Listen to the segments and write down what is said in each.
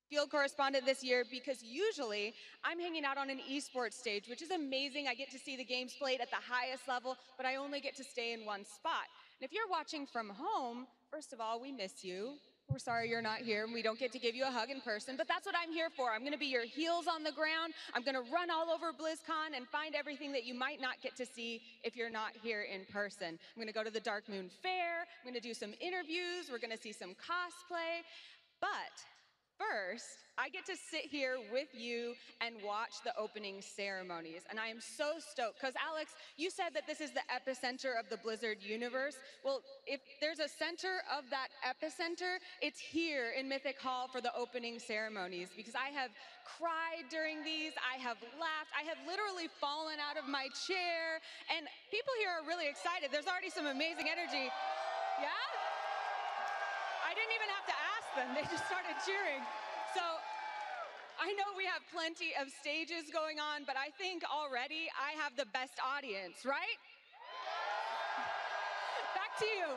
field correspondent this year because usually I'm hanging out on an esports stage, which is amazing. I get to see the games played at the highest level, but I only get to stay in one spot. And if you're watching from home, first of all, we miss you. We're sorry you're not here and we don't get to give you a hug in person, but that's what I'm here for. I'm gonna be your heels on the ground. I'm gonna run all over BlizzCon and find everything that you might not get to see if you're not here in person. I'm gonna go to the Dark Moon Fair. I'm gonna do some interviews. We're gonna see some cosplay. But first, I get to sit here with you and watch the opening ceremonies. And I am so stoked because, Alex, you said that this is the epicenter of the Blizzard universe. Well, if there's a center of that epicenter, it's here in Mythic Hall for the opening ceremonies because I have cried during these, I have laughed, I have literally fallen out of my chair, and people here are really excited. There's already some amazing energy. Yeah? I didn't even have to ask them. They just started cheering. So I know we have plenty of stages going on, but I think already I have the best audience, right? Back to you.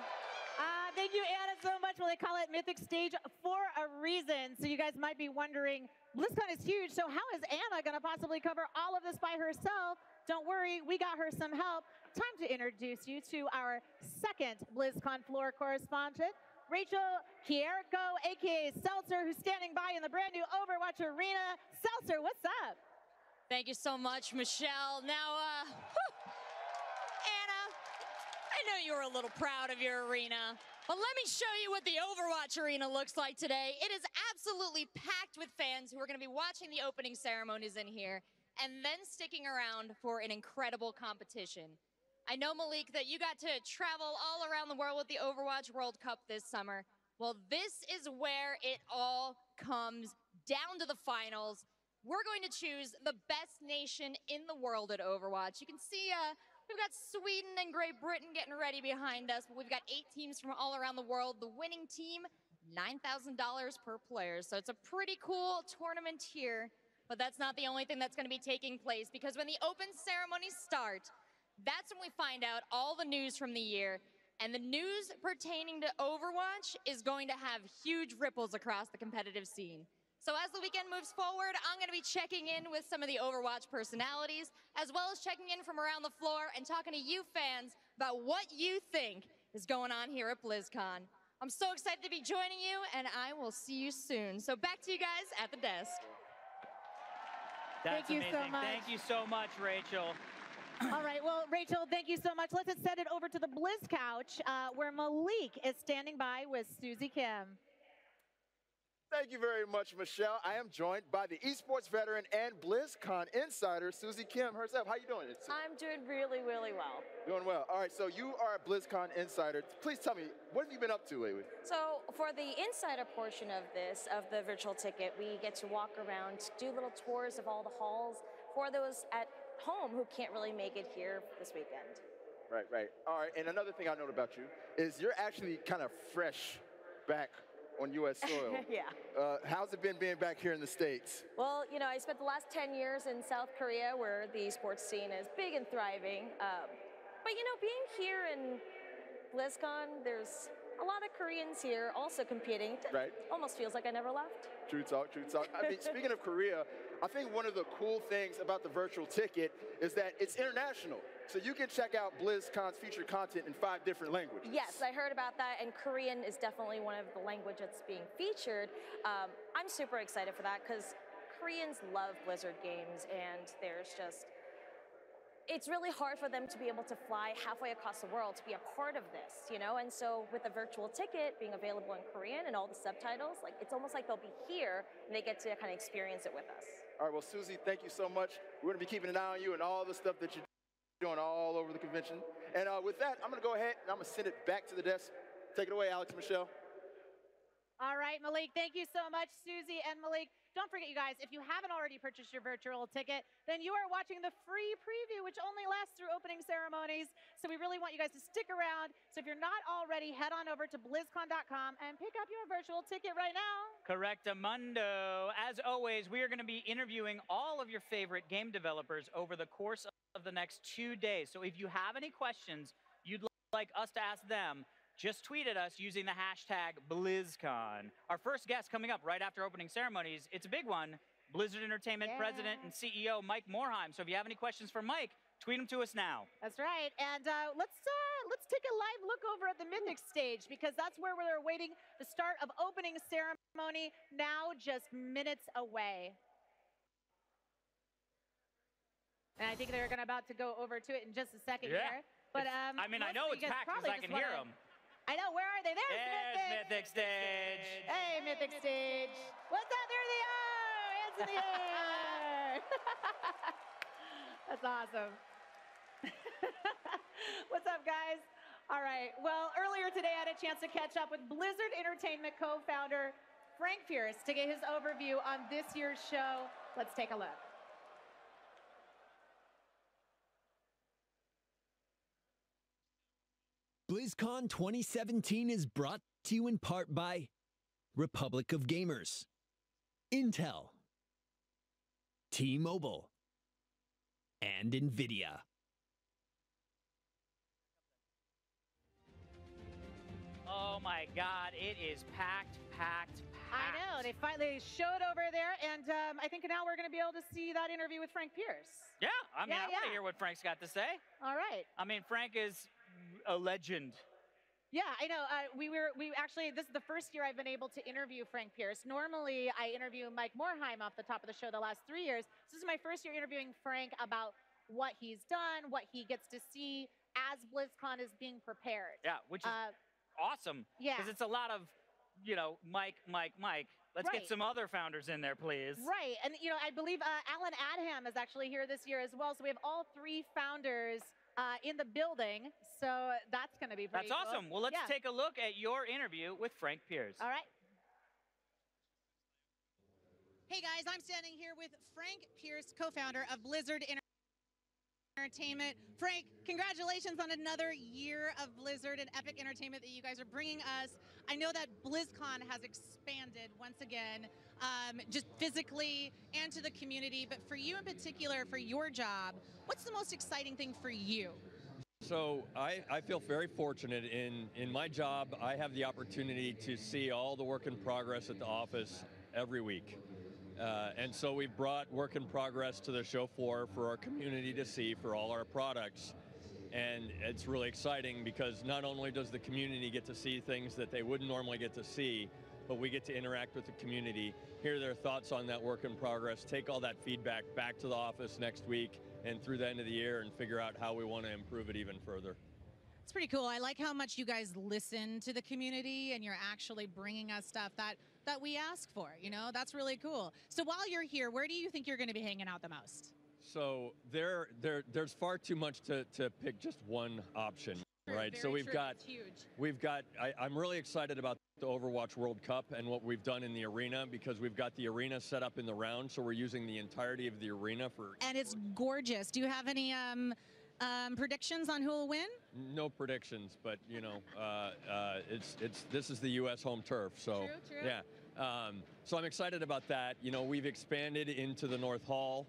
Thank you, Anna, so much. Well, they call it Mythic Stage for a reason. So you guys might be wondering, BlizzCon is huge, so how is Anna going to possibly cover all of this by herself? Don't worry, we got her some help. Time to introduce you to our second BlizzCon floor correspondent, Rachel Kierko, a.k.a. Seltzer, who's standing by in the brand new Overwatch Arena. Seltzer, what's up? Thank you so much, Michelle. Now, Anna, I know you were a little proud of your arena, but let me show you what the Overwatch Arena looks like today. It is absolutely packed with fans who are going to be watching the opening ceremonies in here and then sticking around for an incredible competition. I know, Malik, that you got to travel all around the world with the Overwatch World Cup this summer. Well, this is where it all comes down to the finals. We're going to choose the best nation in the world at Overwatch. You can see we've got Sweden and Great Britain getting ready behind us, but we've got 8 teams from all around the world. The winning team, $9,000 per player. So it's a pretty cool tournament here, but that's not the only thing that's going to be taking place, because when the open ceremonies start, that's when we find out all the news from the year. And the news pertaining to Overwatch is going to have huge ripples across the competitive scene. So as the weekend moves forward, I'm going to be checking in with some of the Overwatch personalities, as well as checking in from around the floor and talking to you fans about what you think is going on here at BlizzCon. I'm so excited to be joining you, and I will see you soon. So back to you guys at the desk. That's Thank you amazing. so much. Thank you so much, Rachel. All right, well, Rachel, thank you so much. Let's send it over to the Blizz Couch, where Malik is standing by with Susie Kim. Thank you very much, Michelle. I am joined by the esports veteran and BlizzCon insider, Susie Kim herself. How you doing? I'm doing really, really well. Doing well. All right, so you are a BlizzCon insider. Please tell me, what have you been up to lately? So for the insider portion of this, of the virtual ticket, we get to walk around, do little tours of all the halls for those at home who can't really make it here this weekend. Right, right. All right, and another thing I note about you is you're actually kind of fresh back on U.S. soil. Yeah. How's it been being back here in the States? Well, you know, I spent the last 10 years in South Korea, where the sports scene is big and thriving. But, you know, being here in BlizzCon, there's a lot of Koreans here also competing. Right. Almost feels like I never left. True talk, true talk. I mean, speaking of Korea, I think one of the cool things about the virtual ticket is that it's international. So you can check out BlizzCon's featured content in 5 different languages. Yes, I heard about that, and Korean is definitely one of the languages that's being featured. I'm super excited for that because Koreans love Blizzard games, and there's just, it's really hard for them to be able to fly halfway across the world to be a part of this, you know? And so with the virtual ticket being available in Korean and all the subtitles, like, it's almost like they'll be here and they get to kind of experience it with us. All right, well, Susie, thank you so much. We're gonna be keeping an eye on you and all the stuff that you're doing all over the convention. And with that, I'm gonna go ahead and I'm gonna send it back to the desk. Take it away, Alex, Michelle. All right, Malik, thank you so much, Susie and Malik. Don't forget, you guys, if you haven't already purchased your virtual ticket, then you are watching the free preview, which only lasts through opening ceremonies. So we really want you guys to stick around. So if you're not already, head on over to BlizzCon.com and pick up your virtual ticket right now. Correctamundo. As always, we are going to be interviewing all of your favorite game developers over the course of the next 2 days. So if you have any questions you'd like us to ask them, just tweet at us using the hashtag BlizzCon. Our first guest coming up right after opening ceremonies, it's a big one, Blizzard Entertainment President and CEO Mike Morhaime. So if you have any questions for Mike, tweet them to us now. That's right. And let's take a live look over at the Mythic stage, because that's where we're awaiting the start of opening ceremony, now just minutes away. And I think they're about to go over to it in just a second here. But I mean, I know it's packed because I can hear them. I know. Where are they? There's Mythic stage. Hey, Mythic stage. What's that? There they are. Hands in the air. That's awesome. What's up, guys? All right. Well, earlier today, I had a chance to catch up with Blizzard Entertainment co-founder Frank Pierce to get his overview on this year's show. Let's take a look. BlizzCon 2017 is brought to you in part by Republic of Gamers, Intel, T-Mobile, and NVIDIA. Oh my God, it is packed. I know, they finally showed over there, and I think now we're going to be able to see that interview with Frank Pierce. Yeah, I mean, I want to hear what Frank's got to say. All right. I mean, Frank is a legend. Yeah, I know. We actually, this is the first year I've been able to interview Frank Pierce. Normally, I interview Mike Morhaime off the top of the show the last 3 years. This is my first year interviewing Frank about what he's done, what he gets to see as BlizzCon is being prepared. Yeah, which is awesome. Yeah. Because it's a lot of, you know, Mike. Let's get some other founders in there, please. Right, and you know, I believe Alan Adham is actually here this year as well. So we have all 3 founders in the building. So that's going to be pretty cool. That's awesome. Well, let's take a look at your interview with Frank Pierce. All right. Hey guys, I'm standing here with Frank Pierce, co-founder of Blizzard Entertainment. Frank, congratulations on another year of Blizzard and epic entertainment that you guys are bringing us. I know that BlizzCon has expanded once again, just physically and to the community, but for you in particular, for your job, what's the most exciting thing for you? So I feel very fortunate in my job. I have the opportunity to see all the work in progress at the office every week. And so we've brought work in progress to the show floor for our community to see for all our products. And it's really exciting because not only does the community get to see things that they wouldn't normally get to see, but we get to interact with the community, hear their thoughts on that work in progress, take all that feedback back to the office next week and through the end of the year and figure out how we want to improve it even further. It's pretty cool. I like how much you guys listen to the community and you're actually bringing us stuff that we ask for, you know? That's really cool. So while you're here, where do you think you're going to be hanging out the most? So there's far too much to pick just one option, right? So we've got, I'm really excited about the Overwatch World Cup and what we've done in the arena because we've got the arena set up in the round, so we're using the entirety of the arena for... And it's gorgeous. Do you have any predictions on who will win? No predictions, but you know, this is the U.S. home turf, so true. Yeah. So I'm excited about that. You know, we've expanded into the North Hall,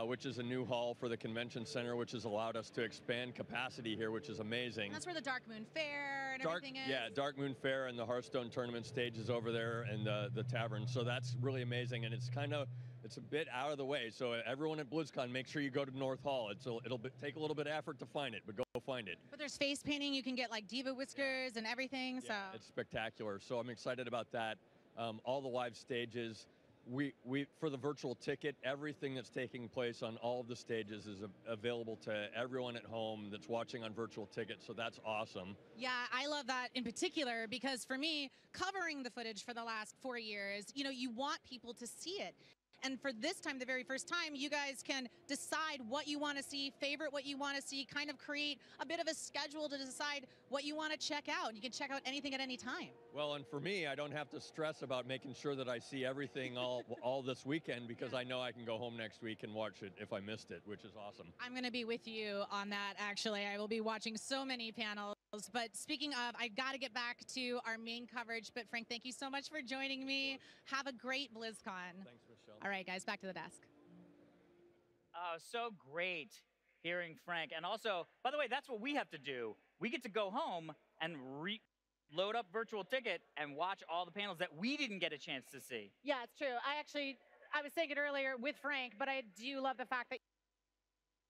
which is a new hall for the convention center, which has allowed us to expand capacity here, which is amazing. And that's where the Dark Moon Fair and everything is. Yeah, Dark Moon Fair and the Hearthstone tournament stage is over there, and the tavern. So that's really amazing, and it's a bit out of the way. So everyone at BlizzCon, make sure you go to North Hall. It'll take a little bit of effort to find it, but go find it. But there's face painting. You can get like diva whiskers and everything. Yeah, it's spectacular. So I'm excited about that. All the live stages. We for the virtual ticket, everything that's taking place on all of the stages is available to everyone at home that's watching on virtual ticket, so that's awesome. Yeah, I love that in particular because for me, covering the footage for the last 4 years, you know, you want people to see it. And for this time, the very first time, you guys can decide what you want to see, favorite what you want to see, kind of create a bit of a schedule to decide what you want to check out. You can check out anything at any time. Well, and for me, I don't have to stress about making sure that I see everything all this weekend because I know I can go home next week and watch it if I missed it, which is awesome. I'm going to be with you on that, actually. I will be watching so many panels. But speaking of, I've got to get back to our main coverage. But Frank, thank you so much for joining me. Have a great BlizzCon. Thanks, Michelle. All right, guys, back to the desk. So great hearing Frank. And also, by the way, that's what we have to do. We get to go home and load up virtual ticket and watch all the panels that we didn't get a chance to see. Yeah, it's true. I was saying it earlier with Frank, but I do love the fact that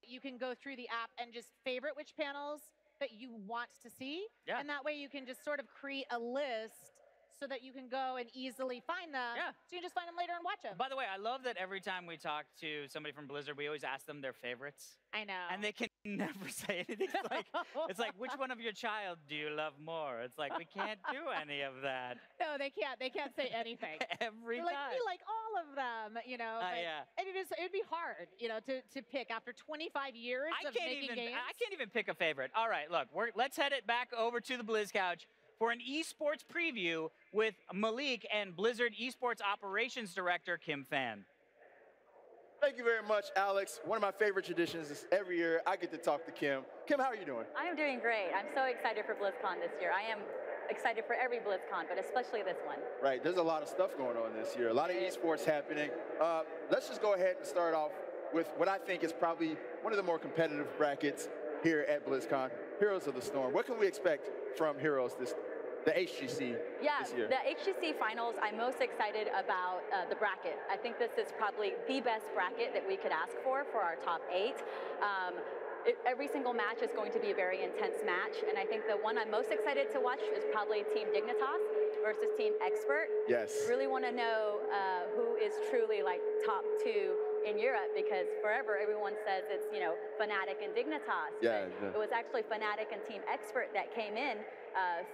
you can go through the app and just favorite which panels that you want to see. Yeah. And that way you can just sort of create a list so that you can go and easily find them. Yeah. So you can just find them later and watch them. By the way, I love that every time we talk to somebody from Blizzard, we always ask them their favorites. I know. And they can never say anything. It's like, which one of your child do you love more? It's like, we can't do any of that. No, they can't. They can't say anything. Every They're time. like, we like all of them, you know. But, yeah. And it'd be hard, you know, to pick after 25 years of making games. I can't even pick a favorite. All right, look, let's head it back over to the Blizz Couch for an esports preview with Malik and Blizzard Esports Operations Director Kim Fan. Thank you very much, Alex. One of my favorite traditions is every year I get to talk to Kim. Kim, how are you doing? I am doing great. I'm so excited for BlizzCon this year. I am excited for every BlizzCon, but especially this one. Right, there's a lot of stuff going on this year. A lot of esports happening. Let's just go ahead and start off with what I think is probably one of the more competitive brackets here at BlizzCon, Heroes of the Storm. What can we expect from Heroes the HGC this year? The HGC finals, I'm most excited about the bracket. I think this is probably the best bracket that we could ask for our top 8. Every single match is going to be a very intense match, and I think the one I'm most excited to watch is probably Team Dignitas versus Team Expert. Yes. Really want to know who is truly like top 2 in Europe, because forever everyone says it's, you know, Fnatic and Dignitas. Yeah, but it was actually Fnatic and Team Expert that came in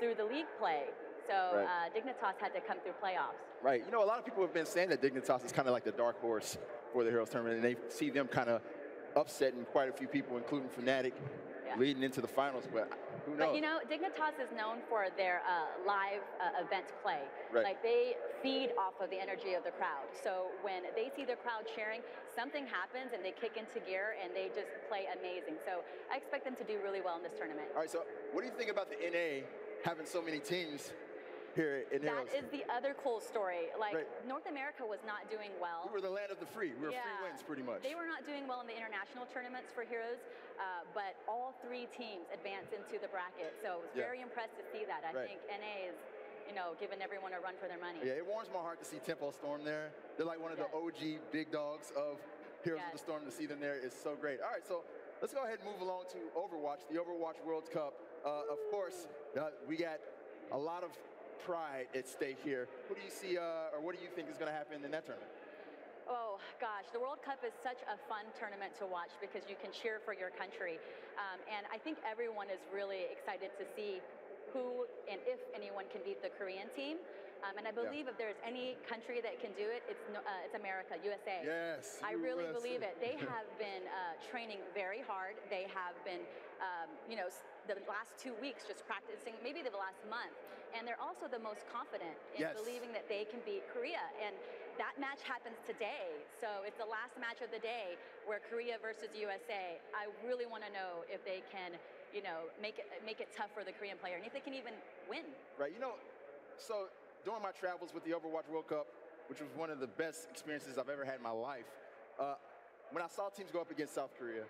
through the league play. So Dignitas had to come through playoffs. Right. You know, a lot of people have been saying that Dignitas is kind of like the dark horse for the Heroes tournament, and they see them kind of upsetting quite a few people, including Fnatic, leading into the finals. But who knows? But you know, Dignitas is known for their live event play. Right. Like they feed off of the energy of the crowd. So when they see the crowd cheering, something happens and they kick into gear and they just play amazing. So I expect them to do really well in this tournament. All right, so what do you think about the NA having so many teams here in Heroes? That is the other cool story. Like North America was not doing well. We were the land of the free. We were free wins pretty much. They were not doing well in the international tournaments for Heroes, but all 3 teams advanced into the bracket. So I was very impressed to see that. I think NA is, you know, giving everyone a run for their money. Yeah, it warms my heart to see Tempo Storm there. They're like one of the OG big dogs of Heroes of the Storm. To see them there is so great. All right, so let's go ahead and move along to Overwatch, the Overwatch World Cup. Of course, we got a lot of pride at stake here. Who do you see, or what do you think is going to happen in that tournament? Oh gosh, the World Cup is such a fun tournament to watch because you can cheer for your country. And I think everyone is really excited to see who and if anyone can beat the Korean team. And I believe if there's any country that can do it, it's America, USA. Yes. I really believe it. They have been training very hard. They have been, you know, the last 2 weeks just practicing, maybe the last month. And they're also the most confident in believing that they can beat Korea. And that match happens today. So it's the last match of the day where Korea versus USA. I really want to know if they can, you know, make it tough for the Korean player and if they can even win. Right. You know, so during my travels with the Overwatch World Cup, which was one of the best experiences I've ever had in my life, when I saw teams go up against South Korea,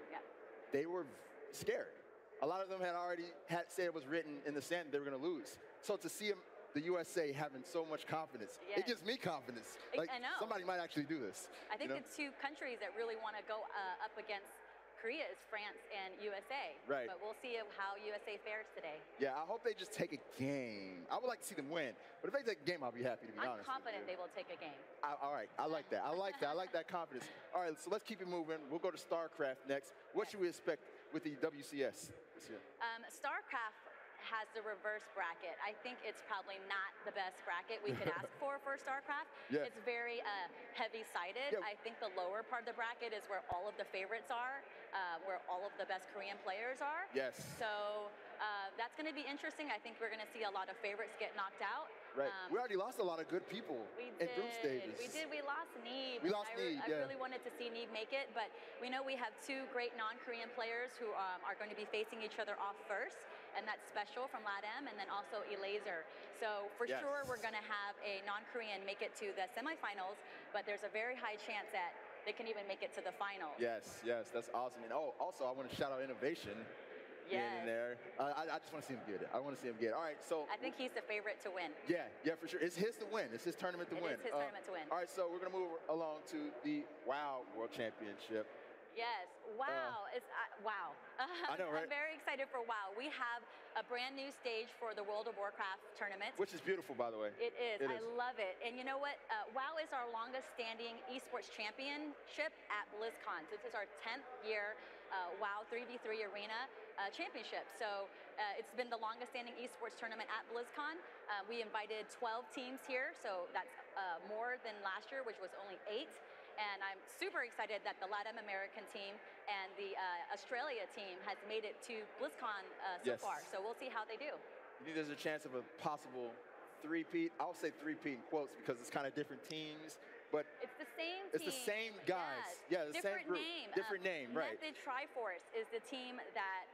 they were scared. A lot of them had already said it was written in the sand that they were going to lose. So to see the USA having so much confidence, it gives me confidence. Like, I know. Somebody might actually do this. I think the 2 countries that really want to go up against Korea is France and USA. Right. But we'll see how USA fares today. Yeah, I hope they just take a game. I would like to see them win, but if they take a game, I'll be happy, to be honest. I'm confident they will take a game. All right, I like that. I like that. I like that confidence. All right, so let's keep it moving. We'll go to StarCraft next. What should we expect with the WCS this year? StarCraft has the reverse bracket. I think it's probably not the best bracket we could ask for StarCraft. Yeah. It's very heavy-sided. I think the lower part of the bracket is where all of the favorites are, where all of the best Korean players are. Yes. So that's going to be interesting. I think we're going to see a lot of favorites get knocked out. Right. We already lost a lot of good people in group stages. We did. We lost Neeb. I really wanted to see Neeb make it, but we know we have 2 great non-Korean players who are going to be facing each other off first, and that's Special from LATAM, and then also Elaser. So for sure, we're going to have a non-Korean make it to the semifinals, but there's a very high chance that they can even make it to the finals. Yes, that's awesome. And also, I want to shout out Innovation. being in there. I just want to see him get it. I want to see him get it. All right, so. I think he's the favorite to win. Yeah, for sure. It's his to win. It's his tournament to win. It is his tournament to win. All right, so we're going to move along to the WoW World Championship. Yes, wow. Wow. I know, right? I'm very excited for WoW. We have a brand new stage for the World of Warcraft tournament. Which is beautiful, by the way. It is. I love it. And you know what? WoW is our longest standing esports championship at BlizzCon. This is our 10th year WoW 3v3 Arena championship. So it's been the longest standing esports tournament at BlizzCon. We invited 12 teams here, so that's more than last year, which was only 8. And I'm super excited that the Latin American team and the Australia team has made it to BlizzCon so far. So we'll see how they do. You think there's a chance of a possible three-peat? I'll say three-peat in quotes because it's kind of different teams. But it's the same team. It's the same guys. Yes. Yeah, the different same group. Name. Different name, right. Method Triforce is the team that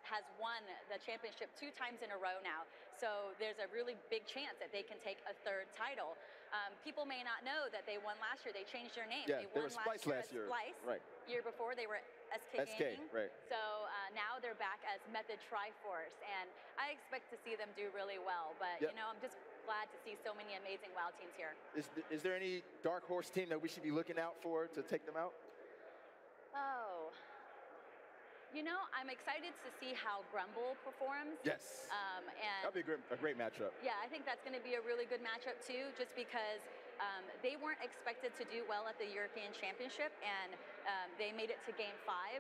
has won the championship 2 times in a row now. So there's a really big chance that they can take a 3rd title. People may not know that they won last year. They changed their name. Yeah, they won were Splice last year. Splice. Right. Year before they were SK Gaming. Right. So now they're back as Method Triforce, and I expect to see them do really well. But you know, I'm just glad to see so many amazing WoW teams here. Is there any dark horse team that we should be looking out for to take them out? Oh. You know, I'm excited to see how Grumble performs. Yes. And that'll be a great matchup. Yeah, I think that's going to be a really good matchup too, just because they weren't expected to do well at the European Championship, and they made it to Game 5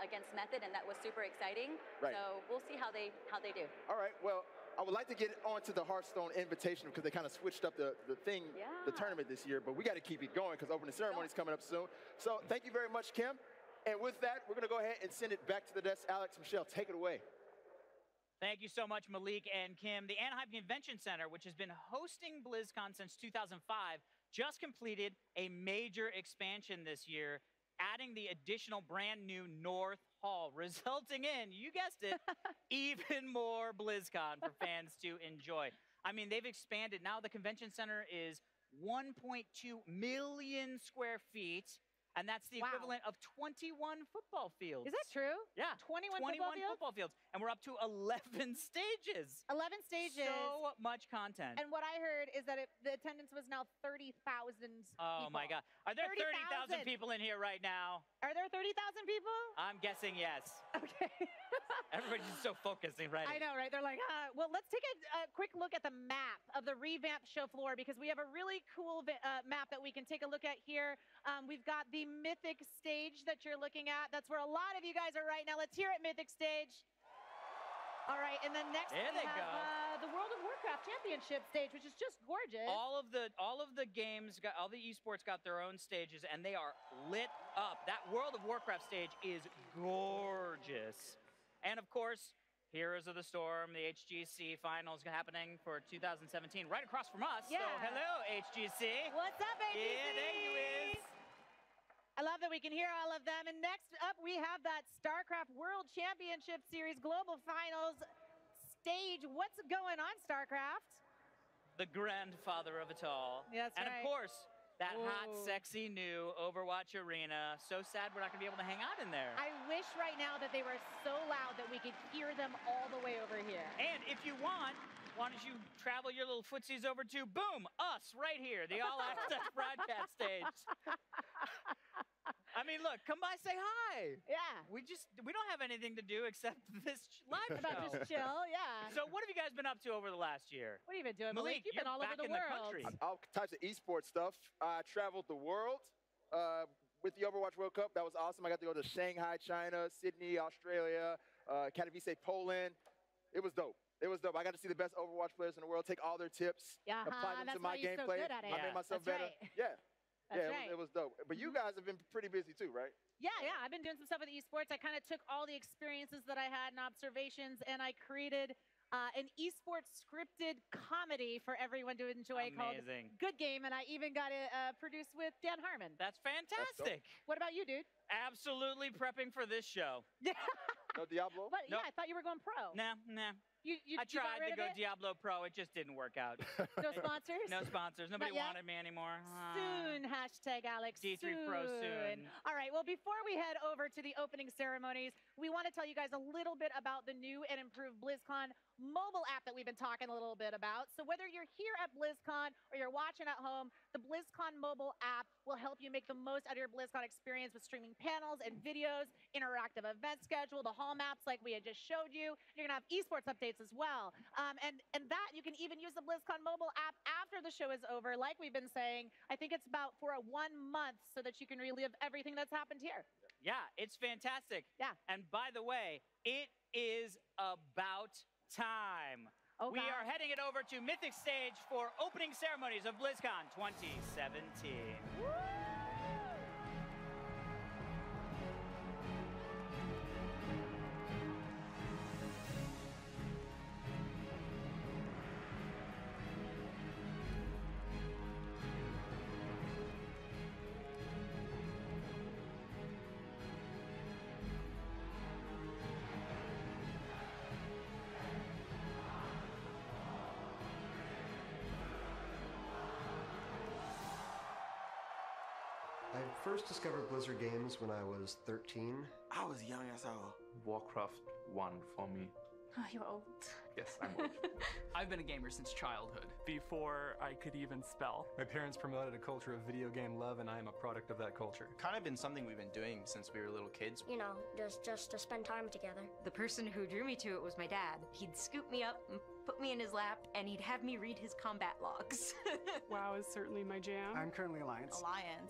against Method, and that was super exciting. Right. So we'll see how they do. All right. Well, I would like to get on to the Hearthstone Invitational because they kind of switched up the tournament this year, but we got to keep it going because opening ceremony is coming up soon. So thank you very much, Kim. And with that, we're going to go ahead and send it back to the desk. Alex, Michelle, take it away. Thank you so much, Malik and Kim. The Anaheim Convention Center, which has been hosting BlizzCon since 2005, just completed a major expansion this year, adding the additional brand new North Hall, resulting in, you guessed it, even more BlizzCon for fans to enjoy. I mean, they've expanded. Now the convention center is 1.2 million square feet. And that's the equivalent of 21 football fields. Is that true? Yeah. 21 football fields. And we're up to 11 stages. 11 stages. So much content. And what I heard is that the attendance was now 30,000 people. Oh, my God. Are there 30,000 people in here right now? Are there 30,000 people? I'm guessing yes. Okay. Everybody's just so focused and ready. I know, right? They're like, well, let's take a quick look at the map of the revamped show floor because we have a really cool map that we can take a look at here. We've got the Mythic stage that you're looking at. That's where a lot of you guys are right now. Let's hear it, Mythic stage. All right, and then next we have the World of Warcraft Championship stage, which is just gorgeous. All of the games, all the esports got their own stages, and they are lit up. That World of Warcraft stage is gorgeous. And of course, Heroes of the Storm, the HGC finals happening for 2017, right across from us. Yeah. So hello, HGC. What's up, HGC? Yeah, there you is. I love that we can hear all of them. And next up, we have that StarCraft World Championship Series Global Finals stage. What's going on, StarCraft? The grandfather of it all. Yes, and of course, that hot, sexy new Overwatch arena. So sad we're not going to be able to hang out in there. I wish right now that they were so loud that we could hear them all the way over here. And if you want, why don't you travel your little footsies over to, boom, us right here, the All Access broadcast stage. I mean, look, come by, say hi. Yeah. We don't have anything to do except this live show. About just chill, yeah. So what have you guys been up to over the last year? What have you been doing, Malik? You've been all over the world. All types of esports stuff. I traveled the world with the Overwatch World Cup. That was awesome. I got to go to Shanghai, China, Sydney, Australia, Katowice, Poland. It was dope. It was dope. I got to see the best Overwatch players in the world, take all their tips, apply them to my gameplay. So good at it. I made myself better. Right. Yeah. That's it was dope. But you guys have been pretty busy too, right? Yeah. I've been doing some stuff with esports. I kind of took all the experiences that I had and observations, and I created an esports scripted comedy for everyone to enjoy called Good Game, and I even got it produced with Dan Harmon. That's fantastic. What about you, dude? Absolutely prepping for this show. No Diablo? But yeah, I thought you were going pro. Nah. I tried to go it? Diablo Pro. It just didn't work out. No sponsors? No sponsors. Nobody wanted me anymore. Soon, Hashtag Alex D3 Pro soon. All right, well, before we head over to the opening ceremonies, we want to tell you guys a little bit about the new and improved BlizzCon mobile app that we've been talking a little bit about. So whether you're here at BlizzCon or you're watching at home, the BlizzCon mobile app will help you make the most out of your BlizzCon experience with streaming panels and videos, interactive event schedule, the hall maps like we had just showed you. You're going to have esports updates as well. And that you can even use the BlizzCon mobile app after the show is over. Like we've been saying, I think it's about for a 1 month so that you can relive everything that's happened here. Yeah, it's fantastic. Yeah. And by the way, it is about time. Oh, we are heading it over to Mythic Stage for opening ceremonies of BlizzCon 2017. I first discovered Blizzard games when I was 13. I was young as hell. Warcraft 1 for me. Oh, you're old. Yes, I'm old. I've been a gamer since childhood, before I could even spell. My parents promoted a culture of video game love, and I am a product of that culture. Kind of been something we've been doing since we were little kids. You know, just to spend time together. The person who drew me to it was my dad. He'd scoop me up and put me in his lap, and he'd have me read his combat logs. WoW is certainly my jam. I'm currently Alliance.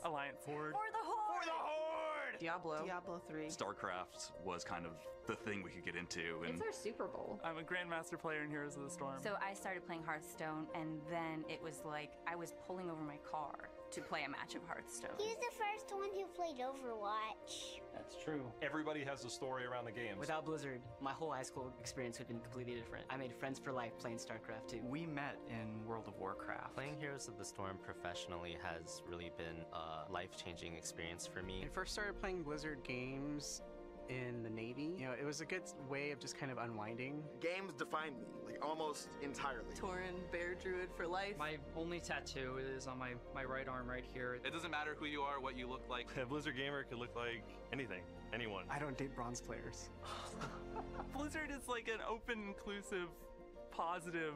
Alliance. For the Horde! For the Horde! Diablo 3. StarCraft was kind of the thing we could get into. And It's our Super Bowl. I'm a Grandmaster player in Heroes of the Storm. So I started playing Hearthstone, and then it was like I was pulling over my car to play a match of Hearthstone. He was the first one who played Overwatch. That's true. Everybody has a story around the games. Without Blizzard, my whole high school experience would have been completely different. I made friends for life playing StarCraft 2. We met in World of Warcraft. Playing Heroes of the Storm professionally has really been a life-changing experience for me. I first started playing Blizzard games in the Navy. You know, it was a good way of just kind of unwinding. Games defined me, like almost entirely. Tauren, Bear Druid for life. My only tattoo is on my right arm right here. It doesn't matter who you are, what you look like. A Blizzard gamer could look like anything, anyone. I don't date bronze players. Blizzard is like an open, inclusive, positive,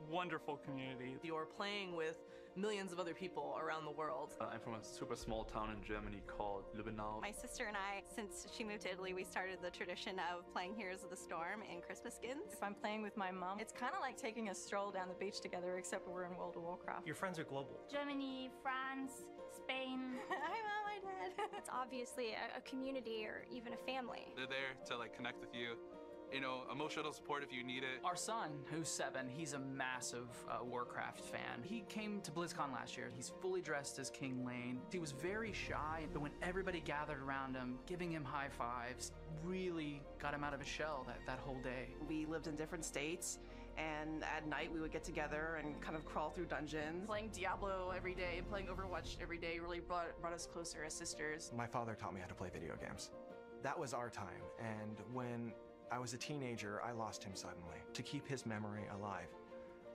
wonderful community. You're playing with millions of other people around the world. I'm from a super small town in Germany called Lübbenau. My sister and I, since she moved to Italy, we started the tradition of playing Heroes of the Storm in Christmas skins. If I'm playing with my mom, it's kind of like taking a stroll down the beach together, except we're in World of Warcraft. Your friends are global. Germany, France, Spain. Hi, Mom, hi, Dad. It's obviously a community or even a family. They're there to like connect with you. You know, emotional support if you need it. Our son, who's 7, he's a massive Warcraft fan. He came to BlizzCon last year. He's fully dressed as King Lane. He was very shy, but when everybody gathered around him, giving him high fives, really got him out of his shell that whole day. We lived in different states, and at night we would get together and kind of crawl through dungeons. Playing Diablo every day, playing Overwatch every day really brought us closer as sisters. My father taught me how to play video games. That was our time, and when I was a teenager, I lost him suddenly. To keep his memory alive,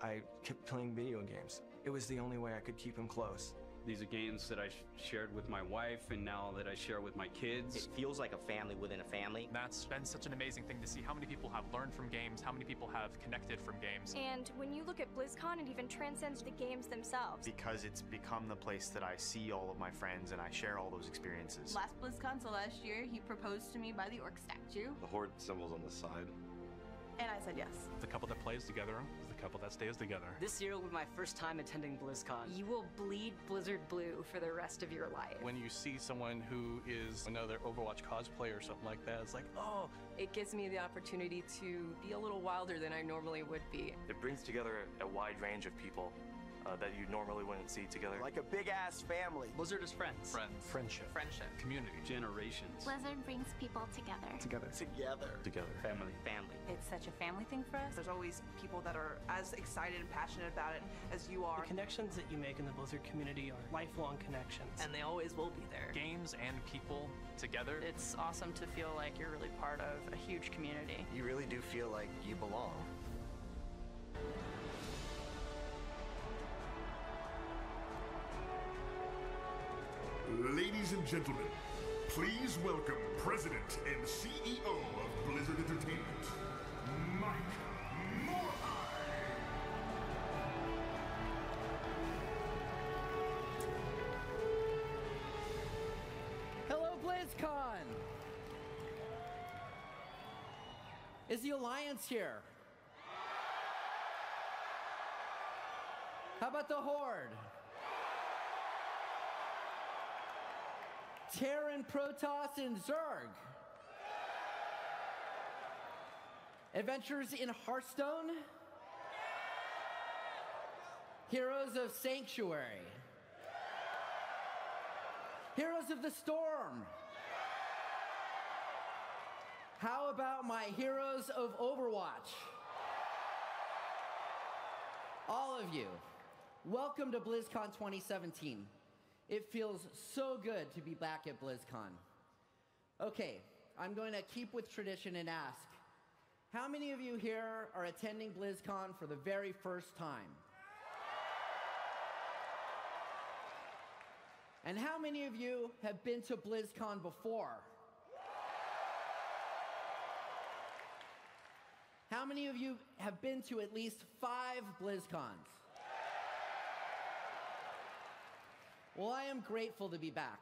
I kept playing video games. It was the only way I could keep him close. These are games that I shared with my wife and now that I share with my kids. It feels like a family within a family. That's been such an amazing thing to see how many people have learned from games, how many people have connected from games. And when you look at BlizzCon, it even transcends the games themselves. Because it's become the place that I see all of my friends and I share all those experiences. Last BlizzCon, so last year, he proposed to me by the orc statue. The Horde symbol's on the side. And I said yes. The couple that plays together is the couple that stays together. This year will be my first time attending BlizzCon. You will bleed Blizzard blue for the rest of your life. When you see someone who is another Overwatch cosplayer or something like that, it's like, oh. It gives me the opportunity to be a little wilder than I normally would be. It brings together a wide range of people that you normally wouldn't see together. Like a big-ass family. Blizzard is friends. Friendship. Community. Generations. Blizzard brings people together. Together. Family. It's such a family thing for us. There's always people that are as excited and passionate about it as you are. The connections that you make in the Blizzard community are lifelong connections. And they always will be there. Games and people together. It's awesome to feel like you're really part of a huge community. You really do feel like you belong. Ladies and gentlemen, please welcome President and CEO of Blizzard Entertainment, Mike Morhaime. Hello, BlizzCon! Is the Alliance here? How about the Horde? Terran, Protoss, and Zerg. Adventures in Hearthstone. Heroes of Sanctuary. Heroes of the Storm. How about my heroes of Overwatch? All of you, welcome to BlizzCon 2017. It feels so good to be back at BlizzCon. Okay, I'm going to keep with tradition and ask, how many of you here are attending BlizzCon for the very first time? And how many of you have been to BlizzCon before? How many of you have been to at least 5 BlizzCons? Well, I am grateful to be back.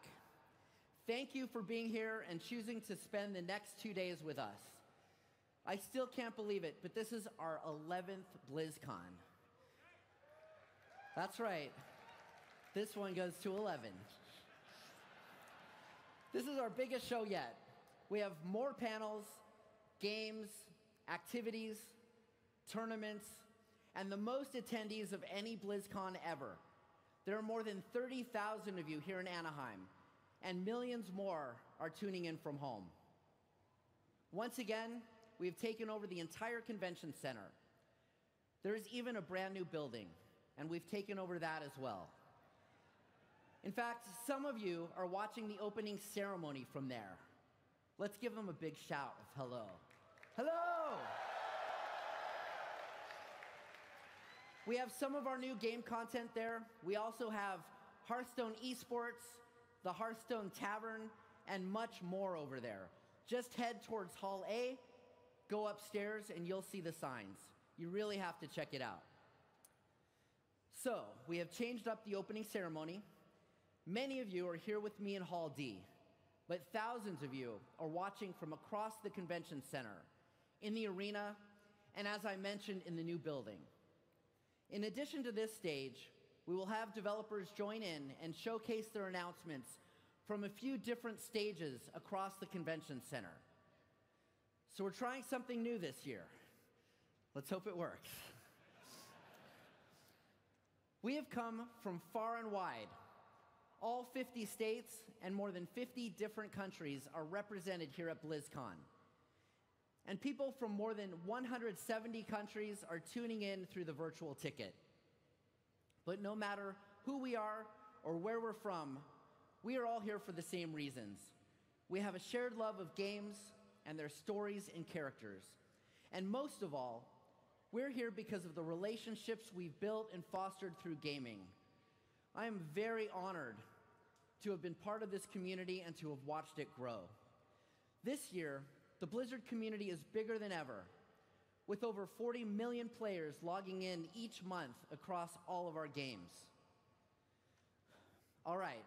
Thank you for being here and choosing to spend the next 2 days with us. I still can't believe it, but this is our 11th BlizzCon. That's right. This one goes to 11. This is our biggest show yet. We have more panels, games, activities, tournaments, and the most attendees of any BlizzCon ever. There are more than 30,000 of you here in Anaheim, and millions more are tuning in from home. Once again, we have taken over the entire convention center. There is even a brand new building, and we've taken over that as well. In fact, some of you are watching the opening ceremony from there. Let's give them a big shout of hello. Hello! We have some of our new game content there. We also have Hearthstone Esports, the Hearthstone Tavern, and much more over there. Just head towards Hall A, go upstairs, and you'll see the signs. You really have to check it out. So, we have changed up the opening ceremony. Many of you are here with me in Hall D, but thousands of you are watching from across the convention center, in the arena, and as I mentioned, in the new building. In addition to this stage, we will have developers join in and showcase their announcements from a few different stages across the convention center. So we're trying something new this year. Let's hope it works. We have come from far and wide. All 50 states and more than 50 different countries are represented here at BlizzCon. And people from more than 170 countries are tuning in through the virtual ticket. But no matter who we are or where we're from, we are all here for the same reasons. We have a shared love of games and their stories and characters. And most of all, we're here because of the relationships we've built and fostered through gaming. I am very honored to have been part of this community and to have watched it grow. This year, the Blizzard community is bigger than ever, with over 40 million players logging in each month across all of our games. All right,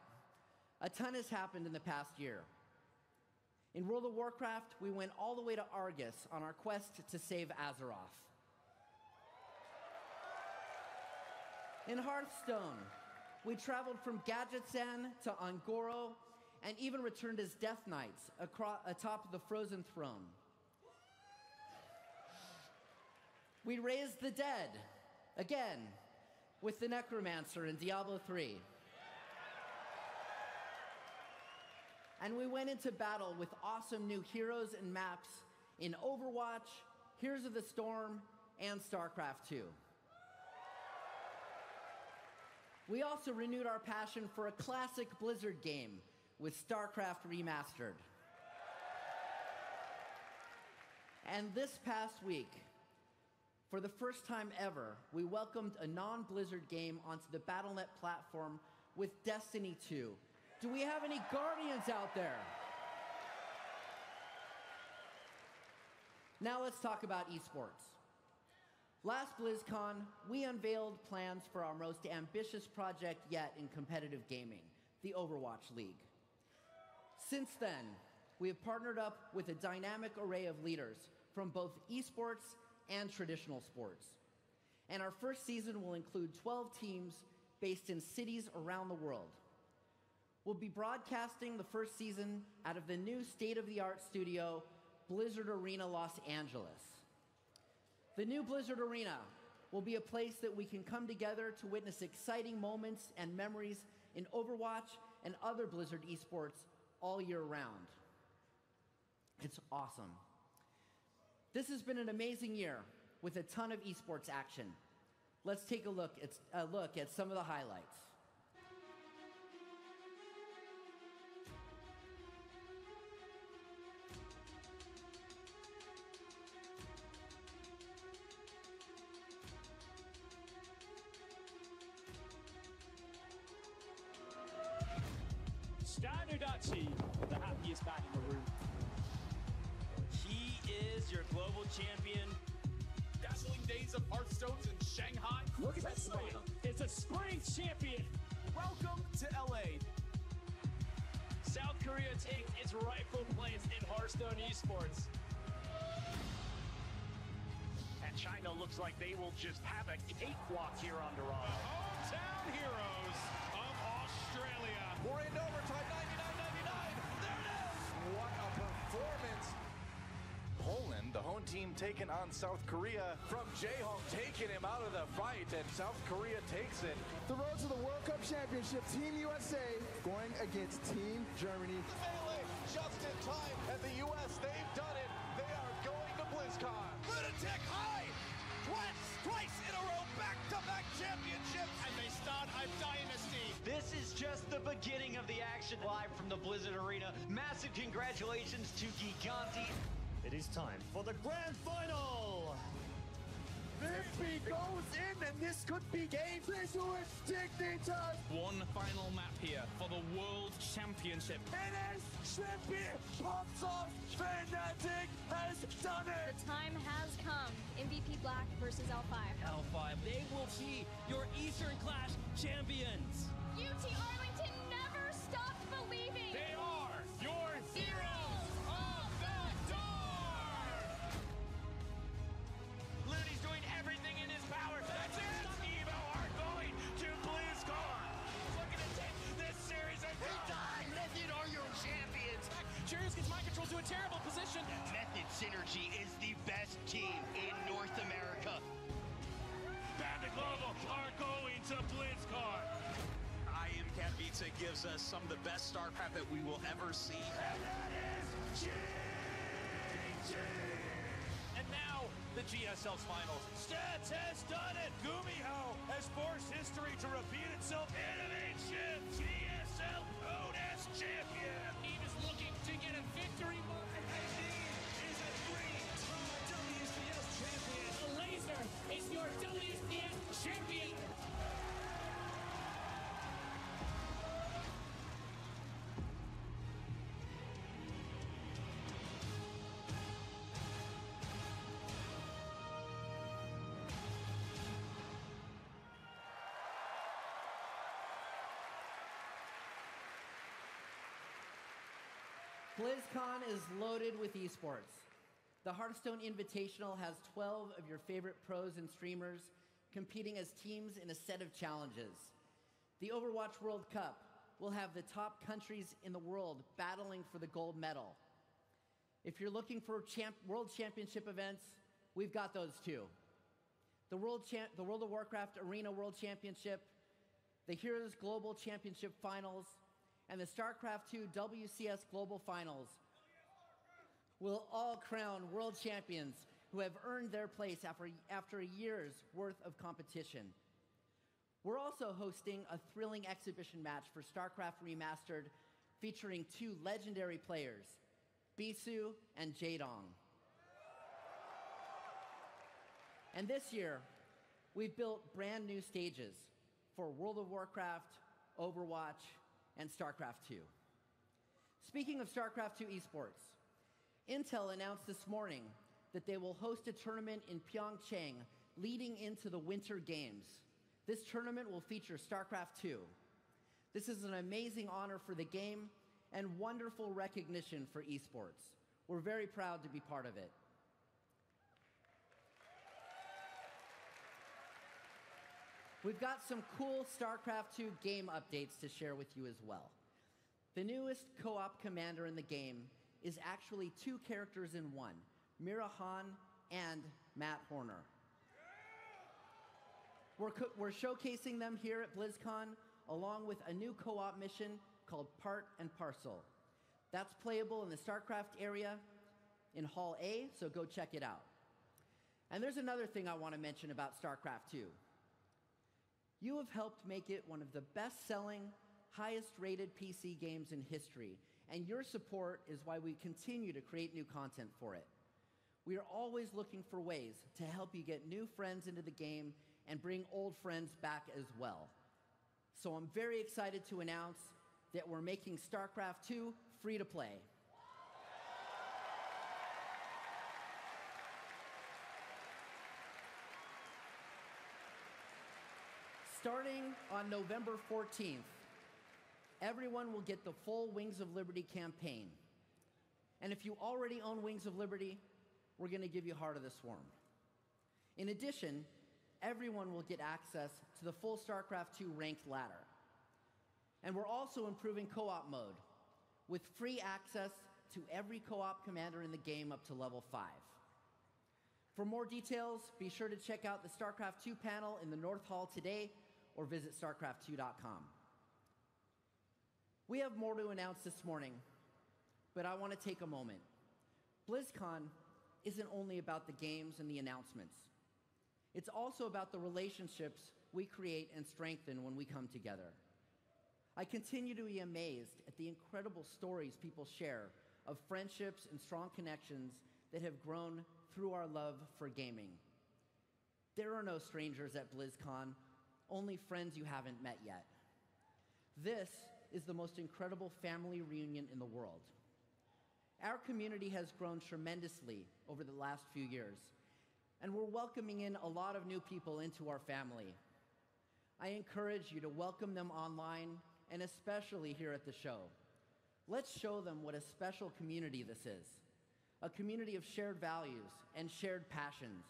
a ton has happened in the past year. In World of Warcraft, we went all the way to Argus on our quest to save Azeroth. In Hearthstone, we traveled from Gadgetzan to Ongoro and even returned as Death Knights atop the Frozen Throne. We raised the dead, again, with the Necromancer in Diablo 3. And we went into battle with awesome new heroes and maps in Overwatch, Heroes of the Storm, and StarCraft 2. We also renewed our passion for a classic Blizzard game with StarCraft Remastered. And this past week, for the first time ever, we welcomed a non-Blizzard game onto the Battle.net platform with Destiny 2. Do we have any Guardians out there? Now let's talk about esports. Last BlizzCon, we unveiled plans for our most ambitious project yet in competitive gaming, the Overwatch League. Since then, we have partnered up with a dynamic array of leaders from both esports and traditional sports. And our first season will include 12 teams based in cities around the world. We'll be broadcasting the first season out of the new state-of-the-art studio, Blizzard Arena Los Angeles. The new Blizzard Arena will be a place that we can come together to witness exciting moments and memories in Overwatch and other Blizzard esports all year round. It's awesome. This has been an amazing year with a ton of esports action. Let's take a look at some of the highlights. Standardachi, the happiest man in the room. He is your global champion. Dazzling days of Hearthstones in Shanghai. Look at that spot. It's a spring champion. Welcome to LA. South Korea takes its rightful place in Hearthstone esports. And China looks like they will just have a cakewalk here on Dorado. Hometown heroes of Australia. We're in overtime, 99-99. There it is. What a performance. Poland, the home team taking on South Korea. From Jae-Hong taking him out of the fight, and South Korea takes it. The road to the World Cup Championship, Team USA going against Team Germany. The melee just in time, and the US, they've done it. They are going to BlizzCon. Lunatic high! Twice in a row, back-to-back championships. And they start a dynasty. This is just the beginning of the action. Live from the Blizzard Arena. Massive congratulations to Giganti. It is time for the grand final. If he goes in, then this could be game. Visual Dignitas. One final map here for the World Championship. It is Champion pops off. Fnatic has done it. The time has come. MVP Black versus L5. L5, they will be your Eastern Clash champions. UT Arlington never stopped believing. They are your heroes of the dark. Looney's doing everything in his power. That's it. Evo are going to BlizzCon. Looking to take this series and Method are your champions. Cheers gets mind control to a terrible position. Method Synergy is the best team in North America. Bandit Global are going to BlizzCon. I Am Katowice gives us some of the best StarCraft that we will ever see. And that is GG! And now, the GSL's finals. Stats has done it! Gumiho has forced history to repeat itself. Innovation! GSL Odes champion! Team is looking to get a victory mark. And he is a three-time WCS champion. The laser is your WCS champion! BlizzCon is loaded with esports. The Hearthstone Invitational has 12 of your favorite pros and streamers competing as teams in a set of challenges. The Overwatch World Cup will have the top countries in the world battling for the gold medal. If you're looking for World Championship events, we've got those too. The World of Warcraft Arena World Championship, the Heroes Global Championship Finals, and the StarCraft II WCS Global Finals will all crown world champions who have earned their place after a year's worth of competition. We're also hosting a thrilling exhibition match for StarCraft Remastered featuring two legendary players, Bisu and Jae-Dong. And this year, we've built brand new stages for World of Warcraft, Overwatch, and StarCraft II. Speaking of StarCraft II esports, Intel announced this morning that they will host a tournament in Pyeongchang leading into the Winter Games. This tournament will feature StarCraft II. This is an amazing honor for the game and wonderful recognition for esports. We're very proud to be part of it. We've got some cool StarCraft II game updates to share with you as well. The newest co-op commander in the game is actually 2 characters in one, Mira Han and Matt Horner. We're showcasing them here at BlizzCon along with a new co-op mission called Part and Parcel. That's playable in the StarCraft area in Hall A, so go check it out. And there's another thing I want to mention about StarCraft II. You have helped make it one of the best-selling, highest-rated PC games in history, and your support is why we continue to create new content for it. We are always looking for ways to help you get new friends into the game and bring old friends back as well. So I'm very excited to announce that we're making StarCraft II free to play. Starting on November 14th, everyone will get the full Wings of Liberty campaign. And if you already own Wings of Liberty, we're going to give you Heart of the Swarm. In addition, everyone will get access to the full StarCraft II ranked ladder. And we're also improving co-op mode with free access to every co-op commander in the game up to level 5. For more details, be sure to check out the StarCraft II panel in the North Hall today or visit StarCraft2.com. We have more to announce this morning, but I want to take a moment. BlizzCon isn't only about the games and the announcements. It's also about the relationships we create and strengthen when we come together. I continue to be amazed at the incredible stories people share of friendships and strong connections that have grown through our love for gaming. There are no strangers at BlizzCon, only friends you haven't met yet. This is the most incredible family reunion in the world. Our community has grown tremendously over the last few years, and we're welcoming in a lot of new people into our family. I encourage you to welcome them online and especially here at the show. Let's show them what a special community this is, a community of shared values and shared passions.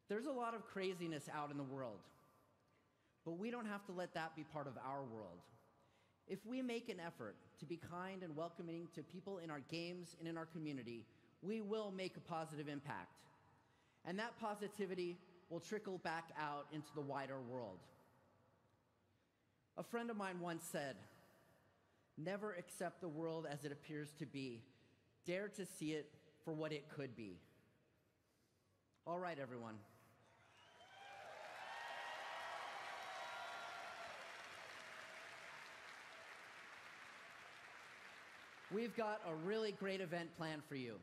There's a lot of craziness out in the world, but we don't have to let that be part of our world. If we make an effort to be kind and welcoming to people in our games and in our community, we will make a positive impact. And that positivity will trickle back out into the wider world. A friend of mine once said, "Never accept the world as it appears to be. Dare to see it for what it could be." All right, everyone. We've got a really great event planned for you.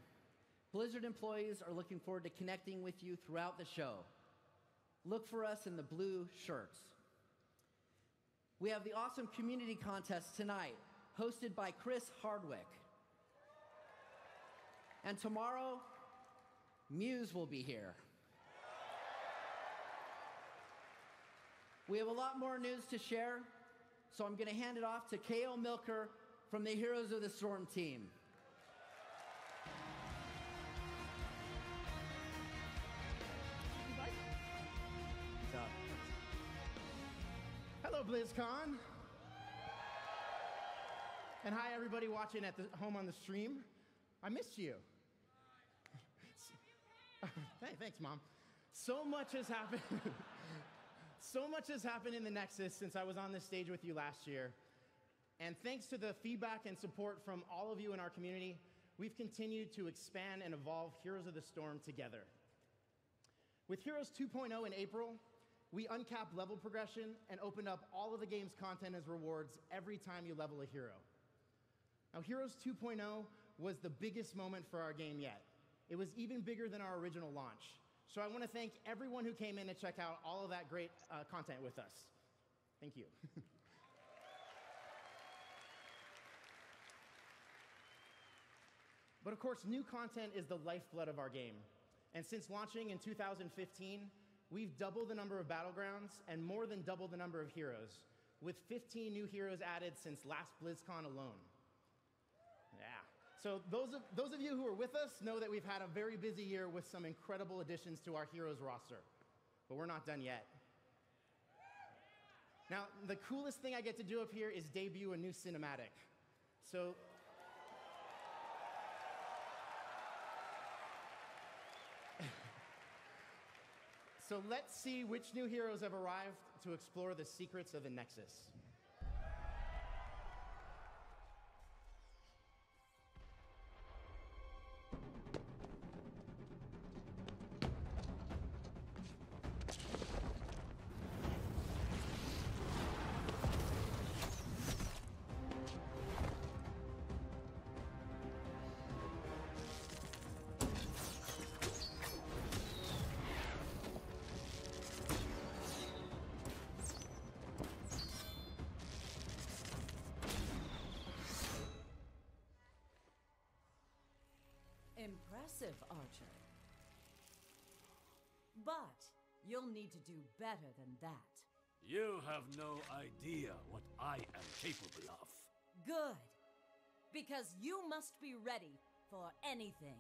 Blizzard employees are looking forward to connecting with you throughout the show. Look for us in the blue shirts. We have the awesome community contest tonight, hosted by Chris Hardwick. And tomorrow, Muse will be here. We have a lot more news to share, so I'm going to hand it off to K.O. Milker from the Heroes of the Storm team. Hello, BlizzCon. And hi, everybody watching at home on the stream. I missed you. Hey, thanks, Mom. So much has happened. So much has happened in the Nexus since I was on this stage with you last year. And thanks to the feedback and support from all of you in our community, we've continued to expand and evolve Heroes of the Storm together. With Heroes 2.0 in April, we uncapped level progression and opened up all of the game's content as rewards every time you level a hero. Now, Heroes 2.0 was the biggest moment for our game yet. It was even bigger than our original launch. So I want to thank everyone who came in to check out all of that great content with us. Thank you. But of course, new content is the lifeblood of our game. And since launching in 2015, we've doubled the number of battlegrounds and more than doubled the number of heroes, with 15 new heroes added since last BlizzCon alone. Yeah. So those of you who are with us know that we've had a very busy year with some incredible additions to our heroes roster. But we're not done yet. Now, the coolest thing I get to do up here is debut a new cinematic. So let's see which new heroes have arrived to explore the secrets of the Nexus. Impressive, Archer. But you'll need to do better than that. You have no idea what I am capable of. Good. Because you must be ready for anything.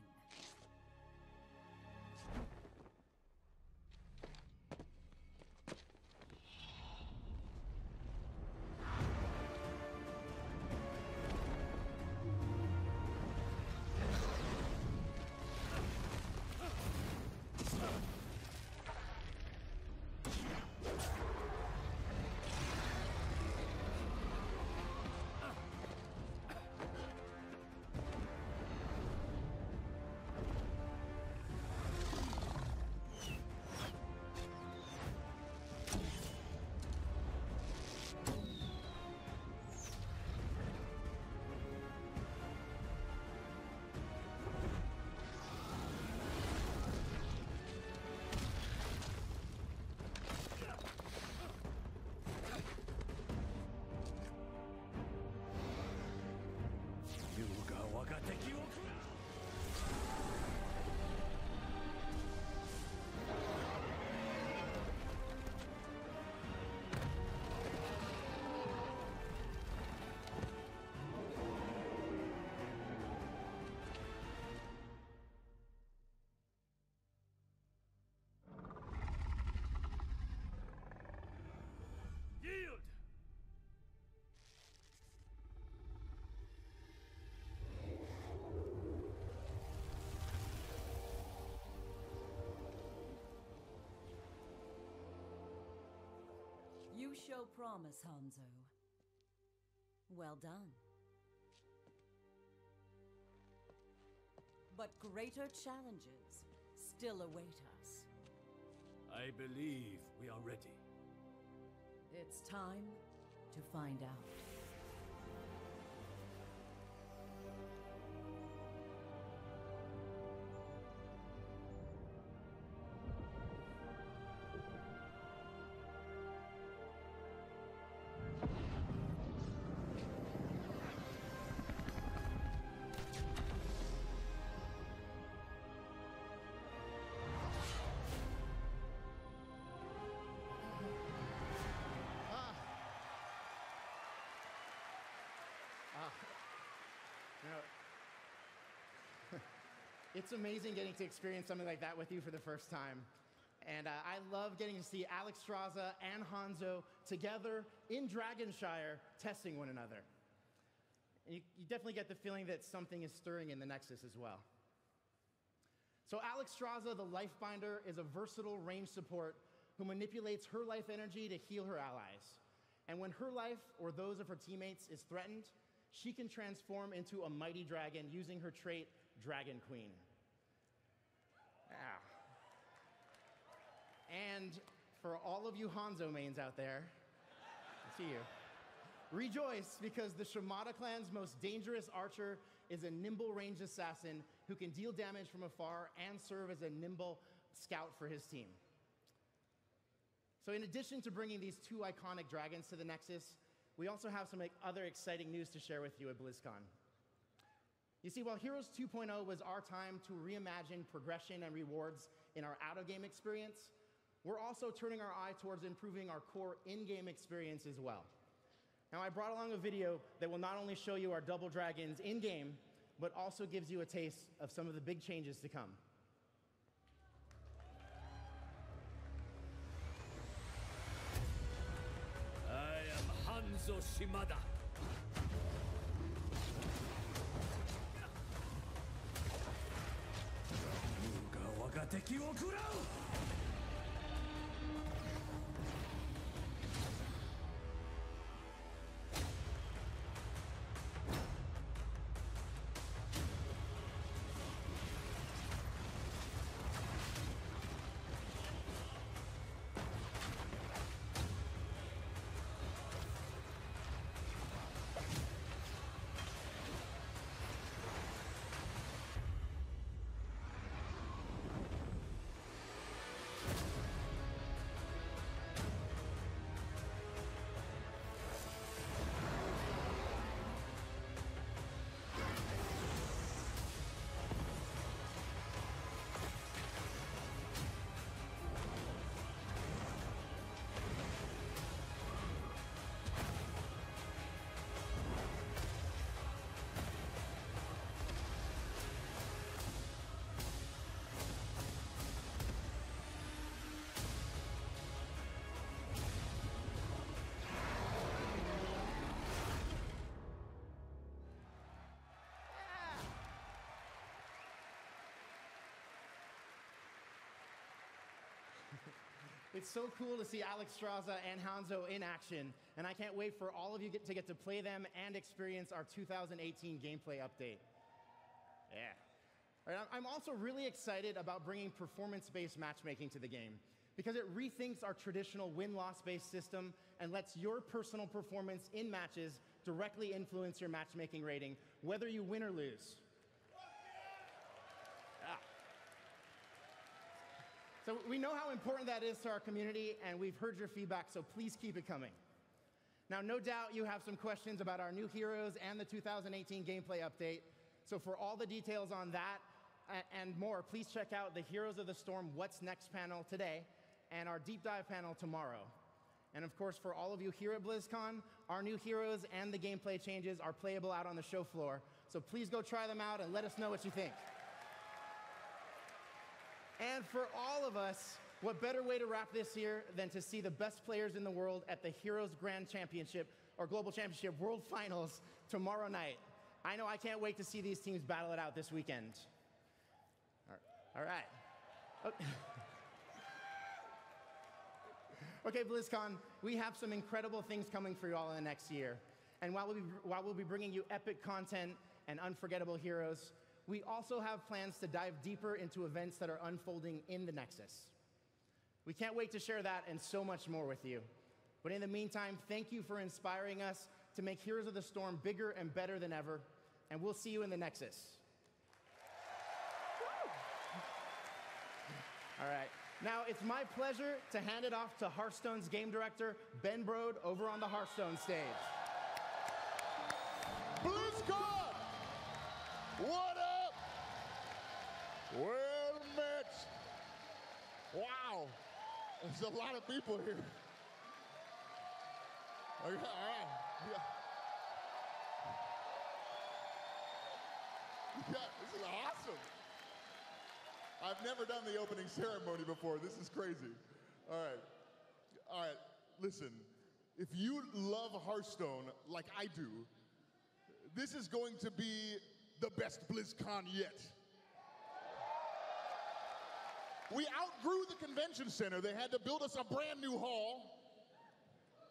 Yield! You show promise, Hanzo. Well done. But greater challenges still await us. I believe we are ready. It's time to find out. It's amazing getting to experience something like that with you for the first time. And I love getting to see Alex Straza and Hanzo together in Dragonshire testing one another. And you definitely get the feeling that something is stirring in the Nexus as well. So Alex Straza, the Lifebinder, is a versatile range support who manipulates her life energy to heal her allies. And when her life or those of her teammates is threatened, she can transform into a mighty dragon using her trait, Dragon Queen. Yeah. And for all of you Hanzo mains out there, I see you, rejoice, because the Shimada clan's most dangerous archer is a nimble ranged assassin who can deal damage from afar and serve as a nimble scout for his team. So in addition to bringing these two iconic dragons to the Nexus, we also have some other exciting news to share with you at BlizzCon. You see, while Heroes 2.0 was our time to reimagine progression and rewards in our out-of-game experience, we're also turning our eye towards improving our core in-game experience as well. Now, I brought along a video that will not only show you our Double Dragons in-game, but also gives you a taste of some of the big changes to come. I am Hanzo Shimada. 我が敵を食らう。It's so cool to see Alex Straza and Hanzo in action, and I can't wait for all of you to get to play them and experience our 2018 gameplay update. Yeah. All right, I'm also really excited about bringing performance-based matchmaking to the game, because it rethinks our traditional win-loss-based system and lets your personal performance in matches directly influence your matchmaking rating, whether you win or lose. Yeah. So we know how important that is to our community, and we've heard your feedback, so please keep it coming. Now, no doubt you have some questions about our new heroes and the 2018 gameplay update, so for all the details on that and more, please check out the Heroes of the Storm What's Next panel today and our Deep Dive panel tomorrow. And of course, for all of you here at BlizzCon, our new heroes and the gameplay changes are playable out on the show floor, so please go try them out and let us know what you think. And for all of us, what better way to wrap this year than to see the best players in the world at the Heroes Grand Championship or Global Championship World Finals tomorrow night. I know I can't wait to see these teams battle it out this weekend. All right. Okay, BlizzCon, we have some incredible things coming for you all in the next year. And while we'll be bringing you epic content and unforgettable heroes, we also have plans to dive deeper into events that are unfolding in the Nexus. We can't wait to share that and so much more with you. But in the meantime, thank you for inspiring us to make Heroes of the Storm bigger and better than ever, and we'll see you in the Nexus. All right. Now, it's my pleasure to hand it off to Hearthstone's game director, Ben Brode, over on the Hearthstone stage. BlizzCon! What up? Well met. Wow. There's a lot of people here. All right. Yeah, this is awesome. I've never done the opening ceremony before. This is crazy. All right, listen. If you love Hearthstone like I do, this is going to be the best BlizzCon yet. We outgrew the convention center. They had to build us a brand new hall.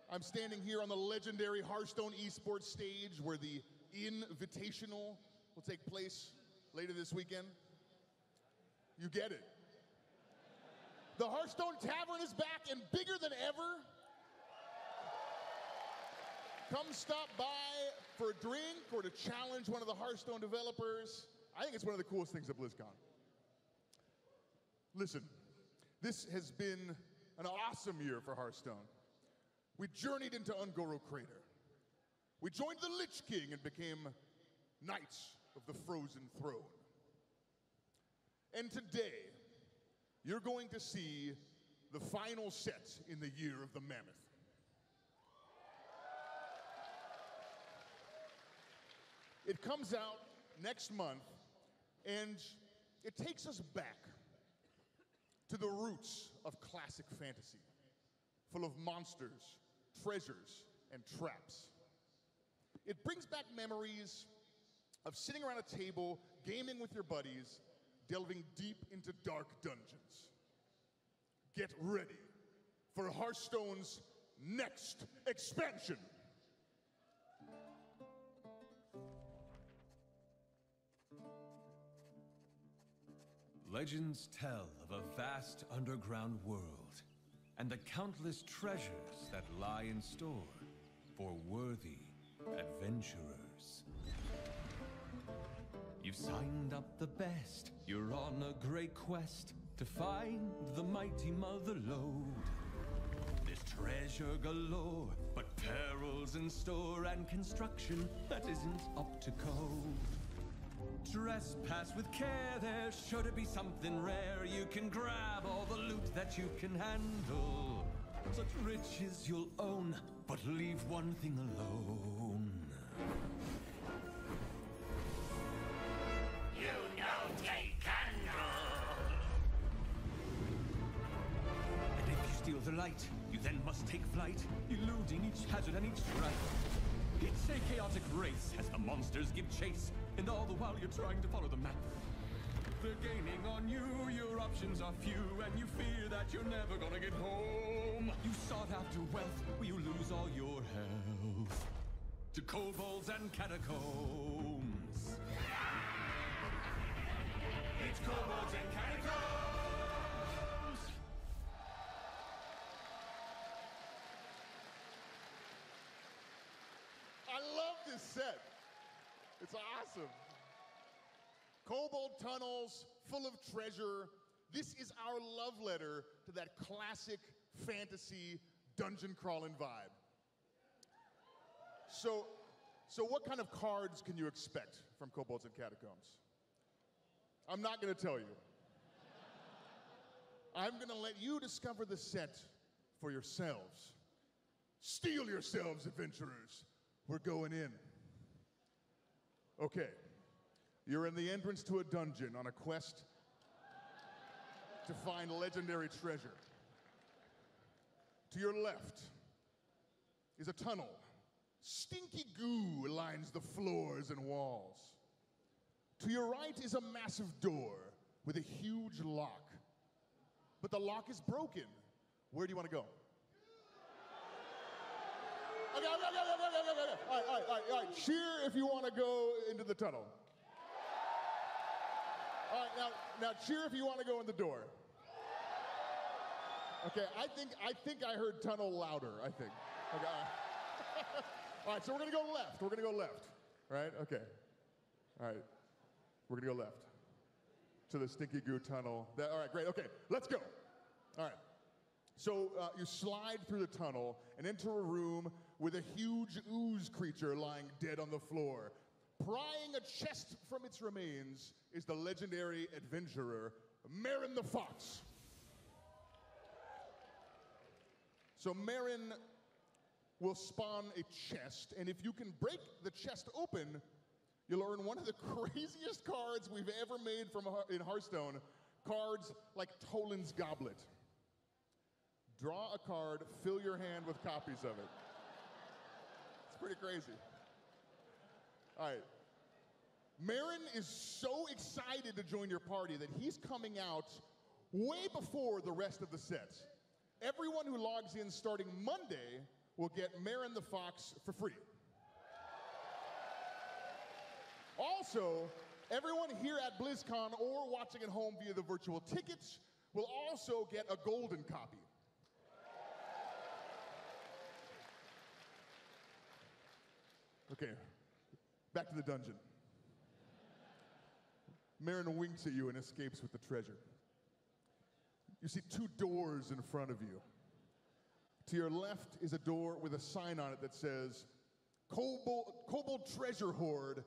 I'm standing here on the legendary Hearthstone esports stage where the Invitational will take place later this weekend. You get it. The Hearthstone Tavern is back and bigger than ever. Come stop by for a drink or to challenge one of the Hearthstone developers. I think it's one of the coolest things at BlizzCon. Listen, this has been an awesome year for Hearthstone. We journeyed into Ungoro Crater. We joined the Lich King and became knights of the Frozen Throne. And today, you're going to see the final set in the Year of the Mammoth. It comes out next month, and it takes us back to the roots of classic fantasy, full of monsters, treasures, and traps. It brings back memories of sitting around a table, gaming with your buddies, delving deep into dark dungeons. Get ready for Hearthstone's next expansion. Legends tell of a vast underground world and the countless treasures that lie in store for worthy adventurers. You've signed up the best, you're on a great quest to find the mighty mother lode. There's treasure galore, but perils in store and construction that isn't up to code. Trespass with care, there's sure to be something rare. You can grab all the loot that you can handle. Such riches you'll own, but leave one thing alone. You know, take candle. And if you steal the light, you then must take flight, eluding each hazard and each strife. It's a chaotic race as the monsters give chase, and all the while you're trying to follow the map. They're gaining on you, your options are few, and you fear that you're never gonna get home. You sought after wealth, will you lose all your health to kobolds and catacombs? It's kobolds and catacombs. I love this set. It's awesome. Kobold tunnels full of treasure. This is our love letter to that classic fantasy dungeon crawling vibe. So what kind of cards can you expect from Kobolds and Catacombs? I'm not going to tell you. I'm going to let you discover the set for yourselves. Steel yourselves, adventurers. We're going in. Okay, you're in the entrance to a dungeon on a quest to find legendary treasure. To your left is a tunnel. Stinky goo lines the floors and walls. To your right is a massive door with a huge lock. But the lock is broken. Where do you want to go? Okay. All right. Cheer if you want to go into the tunnel. All right, now cheer if you want to go in the door. Okay, I think I heard tunnel louder, I think. Okay, all right, so we're going to go left. We're going to go left, right? Okay. All right, we're going to go left to the Stinky Goo tunnel. All right, great. Okay, let's go. All right. So you slide through the tunnel and enter a room with a huge ooze creature lying dead on the floor. Prying a chest from its remains is the legendary adventurer, Marin the Fox. So Marin will spawn a chest, and if you can break the chest open, you'll earn one of the craziest cards we've ever made in Hearthstone, cards like Toland's Goblet. Draw a card, fill your hand with copies of it. It's pretty crazy. All right. Marin is so excited to join your party that he's coming out way before the rest of the sets. Everyone who logs in starting Monday will get Marin the Fox for free. Also, everyone here at BlizzCon or watching at home via the virtual tickets will also get a golden copy. Okay, back to the dungeon. Marin winks at you and escapes with the treasure. You see two doors in front of you. To your left is a door with a sign on it that says, Kobold Treasure Hoard,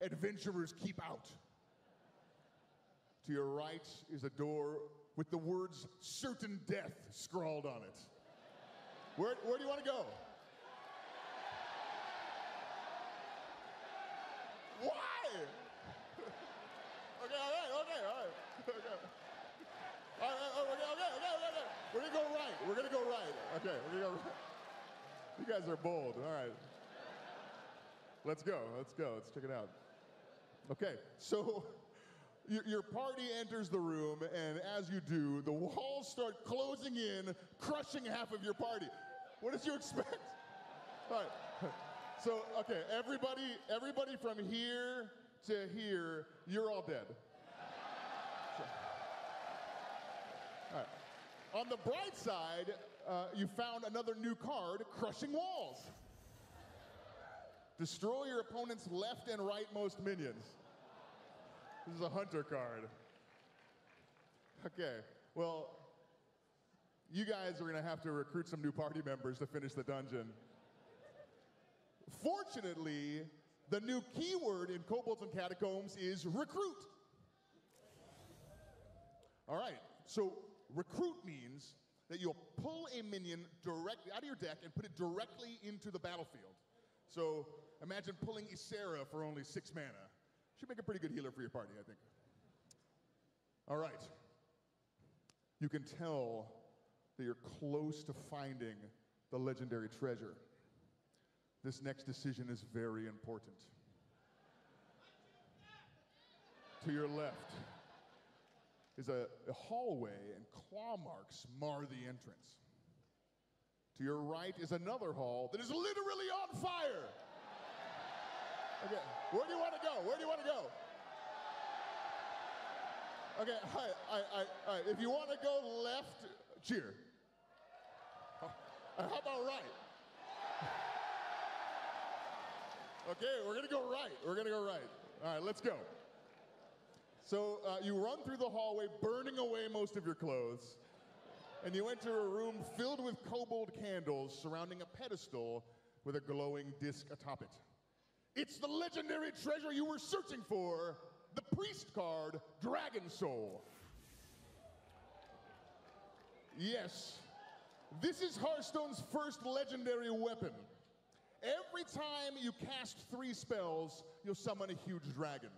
Adventurers keep out. To your right is a door with the words certain death scrawled on it. Where do you want to go? Why? Okay, all right. We're gonna go right. Okay, we're gonna go right. You guys are bold. All right. Let's go. Let's check it out. Okay, so your party enters the room, and as you do, the walls start closing in, crushing half of your party. What did you expect? All right. So, okay, everybody from here to here, you're all dead. All right. On the bright side, you found another new card, Crushing Walls. Destroy your opponent's left and rightmost minions. This is a hunter card. Okay, well, you guys are gonna have to recruit some new party members to finish the dungeon. Fortunately, the new keyword in Kobolds and Catacombs is recruit. All right, so recruit means that you'll pull a minion directly out of your deck and put it directly into the battlefield. So imagine pulling Ysera for only 6 mana. Should make a pretty good healer for your party, I think. All right. You can tell that you're close to finding the legendary treasure. This next decision is very important. To your left is a hallway, and claw marks mar the entrance. To your right is another hall that is literally on fire. Okay, where do you want to go? Where do you want to go? Okay, all right. If you want to go left, cheer. How about right? Okay, we're gonna go right. All right, let's go. So you run through the hallway, burning away most of your clothes, and you enter a room filled with kobold candles surrounding a pedestal with a glowing disc atop it. It's the legendary treasure you were searching for, the priest card, Dragon Soul. Yes, this is Hearthstone's first legendary weapon. Every time you cast 3 spells, you'll summon a huge dragon.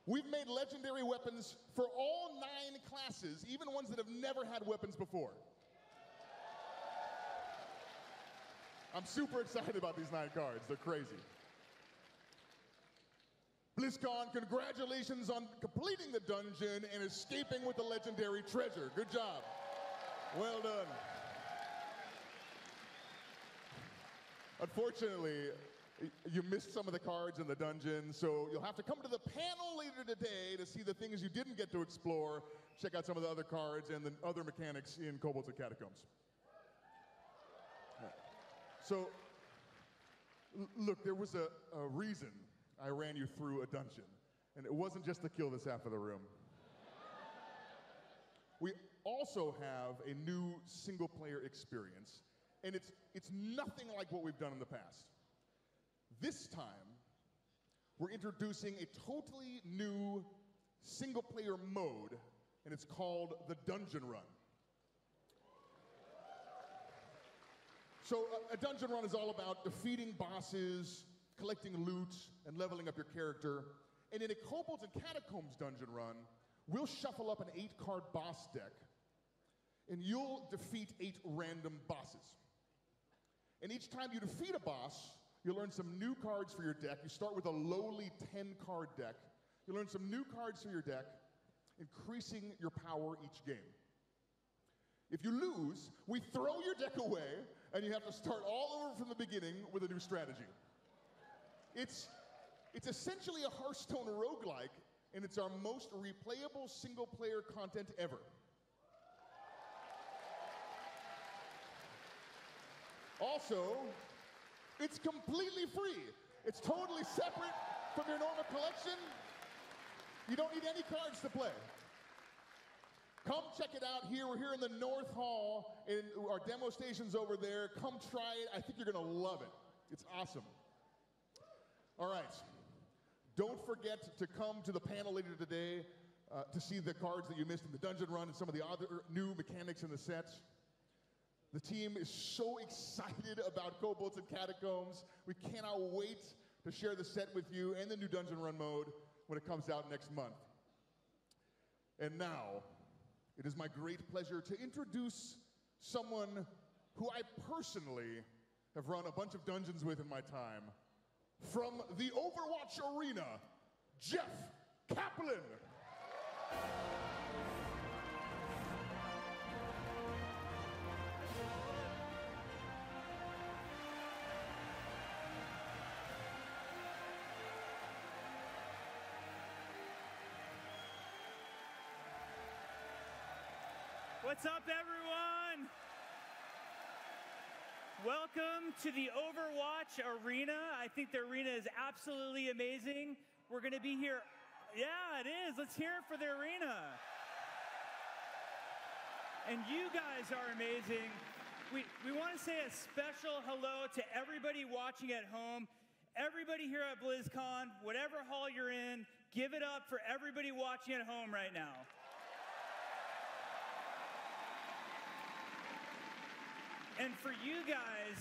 We've made legendary weapons for all 9 classes, even ones that have never had weapons before. I'm super excited about these 9 cards. They're crazy. BlizzCon, congratulations on completing the dungeon and escaping with the legendary treasure. Good job. Well done. Unfortunately, you missed some of the cards in the dungeon, so you'll have to come to the panel later today to see the things you didn't get to explore, check out some of the other cards and the other mechanics in Kobolds and Catacombs. So, look, there was a reason I ran you through a dungeon, and it wasn't just to kill this half of the room. We also have a new single-player experience, and it's nothing like what we've done in the past. This time, we're introducing a totally new single-player mode, and it's called the Dungeon Run. So a dungeon run is all about defeating bosses, collecting loot, and leveling up your character. And in a Kobolds and Catacombs dungeon run, we'll shuffle up an 8-card boss deck, and you'll defeat 8 random bosses. And each time you defeat a boss, you'll learn some new cards for your deck. You start with a lowly 10-card deck. You'll learn some new cards for your deck, increasing your power each game. If you lose, we throw your deck away, and you have to start all over from the beginning with a new strategy. It's essentially a Hearthstone roguelike, and it's our most replayable single-player content ever. Also, it's completely free. It's totally separate from your normal collection. You don't need any cards to play. Come check it out here. We're here in the North Hall, and our demo station's over there. Come try it. I think you're gonna love it. It's awesome. All right. Don't forget to come to the panel later today to see the cards that you missed in the dungeon run and some of the other new mechanics in the sets. The team is so excited about Kobolds and Catacombs. We cannot wait to share the set with you and the new dungeon run mode when it comes out next month. And now, it is my great pleasure to introduce someone who I personally have run a bunch of dungeons with in my time. From the Overwatch arena, Jeff Kaplan. What's up, everyone? Welcome to the Overwatch Arena. I think the arena is absolutely amazing. We're going to be here. Yeah, it is. Let's hear it for the arena. And you guys are amazing. We want to say a special hello to everybody watching at home, everybody here at BlizzCon, whatever hall you're in, give it up for everybody watching at home right now. And for you guys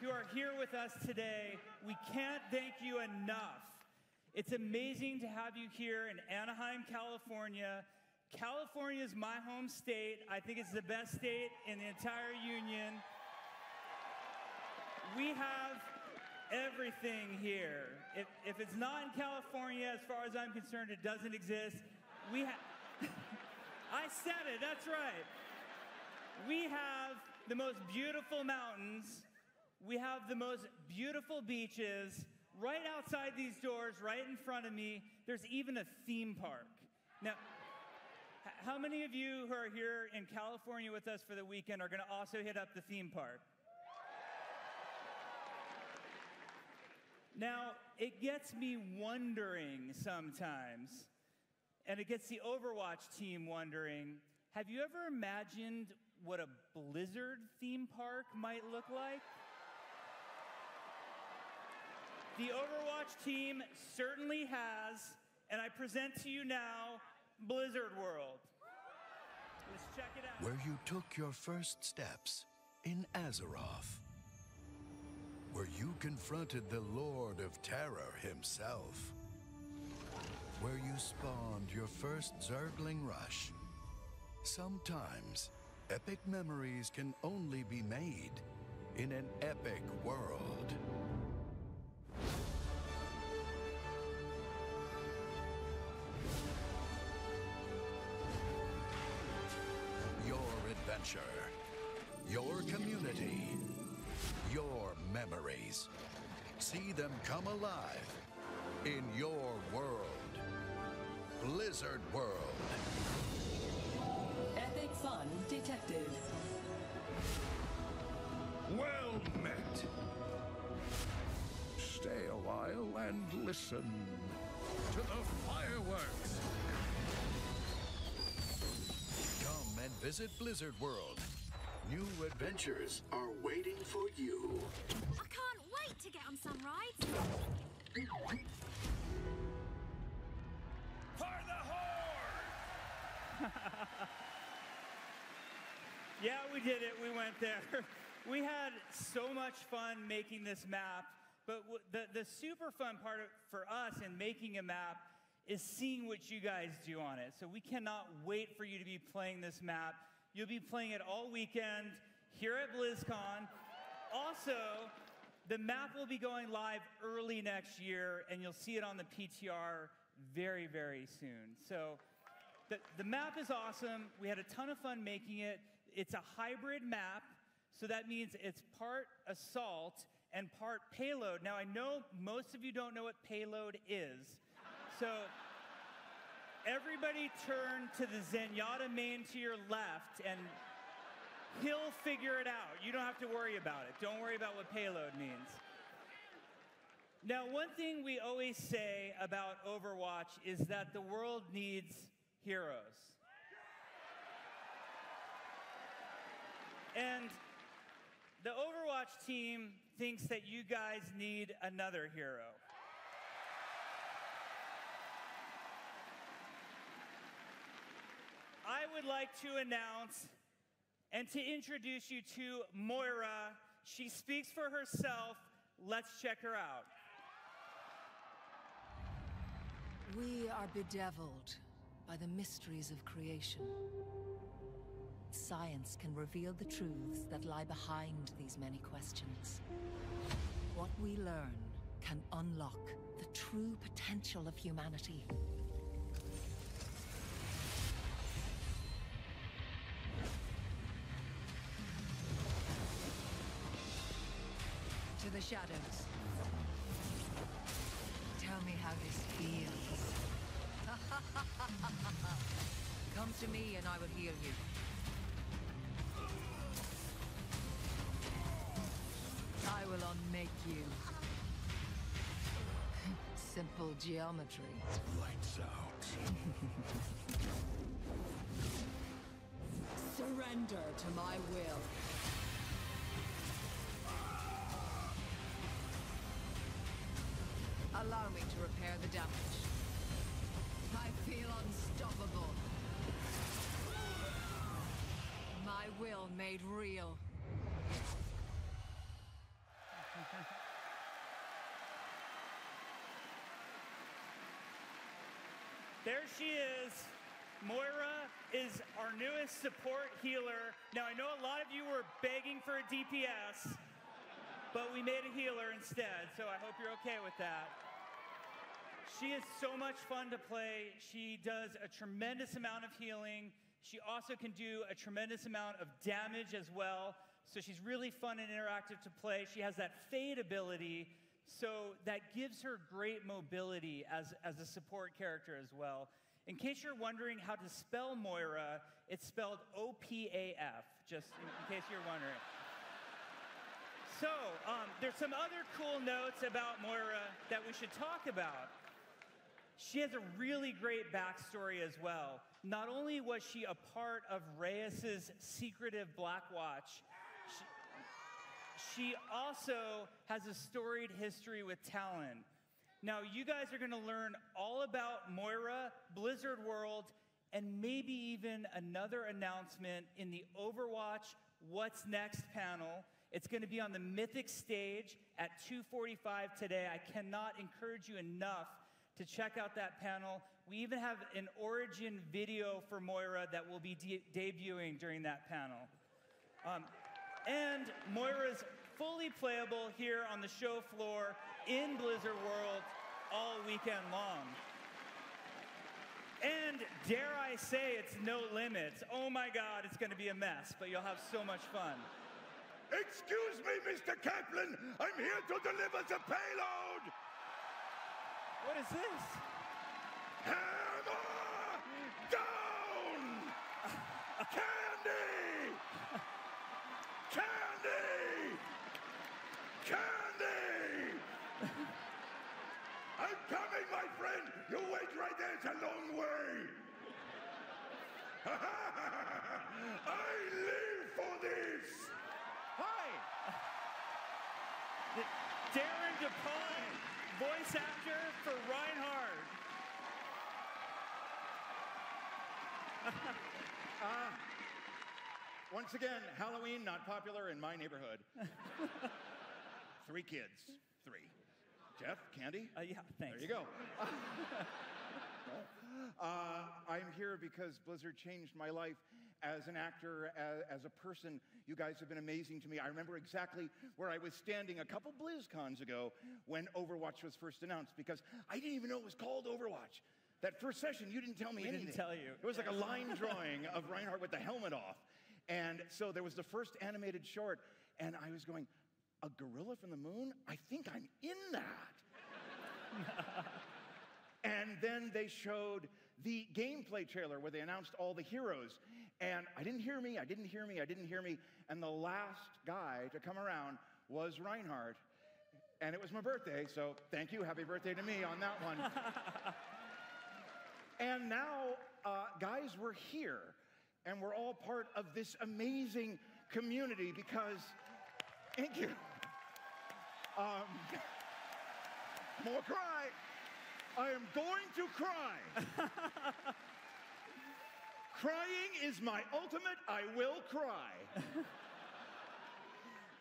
who are here with us today, we can't thank you enough. It's amazing to have you here in Anaheim, California. California is my home state. I think it's the best state in the entire union. We have everything here. If it's not in California, as far as I'm concerned, it doesn't exist. I said it, that's right. We have the most beautiful mountains. We have the most beautiful beaches. Right outside these doors, right in front of me, there's even a theme park. Now, how many of you who are here in California with us for the weekend are going to also hit up the theme park? Now, it gets me wondering sometimes, and it gets the Overwatch team wondering, have you ever imagined what a Blizzard theme park might look like? The Overwatch team certainly has, and I present to you now, Blizzard World. Let's check it out. Where you took your first steps in Azeroth. Where you confronted the Lord of Terror himself. Where you spawned your first Zergling rush. Sometimes, epic memories can only be made in an epic world. Your adventure, your community, your memories. See them come alive in your world. Blizzard World. Epic fun detected. Well met. Stay a while and listen to the fireworks. Come and visit Blizzard World. New adventures are waiting for you. I can't wait to get on some rides. For the Horde! Yeah, we did it. We went there. We had so much fun making this map, but the super fun part for us in making a map is seeing what you guys do on it. So we cannot wait for you to be playing this map. You'll be playing it all weekend here at BlizzCon. Also, the map will be going live early next year, and you'll see it on the PTR very, very soon. So the map is awesome. We had a ton of fun making it. It's a hybrid map, so that means it's part assault and part payload. Now, I know most of you don't know what payload is, so everybody turn to the Zenyatta main to your left, and he'll figure it out. You don't have to worry about it. Don't worry about what payload means. Now, one thing we always say about Overwatch is that the world needs heroes. And the Overwatch team thinks that you guys need another hero. I would like to announce and to introduce you to Moira. She speaks for herself. Let's check her out. We are bedeviled by the mysteries of creation. Science can reveal the truths that lie behind these many questions. What we learn can unlock the true potential of humanity. To the shadows. Tell me how this feels. Come to me and I will heal you. I will unmake you. Simple geometry. Lights out. Surrender to my will. Allow me to repair the damage. I feel unstoppable. My will made real. There she is. Moira is our newest support healer. Now, I know a lot of you were begging for a DPS, but we made a healer instead, so I hope you're okay with that. She is so much fun to play. She does a tremendous amount of healing. She also can do a tremendous amount of damage as well. So she's really fun and interactive to play. She has that fade ability, so that gives her great mobility as a support character as well. In case you're wondering how to spell Moira, it's spelled O-P-A-F, just in case you're wondering. So, there's some other cool notes about Moira that we should talk about. She has a really great backstory as well. Not only was she a part of Reyes's secretive Black Watch, she also has a storied history with Talon. Now, you guys are going to learn all about Moira, Blizzard World, and maybe even another announcement in the Overwatch What's Next panel. It's going to be on the Mythic stage at 2:45 today. I cannot encourage you enough to check out that panel. We even have an origin video for Moira that will be debuting during that panel. And Moira's fully playable here on the show floor in Blizzard World all weekend long. And dare I say, it's no limits. Oh my God, it's going to be a mess, but you'll have so much fun. Excuse me, Mr. Kaplan. I'm here to deliver the payload. What is this? Hammer down! Candy! Candy! Candy! I'm coming, my friend! You wait right there, it's a long way! I live for this! Hi! Darren DePaul, voice actor for Reinhardt. Once again, Halloween not popular in my neighborhood. 3 kids. 3. Jeff, Candy? Yeah, thanks. There you go. I'm here because Blizzard changed my life as an actor, as a person. You guys have been amazing to me. I remember exactly where I was standing a couple BlizzCons ago when Overwatch was first announced, because I didn't even know it was called Overwatch. That first session, you didn't tell me anything. We didn't tell you. It was like a line drawing of Reinhardt with the helmet off. And so there was the first animated short, and I was going, a gorilla from the moon? I think I'm in that. And then they showed the gameplay trailer where they announced all the heroes. And I didn't hear me. And the last guy to come around was Reinhardt. And it was my birthday, so thank you. Happy birthday to me on that one. And now, guys, we're here. And we're all part of this amazing community because, thank you. More cry. I am going to cry. Crying is my ultimate, I will cry.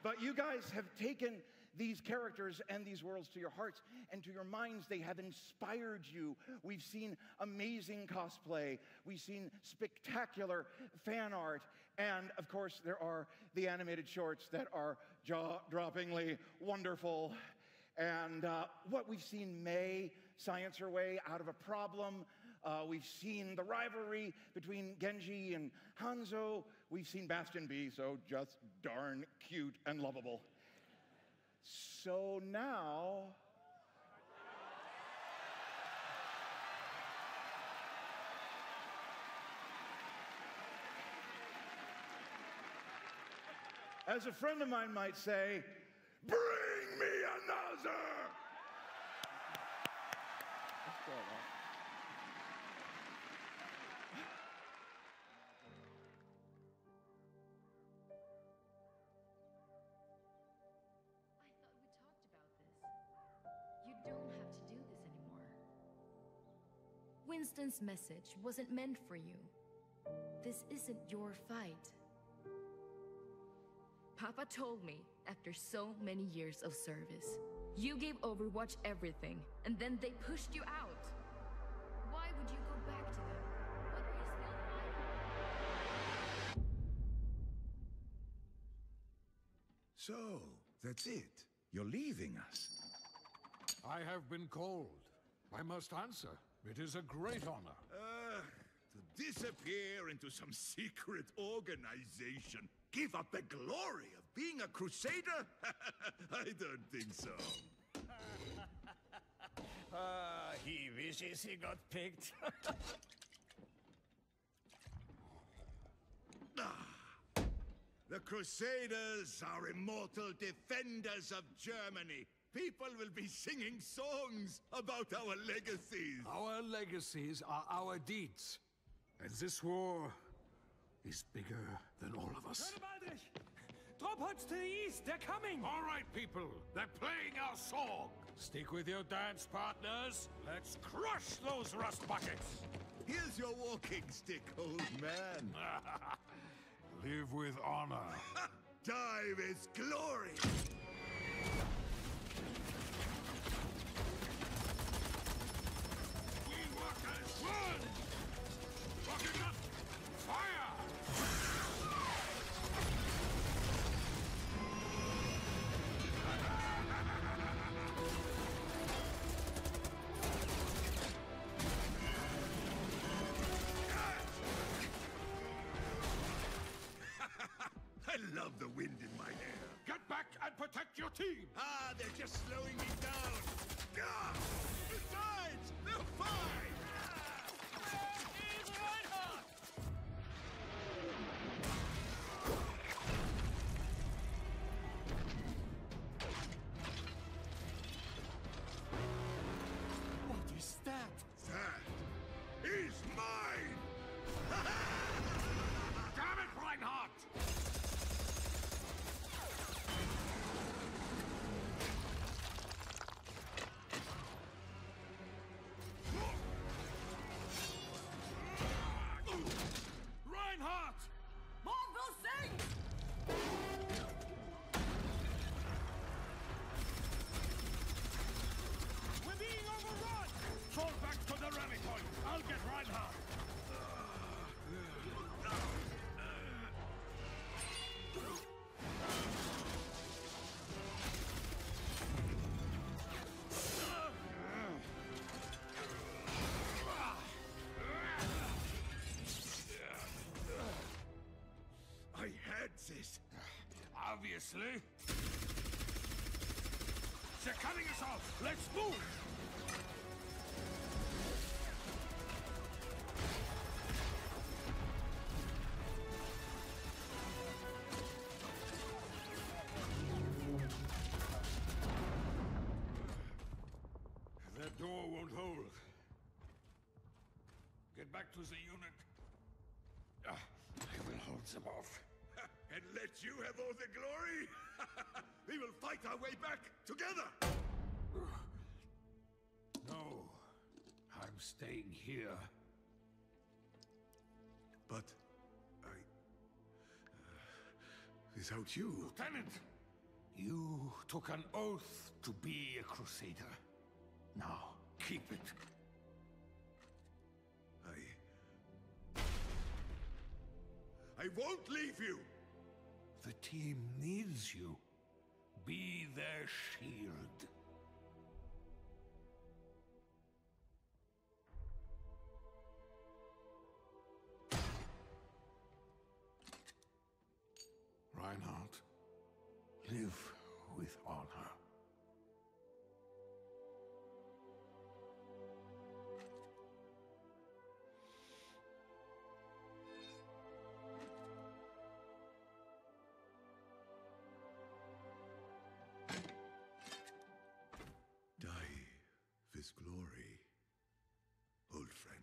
But you guys have taken these characters and these worlds to your hearts and to your minds. They have inspired you. We've seen amazing cosplay. We've seen spectacular fan art. And of course, there are the animated shorts that are jaw-droppingly wonderful. And what we've seen May science her way out of a problem. We've seen the rivalry between Genji and Hanzo. We've seen Bastion be so just darn cute and lovable. So now, as a friend of mine might say, bring me another! Winston's message wasn't meant for you. This isn't your fight. Papa told me, after so many years of service, you gave Overwatch everything, and then they pushed you out. Why would you go back to them? What are you still fighting? So, that's it. You're leaving us. I have been called. I must answer. It is a great honor. To disappear into some secret organization. Give up the glory of being a crusader? I don't think so. He wishes he got picked. The Crusaders are immortal defenders of Germany. People will be singing songs about our legacies. Our legacies are our deeds. And this war is bigger than all of us. Drop pods to the east, they're coming! All right, people, they're playing our song. Stick with your dance partners. Let's crush those rust buckets. Here's your walking stick, old man. Live with honor. Time is glory. Run! Rocket up! Fire! I love the wind in my hair. Get back and protect your team! They're just slowing me down. Besides, they're fine! What is that? That is mine! Damn it, Reinhardt! Reinhardt! Marvel sings! We're being overrun! Fall back to the rally point. I'll get Reinhardt. I had this. Obviously. They're cutting us off. Let's move! That door won't hold. Get back to the unit. I will hold them off. And let you have all the glory? We will fight our way back together! No, I'm staying here. But without you... Lieutenant, you took an oath to be a Crusader. Now, keep it. I won't leave you! The team needs you. Be their shield. Reinhardt, live with honor. Die with glory, old friend.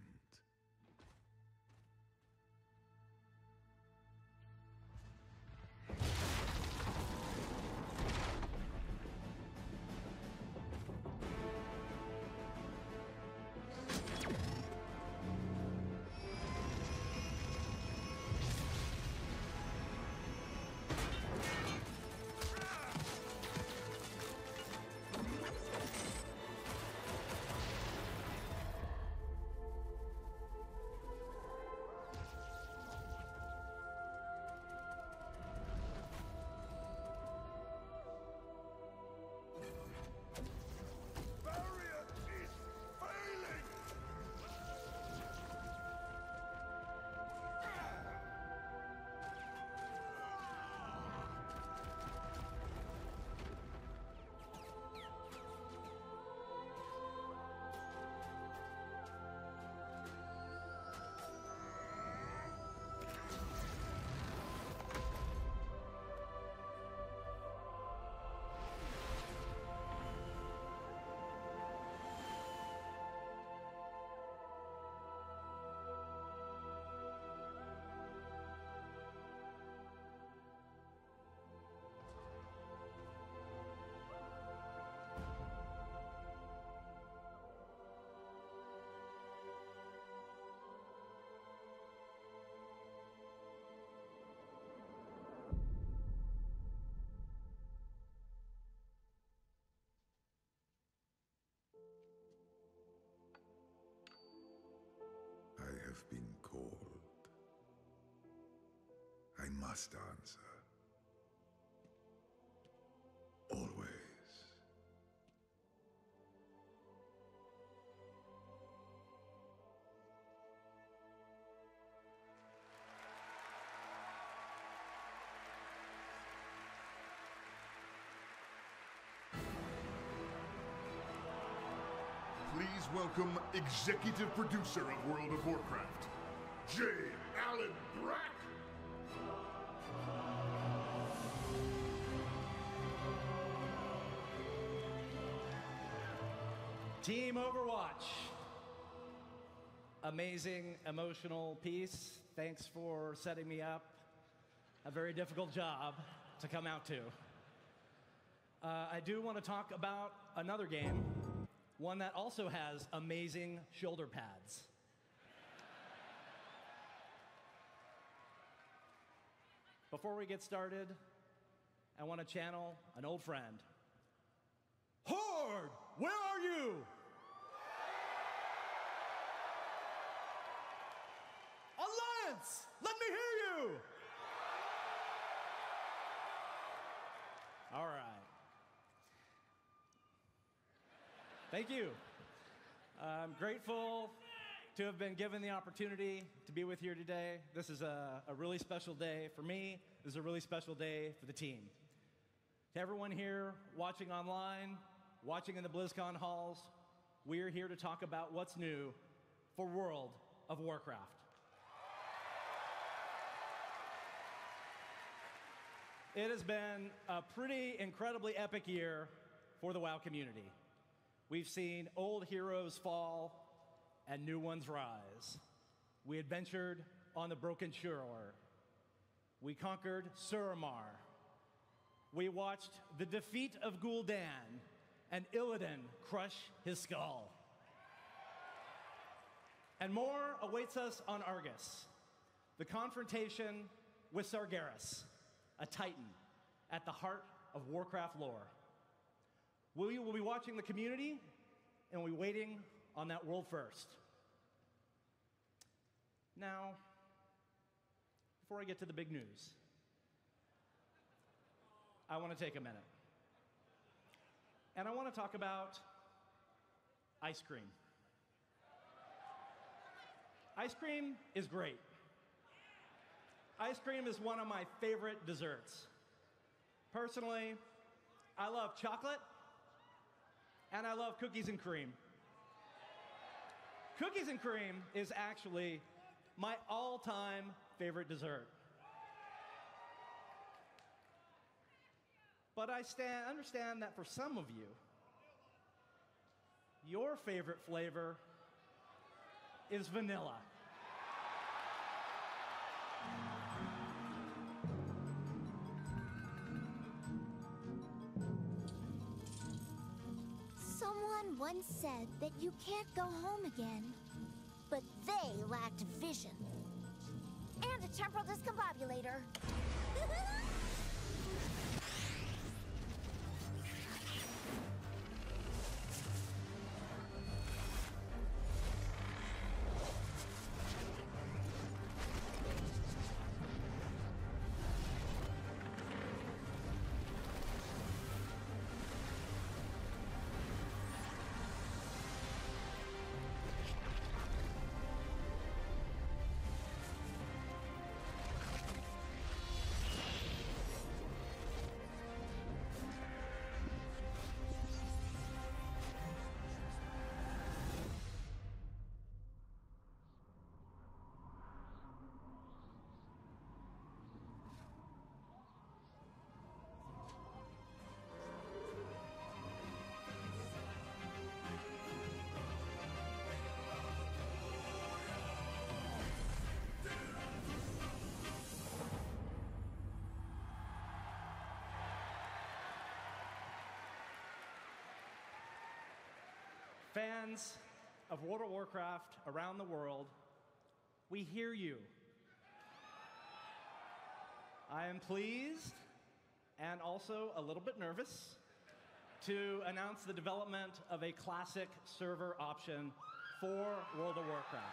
I have been called. I must answer. Always. Please welcome executive producer of World of Warcraft, J. Allen Brack. Team Overwatch. Amazing, emotional piece. Thanks for setting me up. A very difficult job to come out to. I do want to talk about another game, one that also has amazing shoulder pads. Before we get started, I want to channel an old friend. Horde, where are you? Alliance, let me hear you! All right. Thank you. I'm grateful to have been given the opportunity to be with you today. This is a really special day for me. This is a really special day for the team. To everyone here watching online, watching in the BlizzCon halls, we're here to talk about what's new for World of Warcraft. It has been a pretty incredibly epic year for the WoW community. We've seen old heroes fall and new ones rise. We adventured on the Broken Shore. We conquered Suramar. We watched the defeat of Gul'dan and Illidan crush his skull. And more awaits us on Argus. the confrontation with Sargeras, a titan at the heart of Warcraft lore. We will be watching the community, and we'll be waiting on that world first. Now, before I get to the big news, I want to take a minute. And I want to talk about ice cream. Ice cream is great. Ice cream is one of my favorite desserts. Personally, I love chocolate, and I love cookies and cream. Cookies and cream is actually my all-time favorite dessert. But I understand that for some of you, your favorite flavor is vanilla. Someone once said that you can't go home again, but they lacked vision. And a temporal discombobulator. Fans of World of Warcraft around the world, we hear you. I am pleased and also a little bit nervous to announce the development of a classic server option for World of Warcraft.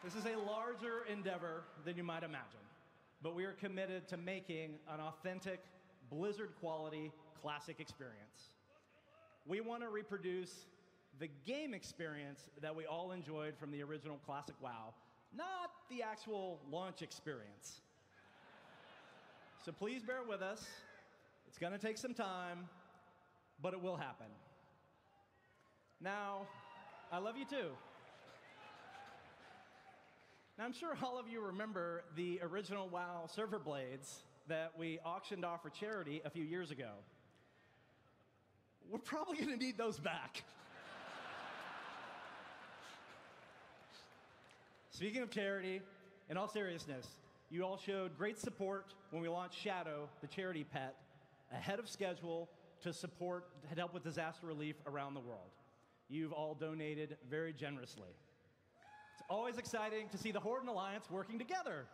This is a larger endeavor than you might imagine, but we are committed to making an authentic Blizzard quality classic experience. We want to reproduce the game experience that we all enjoyed from the original classic WoW, not the actual launch experience. So please bear with us. It's going to take some time, but it will happen. Now, I love you too. Now, I'm sure all of you remember the original WoW server blades that we auctioned off for charity a few years ago. We're probably going to need those back. Speaking of charity, in all seriousness, you all showed great support when we launched Shadow, the charity pet, ahead of schedule to help with disaster relief around the world. You've all donated very generously. It's always exciting to see the Horde and Alliance working together.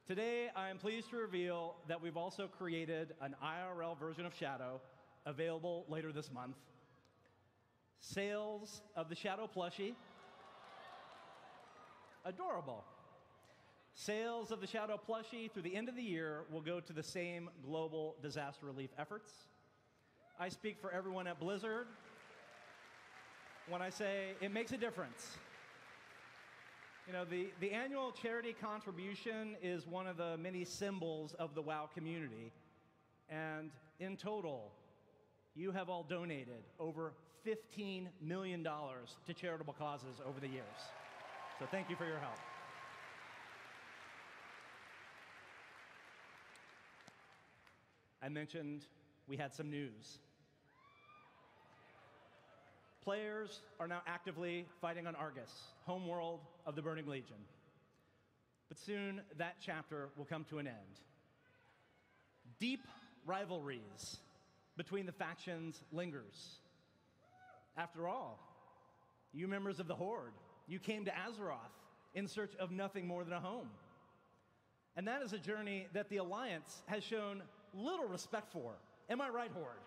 Today, I am pleased to reveal that we've also created an IRL version of Shadow available later this month. Sales of the Shadow plushie, adorable. Sales of the Shadow plushie through the end of the year will go to the same global disaster relief efforts. I speak for everyone at Blizzard when I say it makes a difference. You know, the annual charity contribution is one of the many symbols of the WoW community. And in total, you have all donated over $15 million to charitable causes over the years. So thank you for your help. I mentioned we had some news. Players are now actively fighting on Argus, homeworld of the Burning Legion. But soon that chapter will come to an end. Deep rivalries between the factions lingers. After all, you members of the Horde, you came to Azeroth in search of nothing more than a home. And that is a journey that the Alliance has shown little respect for. Am I right, Horde?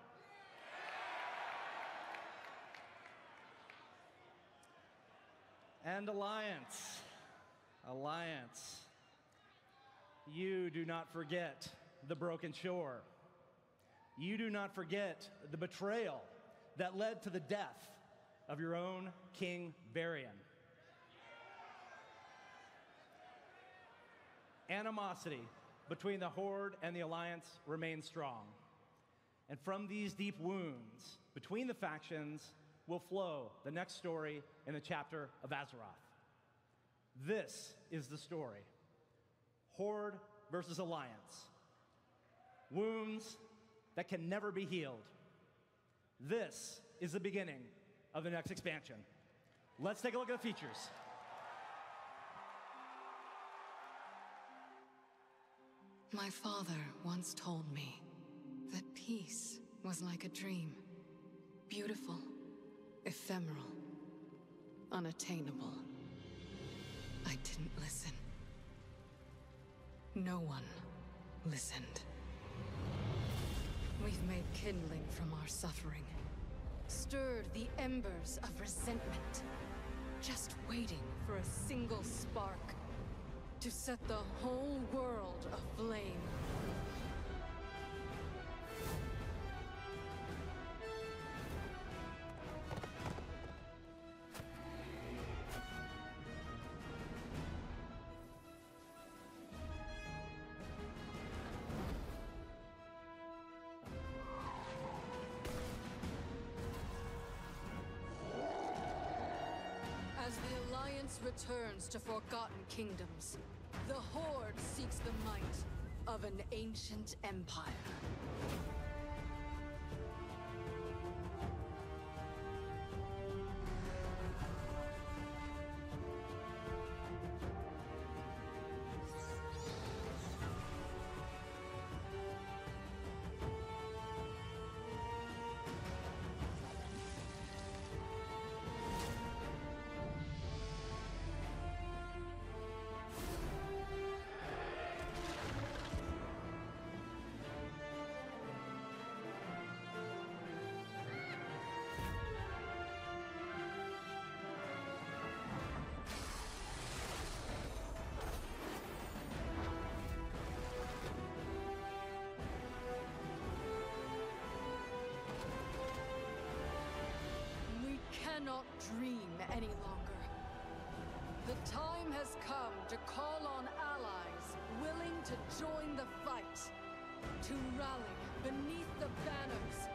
And Alliance, you do not forget the Broken Shore. You do not forget the betrayal that led to the death of your own King Varian. Animosity between the Horde and the Alliance remains strong. And from these deep wounds between the factions will flow the next story in the chapter of Azeroth. This is the story. Horde versus Alliance. Wounds that can never be healed. This is the beginning of the next expansion. Let's take a look at the features. My father once told me that peace was like a dream. Beautiful, ephemeral, unattainable. I didn't listen. No one listened. We've made kindling from our suffering, stirred the embers of resentment, just waiting for a single spark to set the whole world aflame. As the Alliance returns to forgotten kingdoms, the Horde seeks the might of an ancient empire. Cannot dream any longer. The time has come to call on allies willing to join the fight, to rally beneath the banners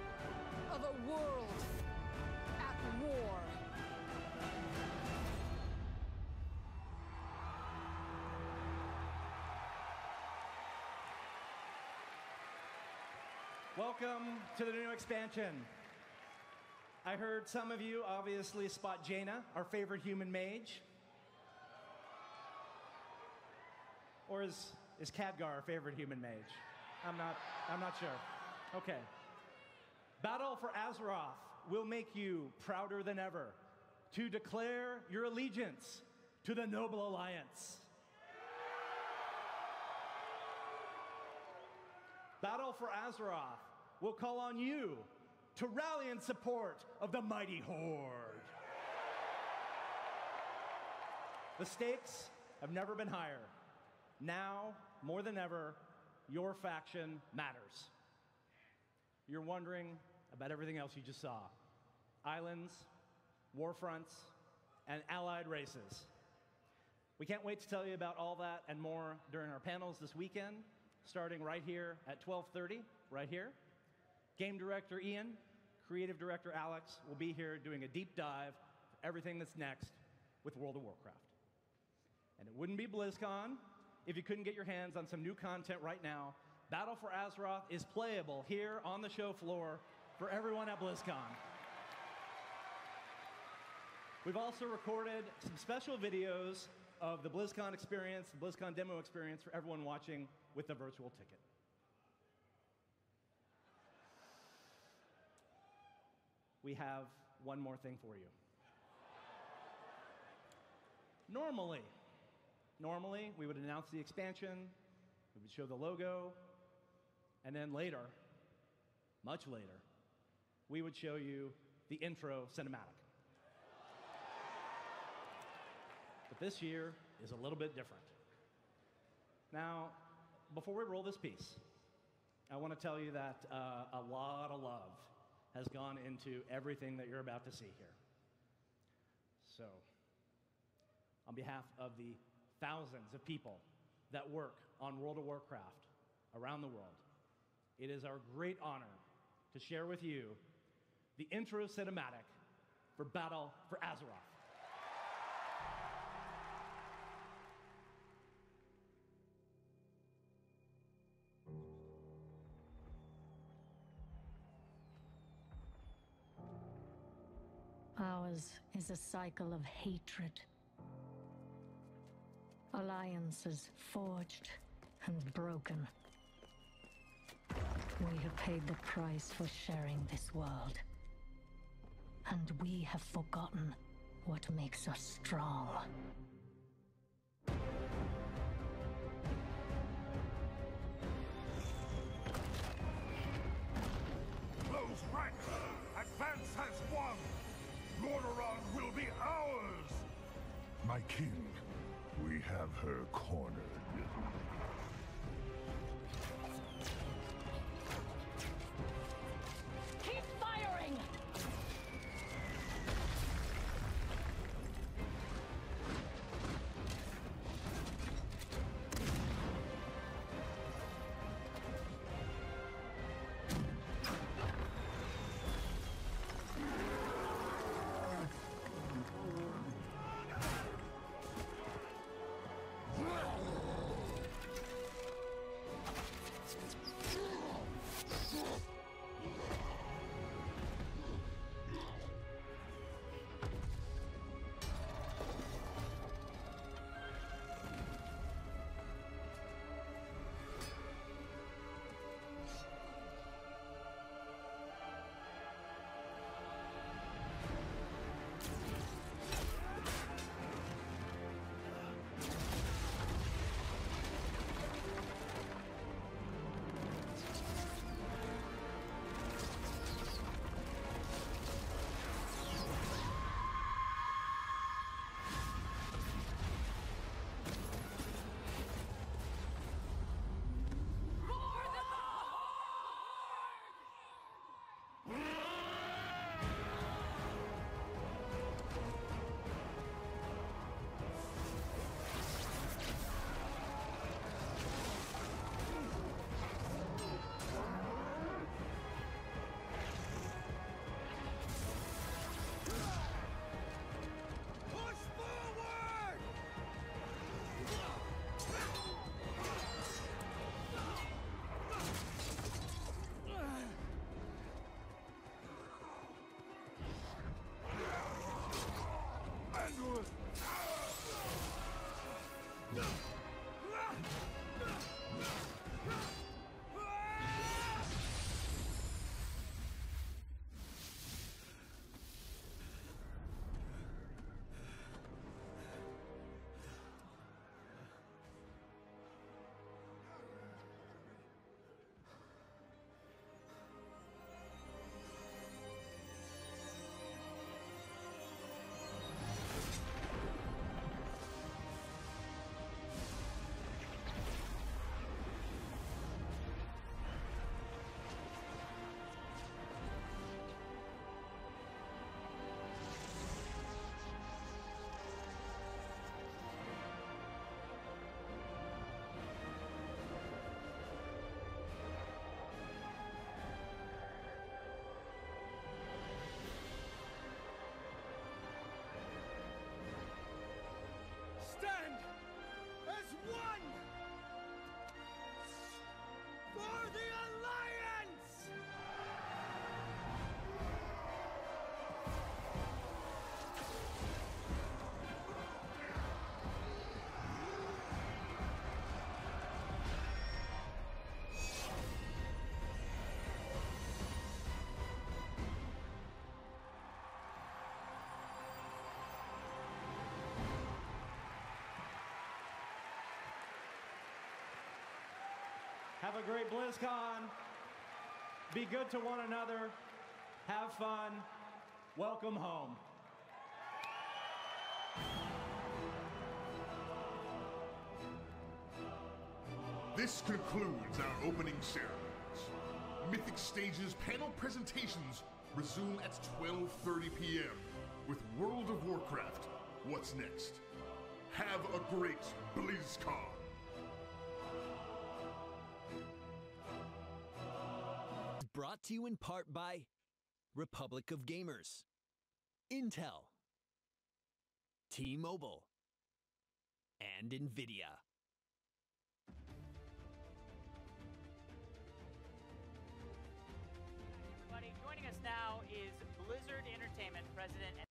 of a world at war. Welcome to the new expansion. I heard some of you obviously spot Jaina, our favorite human mage. Or is Khadgar our favorite human mage? I'm not sure. Okay. Battle for Azeroth will make you prouder than ever to declare your allegiance to the Noble Alliance. Battle for Azeroth will call on you to rally in support of the mighty Horde. The stakes have never been higher. Now, more than ever, your faction matters. You're wondering about everything else you just saw. Islands, war fronts, and allied races. We can't wait to tell you about all that and more during our panels this weekend, starting right here at 12:30, right here. Game director Ian, creative director Alex will be here doing a deep dive for everything that's next with World of Warcraft. And it wouldn't be BlizzCon if you couldn't get your hands on some new content right now. Battle for Azeroth is playable here on the show floor for everyone at BlizzCon. We've also recorded some special videos of the BlizzCon experience, the BlizzCon demo experience for everyone watching with the virtual ticket. We have one more thing for you. Normally, we would announce the expansion, we would show the logo, and then later, much later, we would show you the intro cinematic. But this year is a little bit different. Now, before we roll this piece, I want to tell you that a lot of love has gone into everything that you're about to see here. So, on behalf of the thousands of people that work on World of Warcraft around the world, it is our great honor to share with you the intro cinematic for Battle for Azeroth. Ours is a cycle of hatred. Alliances forged and broken. We have paid the price for sharing this world. And we have forgotten what makes us strong. Close ranks! Advance has won! Lordaeron will be ours! My king, we have her cornered. Keep firing! Have a great BlizzCon. Be good to one another. Have fun. Welcome home. This concludes our opening ceremonies. Mythic Stage's panel presentations resume at 12:30 p.m. with World of Warcraft. What's next? Have a great BlizzCon. Brought to you in part by Republic of Gamers, Intel, T-Mobile, and NVIDIA. Everybody, joining us now is Blizzard Entertainment President and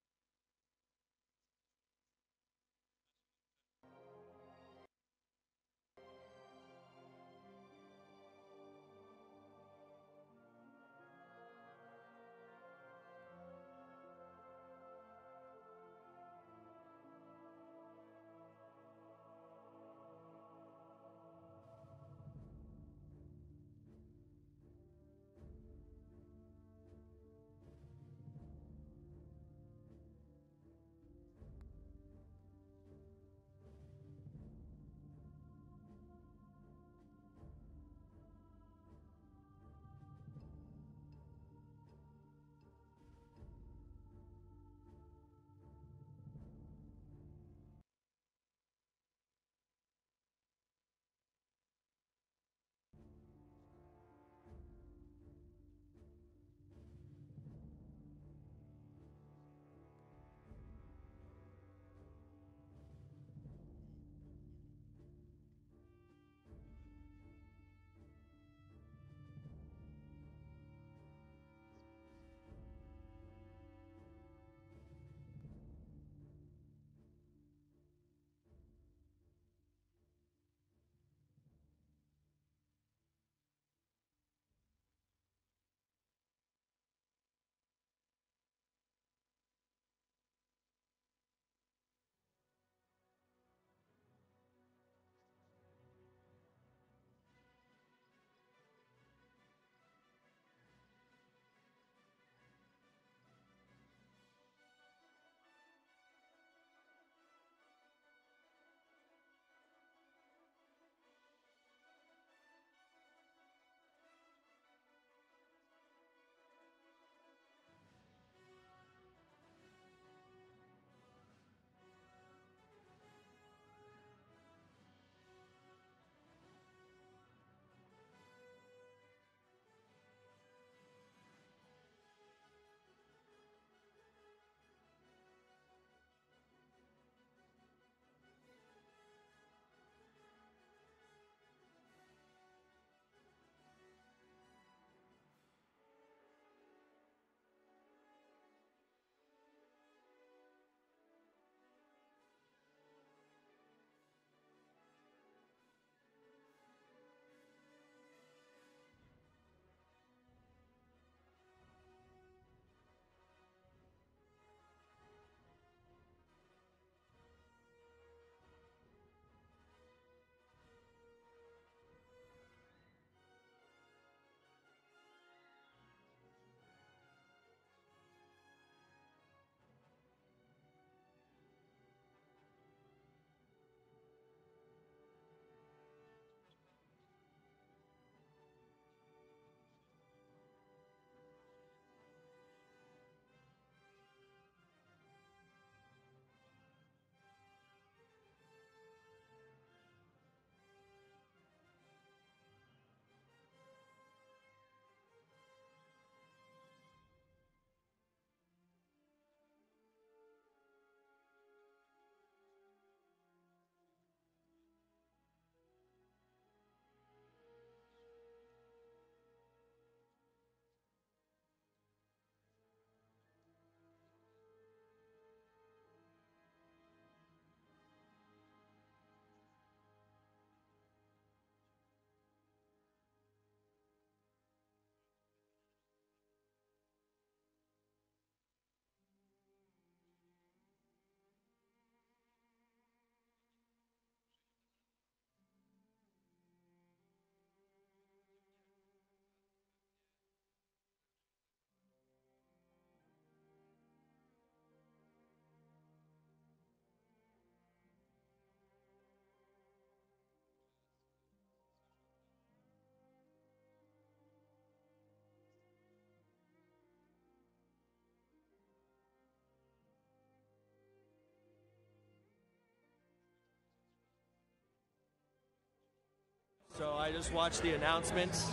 So I just watched the announcements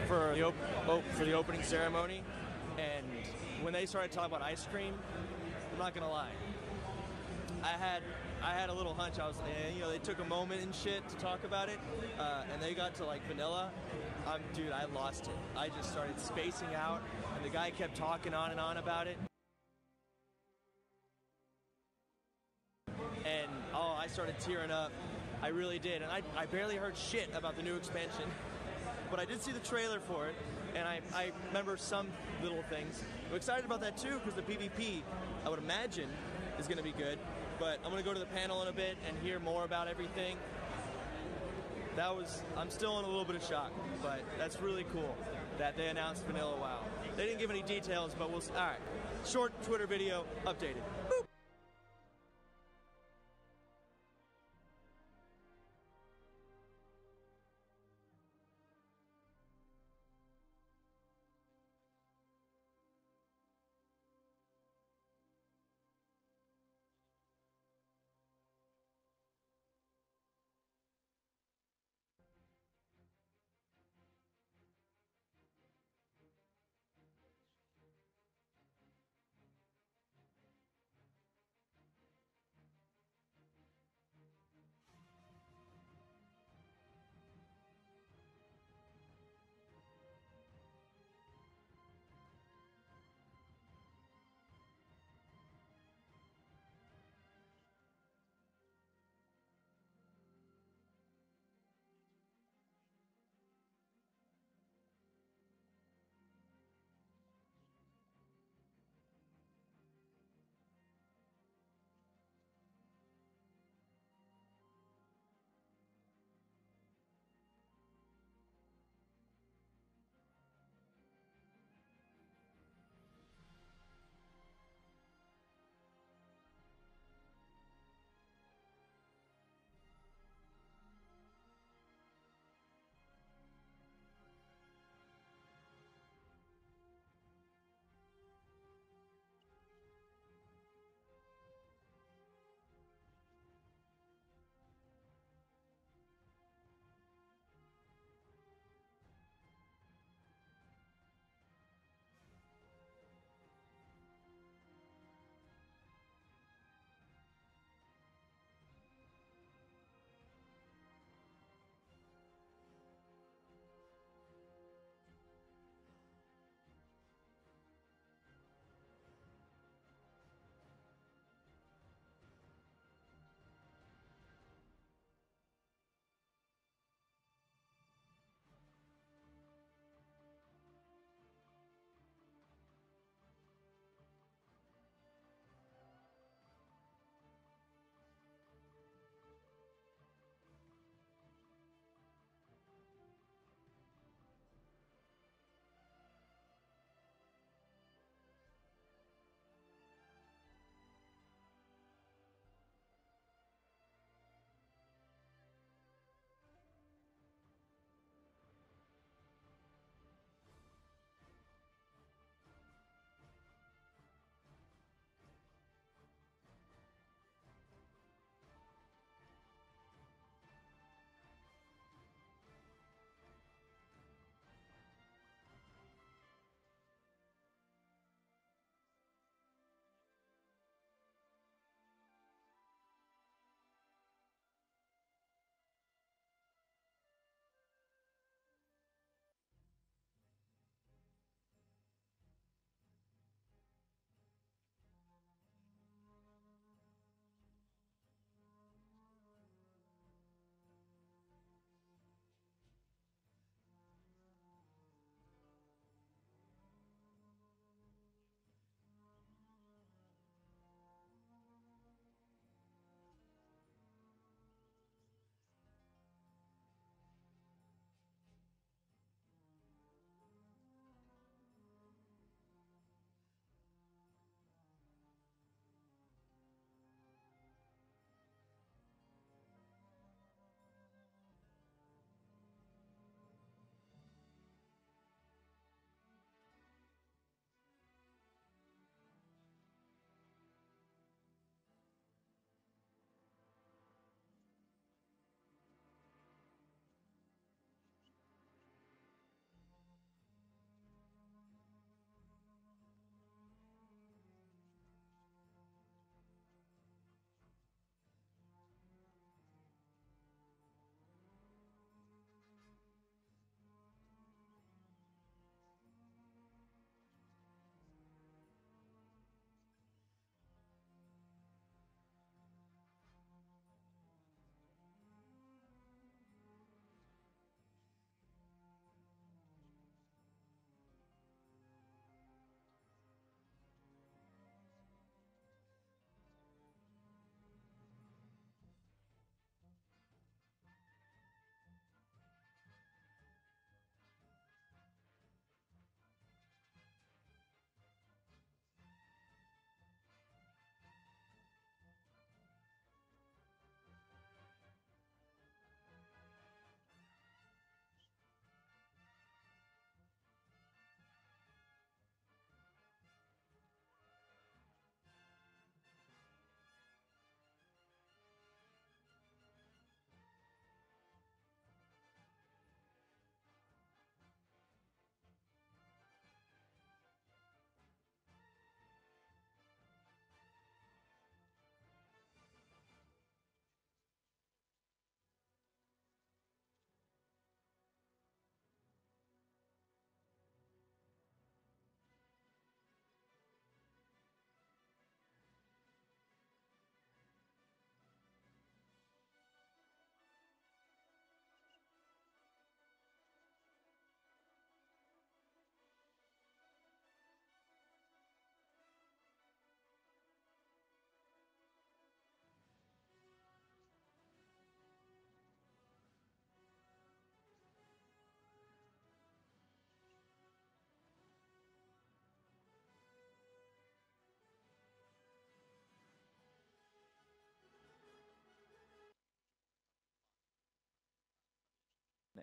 for the opening ceremony, and when they started talking about ice cream, I'm not gonna lie, I had a little hunch. I was, they took a moment and shit to talk about it, and they got to like vanilla. Dude, I lost it. I just started spacing out, and the guy kept talking on and on about it. And I started tearing up. I really did, and I barely heard shit about the new expansion, but I did see the trailer for it, and I remember some little things. I'm excited about that too, because the PvP, I would imagine, is going to be good, but I'm going to go to the panel in a bit and hear more about everything. I'm still in a little bit of shock, but that's really cool that they announced Vanilla WoW. They didn't give any details, but all right, short Twitter video, updated. Boop.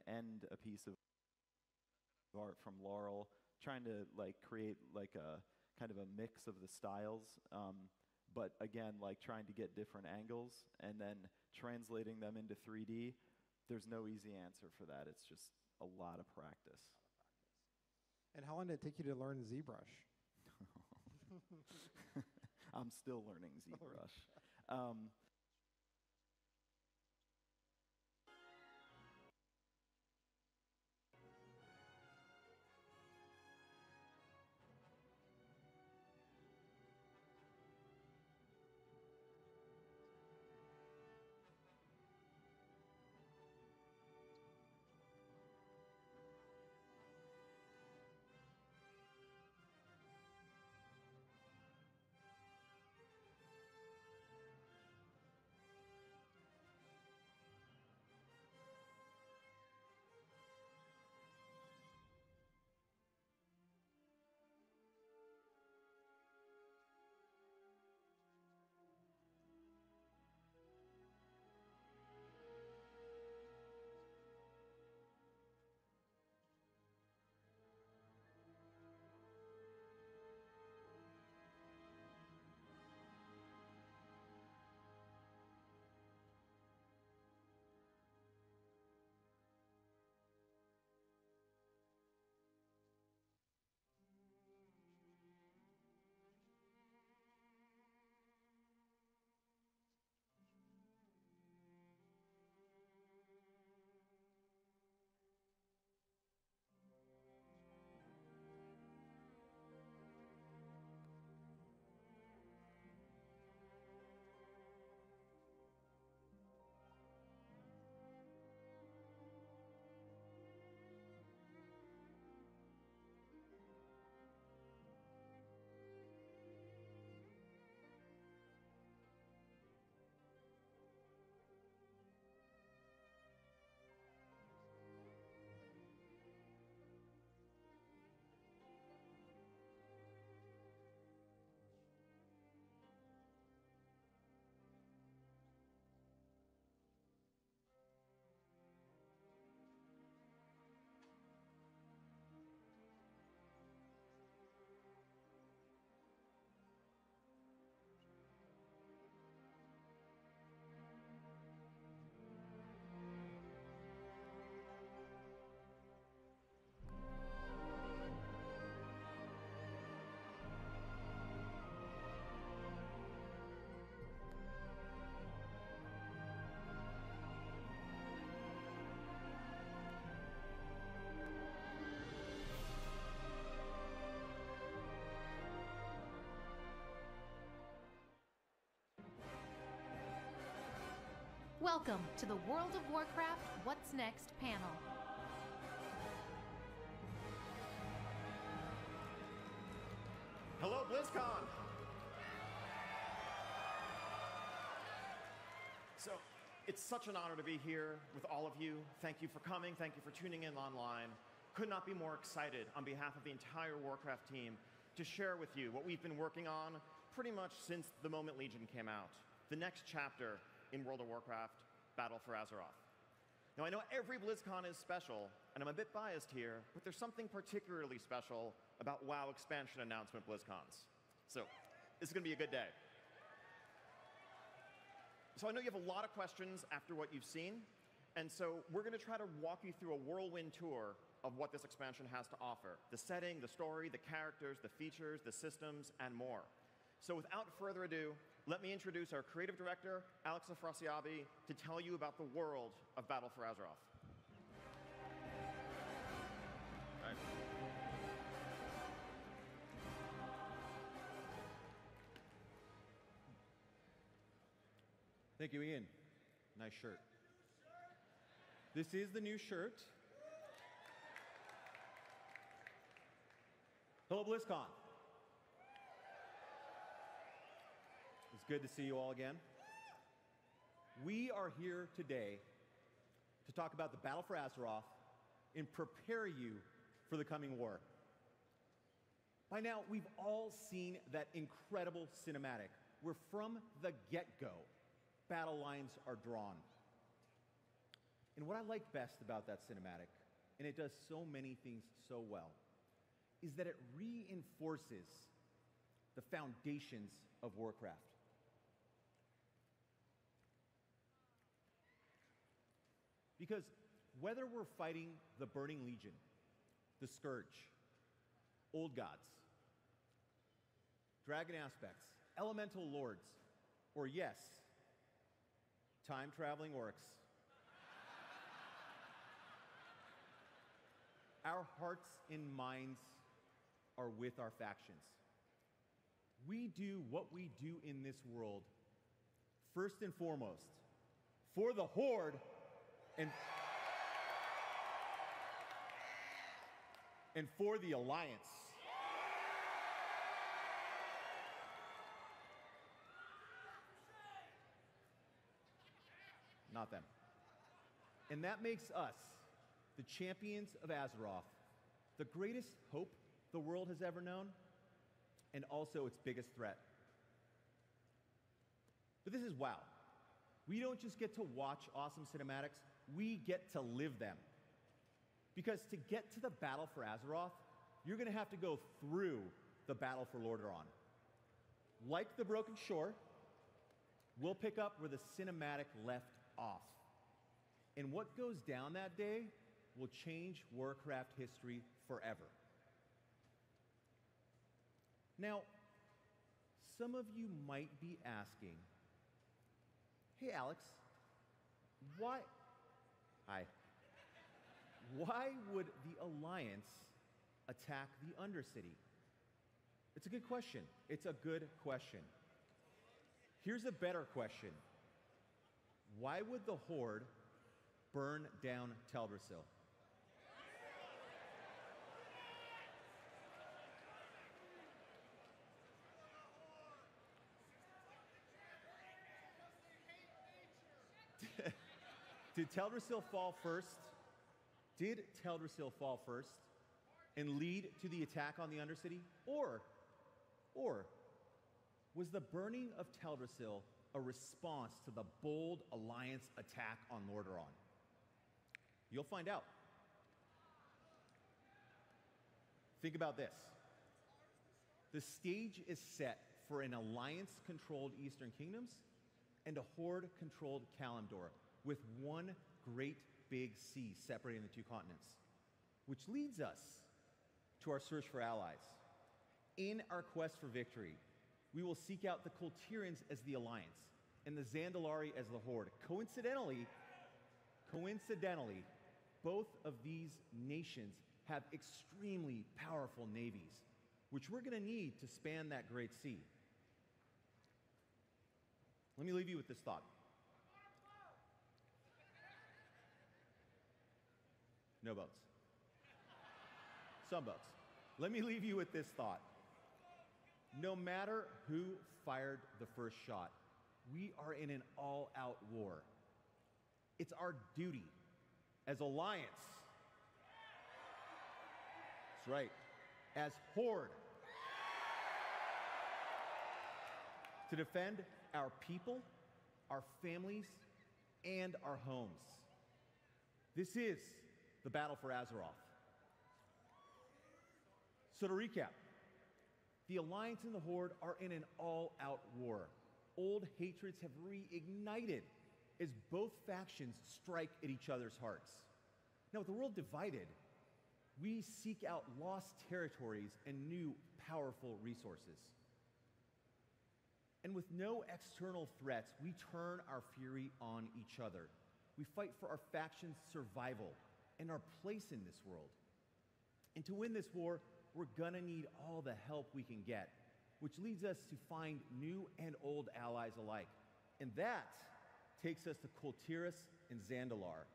end a piece of art from Laurel, trying to like create like a kind of a mix of the styles, but again, like trying to get different angles and then translating them into 3D. There's no easy answer for that. It's just a lot of practice. And how long did it take you to learn ZBrush? I'm still learning ZBrush. Welcome to the World of Warcraft What's Next panel. Hello, BlizzCon! So, it's such an honor to be here with all of you. Thank you for coming. Thank you for tuning in online. Could not be more excited on behalf of the entire Warcraft team to share with you what we've been working on pretty much since the moment Legion came out. The next chapter in World of Warcraft, Battle for Azeroth. Now, I know every BlizzCon is special, and I'm a bit biased here, but there's something particularly special about WoW expansion announcement BlizzCons. So, this is going to be a good day. So I know you have a lot of questions after what you've seen, and so we're going to try to walk you through a whirlwind tour of what this expansion has to offer. The setting, the story, the characters, the features, the systems, and more. So without further ado, let me introduce our creative director, Alex Afrasiabi, to tell you about the world of Battle for Azeroth. Right. Thank you, Ian. Nice shirt. This is the new shirt. Hello, BlizzCon. It's good to see you all again. We are here today to talk about the Battle for Azeroth and prepare you for the coming war. By now, we've all seen that incredible cinematic where from the get-go, battle lines are drawn. And what I like best about that cinematic, and it does so many things so well, is that it reinforces the foundations of Warcraft. Because whether we're fighting the Burning Legion, the Scourge, Old Gods, Dragon Aspects, Elemental Lords, or yes, time-traveling orcs, our hearts and minds are with our factions. We do what we do in this world, first and foremost, for the Horde and for the Alliance. Not them. And that makes us, the champions of Azeroth, the greatest hope the world has ever known, and also its biggest threat. But this is WoW. We don't just get to watch awesome cinematics, we get to live them. Because to get to the battle for Azeroth, you're going to have to go through the battle for Lordaeron. Like the Broken Shore, we'll pick up where the cinematic left off. And what goes down that day will change Warcraft history forever. Now, some of you might be asking, hey Alex, why would the Alliance attack the Undercity? It's a good question. It's a good question. Here's a better question. Why would the Horde burn down Teldrassil? Did Teldrassil fall first? Did Teldrassil fall first and lead to the attack on the Undercity? Or was the burning of Teldrassil a response to the bold Alliance attack on Lordaeron? You'll find out. Think about this. The stage is set for an Alliance-controlled Eastern Kingdoms and a Horde-controlled Kalimdor, with one great big sea separating the two continents, which leads us to our search for allies. In our quest for victory, we will seek out the Kultirians as the Alliance and the Zandalari as the Horde. Coincidentally, both of these nations have extremely powerful navies, which we're going to need to span that great sea. Let me leave you with this thought. No boats. Some boats. Let me leave you with this thought. No matter who fired the first shot, we are in an all-out war. It's our duty as Alliance. That's right. As Horde. To defend our people, our families, and our homes. This is the battle for Azeroth. So to recap, the Alliance and the Horde are in an all-out war. Old hatreds have reignited as both factions strike at each other's hearts. Now, with the world divided, we seek out lost territories and new powerful resources. And with no external threats, we turn our fury on each other. We fight for our faction's survival and our place in this world. And to win this war, we're gonna need all the help we can get, which leads us to find new and old allies alike. And that takes us to Kultiris and Zandalar,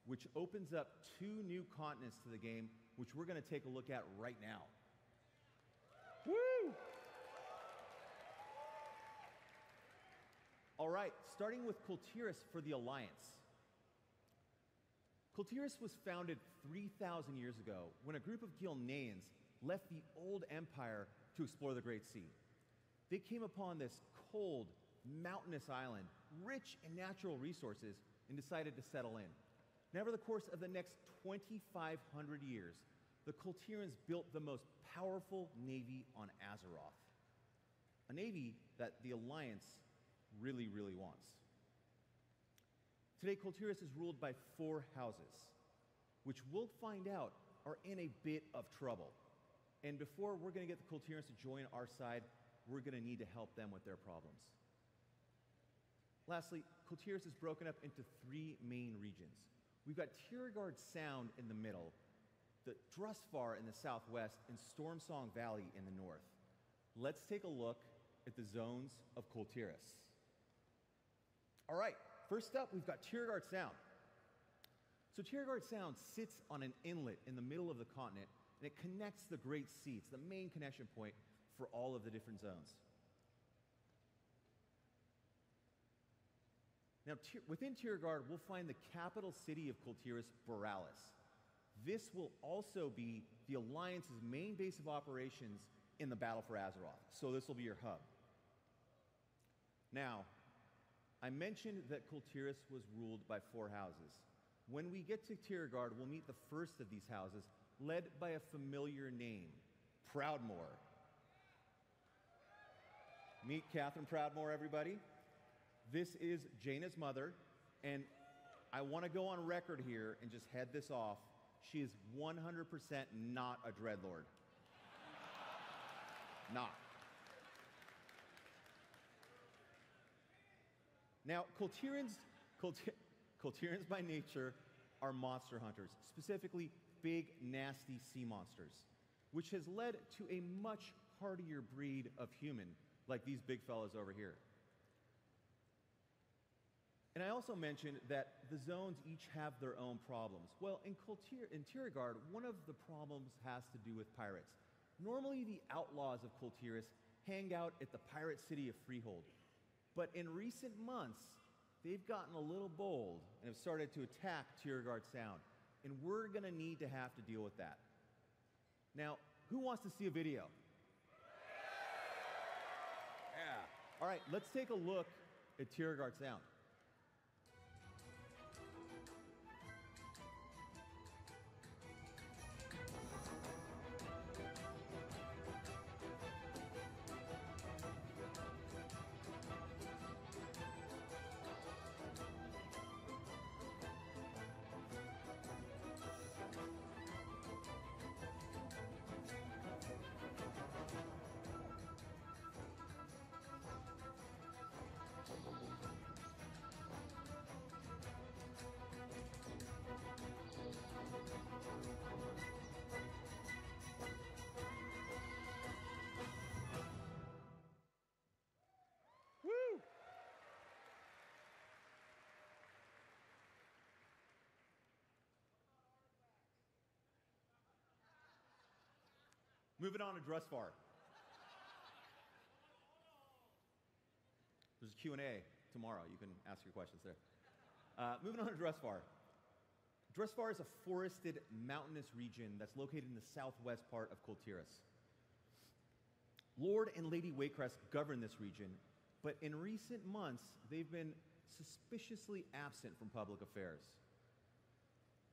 which opens up 2 new continents to the game, which we're gonna take a look at right now. Woo! All right, starting with Kultiris for the Alliance. Kultiris was founded 3,000 years ago when a group of Gilneans left the old empire to explore the Great Sea. They came upon this cold, mountainous island, rich in natural resources, and decided to settle in. Now, over the course of the next 2,500 years, the Kultirans built the most powerful navy on Azeroth. A navy that the Alliance really, really wants. Today, Kultiras is ruled by 4 houses, which we'll find out are in a bit of trouble. And before we're going to get the Kultirans to join our side, we're going to need to help them with their problems. Lastly, Kultiras is broken up into 3 main regions. We've got Tiergard Sound in the middle, the Drusvar in the southwest, and Stormsong Valley in the north. Let's take a look at the zones of Kultiras. All right, first up, we've got Tiergard Sound. So Tiergard Sound sits on an inlet in the middle of the continent, and it connects the Great Sea. It's the main connection point for all of the different zones. Now, within Tiergard, we'll find the capital city of Kultiras, Boralis. This will also be the Alliance's main base of operations in the Battle for Azeroth, so this will be your hub. Now, I mentioned that Kultiras was ruled by 4 houses. When we get to Tiergard, we'll meet the first of these houses, led by a familiar name, Proudmoore. Meet Catherine Proudmoore, everybody. This is Jaina's mother, and I want to go on record here and just head this off. She is 100% not a dreadlord. Not. Now, Kultirans by nature are monster hunters, specifically big, nasty sea monsters, which has led to a much hardier breed of human, like these big fellas over here. And I also mentioned that the zones each have their own problems. Well, in Tiergard, one of the problems has to do with pirates. Normally, the outlaws of Kultiras hang out at the pirate city of Freehold. But in recent months, they've gotten a little bold and have started to attack Tiergard Sound. And we're going to need to have to deal with that. Now, who wants to see a video? Yeah. All right, let's take a look at Tiergard Sound. Moving on to Drusvar. There's a Q&A tomorrow. You can ask your questions there. Moving on to Drusvar. Drusvar is a forested, mountainous region that's located in the southwest part of Kultiras. Lord and Lady Waycrest govern this region, but in recent months, they've been suspiciously absent from public affairs.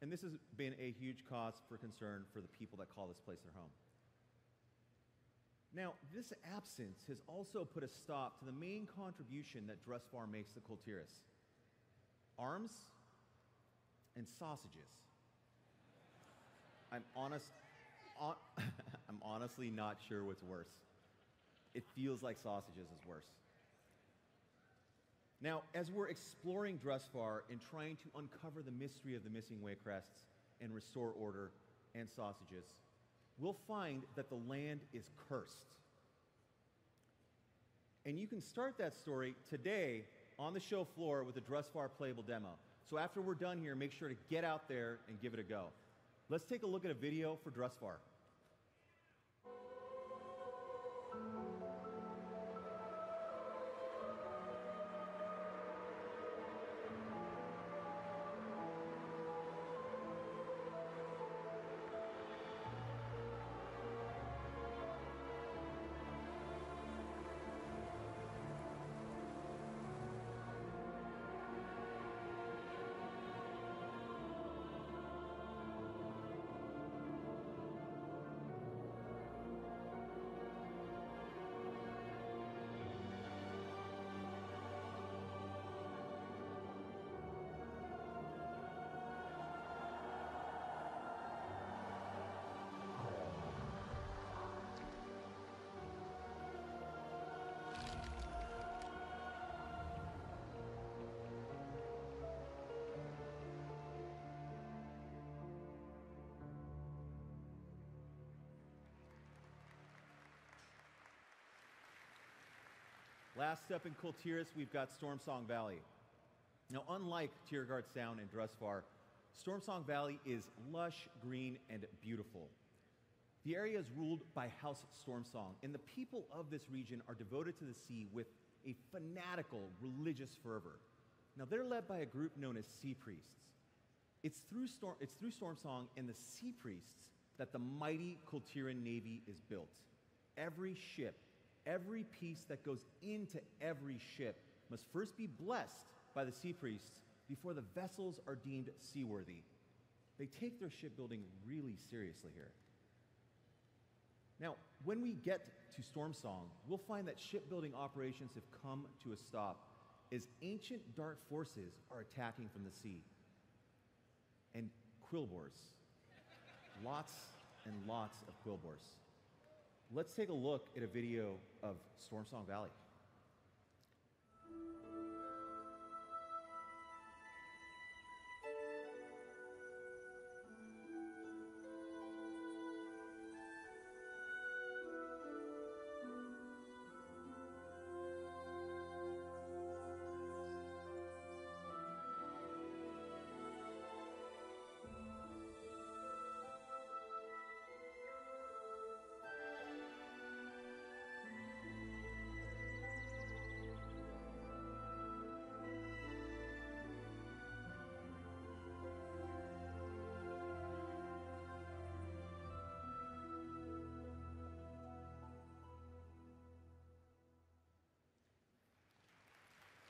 And this has been a huge cause for concern for the people that call this place their home. Now, this absence has also put a stop to the main contribution that Drusvar makes to Kultiras: arms and sausages. I'm honestly not sure what's worse. It feels like sausages is worse. Now, as we're exploring Drusvar and trying to uncover the mystery of the missing Waycrests and restore order and sausages, we'll find that the land is cursed. And you can start that story today on the show floor with a Drusvar playable demo. So after we're done here, make sure to get out there and give it a go. Let's take a look at a video for Drusvar. Last up in Kultiris, we've got Stormsong Valley. Now, unlike Tiergard Sound and Drusvar, Stormsong Valley is lush, green, and beautiful. The area is ruled by House Stormsong, and the people of this region are devoted to the sea with a fanatical religious fervor. Now, they're led by a group known as Sea Priests. It's through Stormsong and the Sea Priests that the mighty Kultiran Navy is built. Every ship, every piece that goes into every ship must first be blessed by the Sea Priests before the vessels are deemed seaworthy. They take their shipbuilding really seriously here. Now, when we get to Stormsong, we'll find that shipbuilding operations have come to a stop as ancient dark forces are attacking from the sea. And Quillbors. Lots and lots of Quillbors. Let's take a look at a video of Stormsong Valley.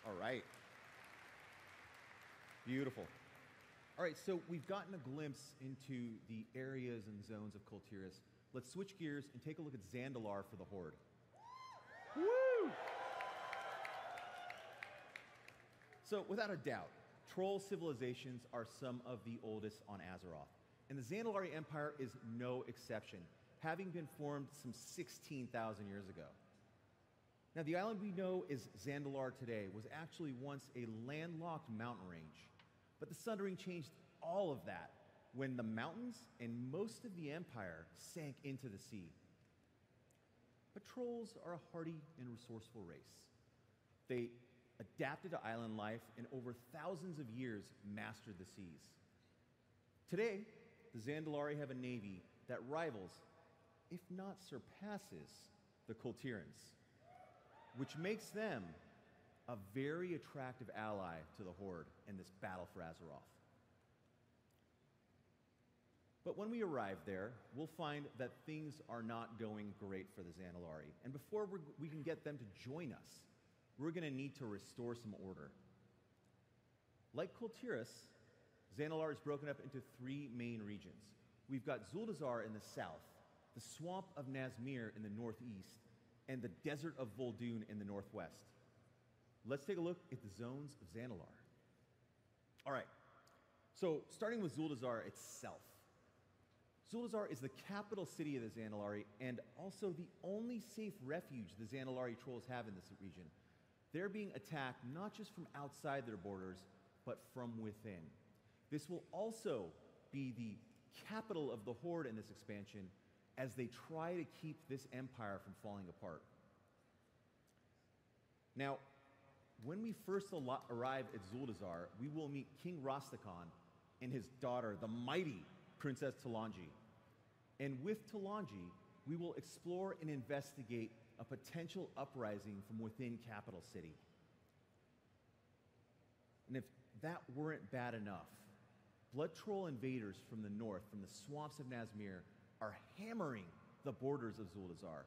All right. Beautiful. All right, so we've gotten a glimpse into the areas and zones of Kultiris. Let's switch gears and take a look at Zandalar for the Horde. Woo! So, without a doubt, troll civilizations are some of the oldest on Azeroth. And the Zandalari Empire is no exception, having been formed some 16,000 years ago. Now, the island we know as Zandalar today was actually once a landlocked mountain range, but the Sundering changed all of that when the mountains and most of the empire sank into the sea. But trolls are a hardy and resourceful race. They adapted to island life and over thousands of years mastered the seas. Today, the Zandalari have a navy that rivals, if not surpasses, the Kultirans, which makes them a very attractive ally to the Horde in this battle for Azeroth. But when we arrive there, we'll find that things are not going great for the Zandalari. And before we can get them to join us, we're going to need to restore some order. Like Kultiris, Zandalar is broken up into three main regions. We've got Zuldazar in the south, the Swamp of Nazmir in the northeast, and the Desert of Vol'dun in the northwest. Let's take a look at the zones of Zandalar. All right, so starting with Zuldazar itself. Zuldazar is the capital city of the Zandalari and also the only safe refuge the Zandalari trolls have in this region. They're being attacked not just from outside their borders, but from within. This will also be the capital of the Horde in this expansion as they try to keep this empire from falling apart. Now, when we first arrive at Zuldazar, we will meet King Rastakhan and his daughter, the mighty Princess Talanji. And with Talanji, we will explore and investigate a potential uprising from within Capital City. And if that weren't bad enough, Blood Troll invaders from the north, from the swamps of Nazmir, are hammering the borders of Zuldazar,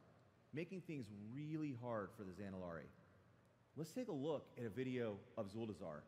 making things really hard for the Zandalari. Let's take a look at a video of Zuldazar.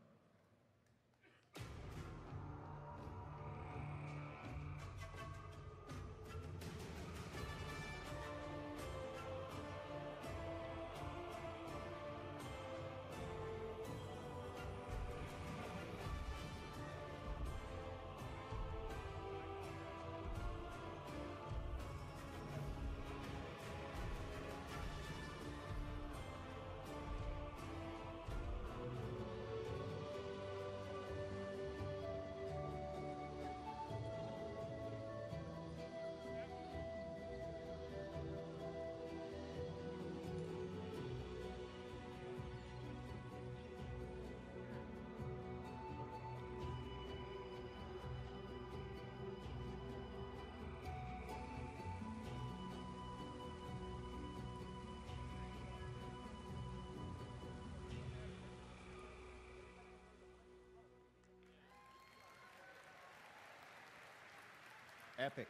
Epic.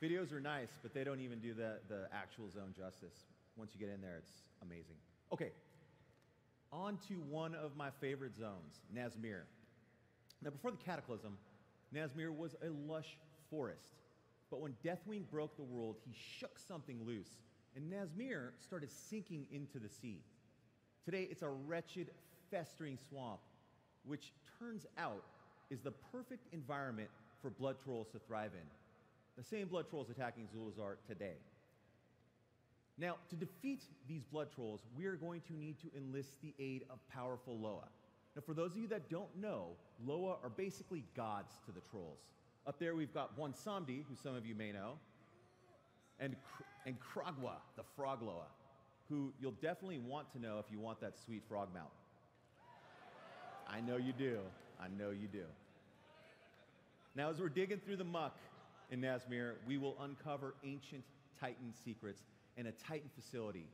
Videos are nice, but they don't even do the actual zone justice. Once you get in there, it's amazing. Okay, on to one of my favorite zones, Nazmir. Now, before the Cataclysm, Nazmir was a lush forest. But when Deathwing broke the world, he shook something loose, and Nazmir started sinking into the sea. Today, it's a wretched, festering swamp, which turns out is the perfect environment for blood trolls to thrive in. The same blood trolls attacking Zulazar today. Now, to defeat these blood trolls, we are going to need to enlist the aid of powerful Loa. Now, for those of you that don't know, Loa are basically gods to the trolls. Up there, we've got one Samdi, who some of you may know, and Kragwa, the frog Loa, who you'll definitely want to know if you want that sweet frog mount. I know you do. I know you do. Now, as we're digging through the muck in Nazmir, we will uncover ancient Titan secrets and a Titan facility.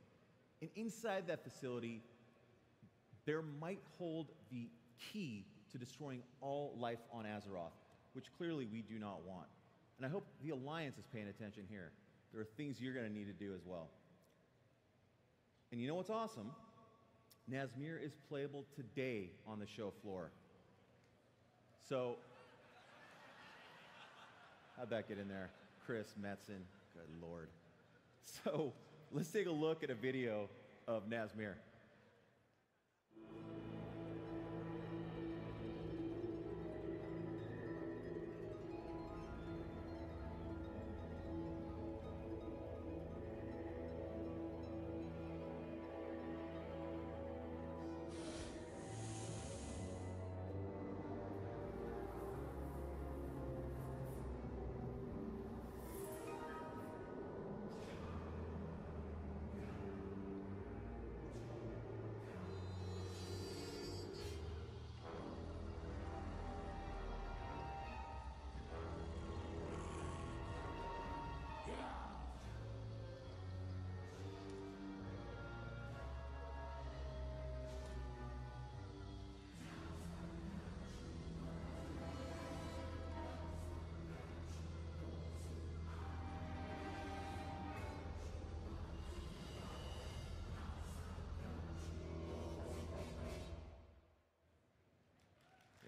And inside that facility, there might hold the key to destroying all life on Azeroth, which clearly we do not want. And I hope the Alliance is paying attention here. There are things you're going to need to do as well. And you know what's awesome? Nazmir is playable today on the show floor. So, how'd that get in there? Chris Metzen, good Lord. So, let's take a look at a video of Nazmir.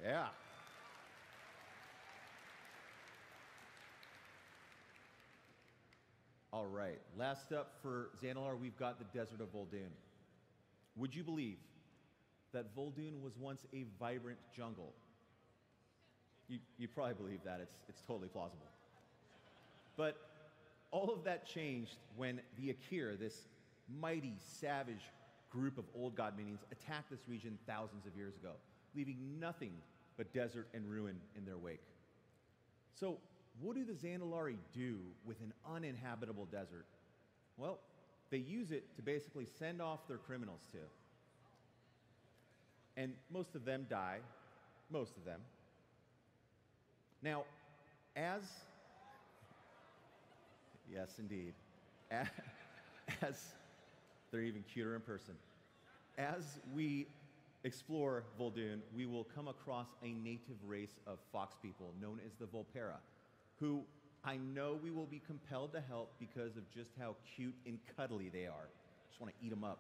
Yeah. All right, last up for Xanalar, we've got the Desert of Vol'dun. Would you believe that Vol'dun was once a vibrant jungle? You probably believe that, it's totally plausible. But all of that changed when the Akir, this mighty, savage group of old god minions, attacked this region thousands of years ago, leaving nothing but desert and ruin in their wake. So, what do the Xandalari do with an uninhabitable desert? Well, they use it to basically send off their criminals to. And most of them die. Most of them. Now, as... Yes, indeed. As they're even cuter in person. As we explore Vol'dun, we will come across a native race of fox people known as the Volpera, who I know we will be compelled to help because of just how cute and cuddly they are. Just want to eat them up.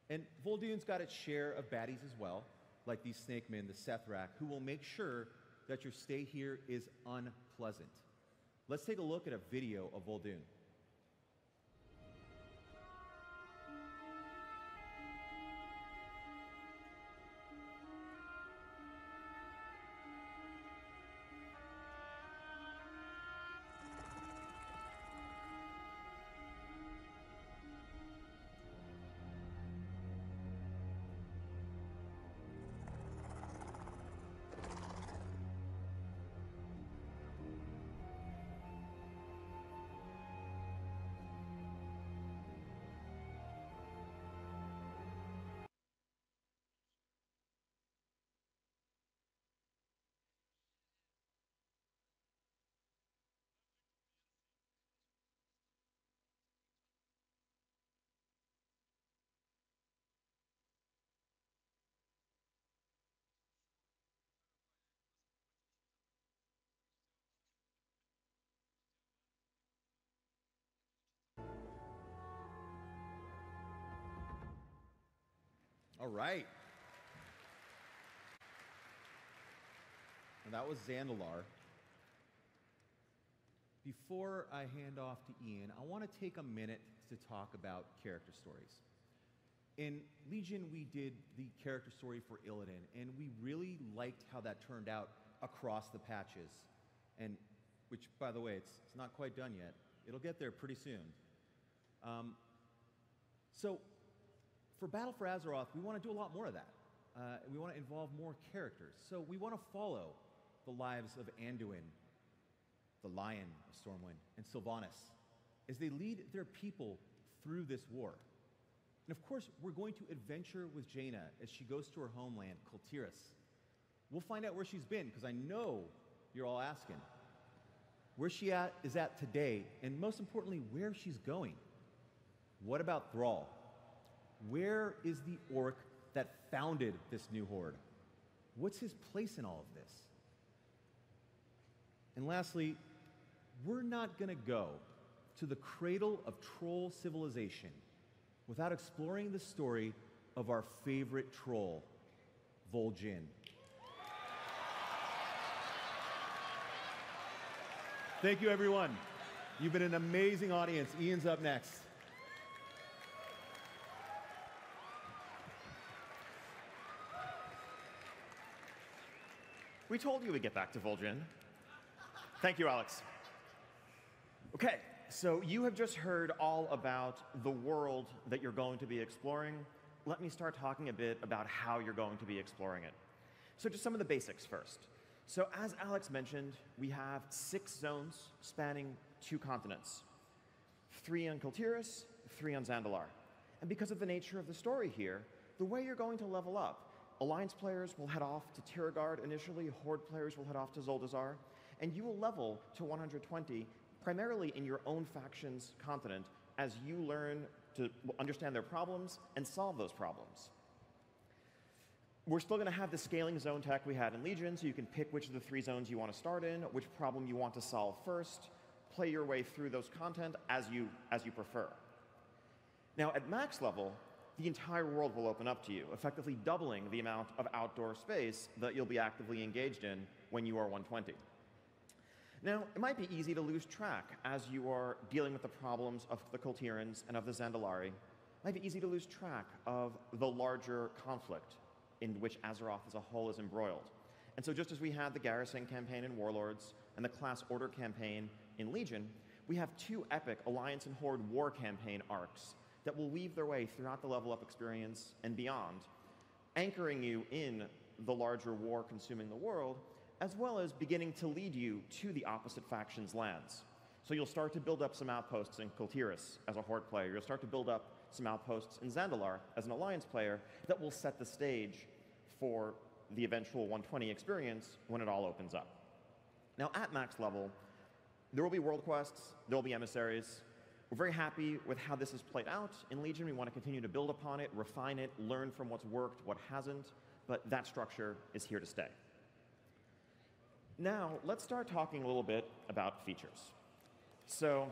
And Vol'dun's got its share of baddies as well, like these snake men, the Sethrak, who will make sure that your stay here is unpleasant. Let's take a look at a video of Vol'dun. All right. And that was Zandalar. Before I hand off to Ian, I want to take a minute to talk about character stories. In Legion, we did the character story for Illidan, and we really liked how that turned out across the patches. And which, by the way, it's not quite done yet. It'll get there pretty soon. So, for Battle for Azeroth, we want to do a lot more of that. We want to involve more characters. So we want to follow the lives of Anduin, the Lion of Stormwind, and Sylvanas as they lead their people through this war. And of course, we're going to adventure with Jaina as she goes to her homeland, Kultiras. We'll find out where she's been, because I know you're all asking. Where she is at today, and most importantly, where she's going. What about Thrall? Where is the orc that founded this new horde? What's his place in all of this? And lastly, we're not going to go to the cradle of troll civilization without exploring the story of our favorite troll, Vol'jin. Thank you, everyone. You've been an amazing audience. Ian's up next. We told you we'd get back to Vol'jin. Thank you, Alex. Okay, so you have just heard all about the world that you're going to be exploring. Let me start talking a bit about how you're going to be exploring it. So just some of the basics first. So as Alex mentioned, we have 6 zones spanning 2 continents. 3 on Kultiras, 3 on Zandalar. And because of the nature of the story here, the way you're going to level up, Alliance players will head off to Tiragard initially, Horde players will head off to Zuldazar, and you will level to 120, primarily in your own faction's continent, as you learn to understand their problems and solve those problems. We're still going to have the scaling zone tech we had in Legion, so you can pick which of the 3 zones you want to start in, which problem you want to solve first, play your way through those content as you prefer. Now, at max level, the entire world will open up to you, effectively doubling the amount of outdoor space that you'll be actively engaged in when you are 120. Now, it might be easy to lose track as you are dealing with the problems of the Kultirans and of the Zandalari. It might be easy to lose track of the larger conflict in which Azeroth as a whole is embroiled. And so just as we had the Garrison campaign in Warlords and the Class Order campaign in Legion, we have 2 epic Alliance and Horde war campaign arcs that will weave their way throughout the level up experience and beyond, anchoring you in the larger war consuming the world, as well as beginning to lead you to the opposite faction's lands. So you'll start to build up some outposts in Kultiras as a Horde player. You'll start to build up some outposts in Zandalar as an Alliance player that will set the stage for the eventual 120 experience when it all opens up. Now, at max level, there will be world quests, there will be emissaries. We're very happy with how this has played out in Legion. We want to continue to build upon it, refine it, learn from what's worked, what hasn't, but that structure is here to stay. Now, let's start talking a little bit about features. So,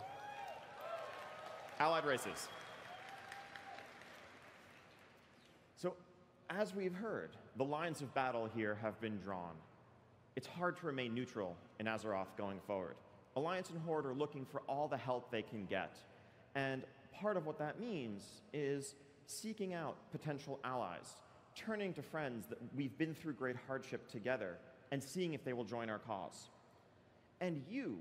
allied races. So, as we've heard, the lines of battle here have been drawn. It's hard to remain neutral in Azeroth going forward. Alliance and Horde are looking for all the help they can get. And part of what that means is seeking out potential allies, turning to friends that we've been through great hardship together, and seeing if they will join our cause. And you,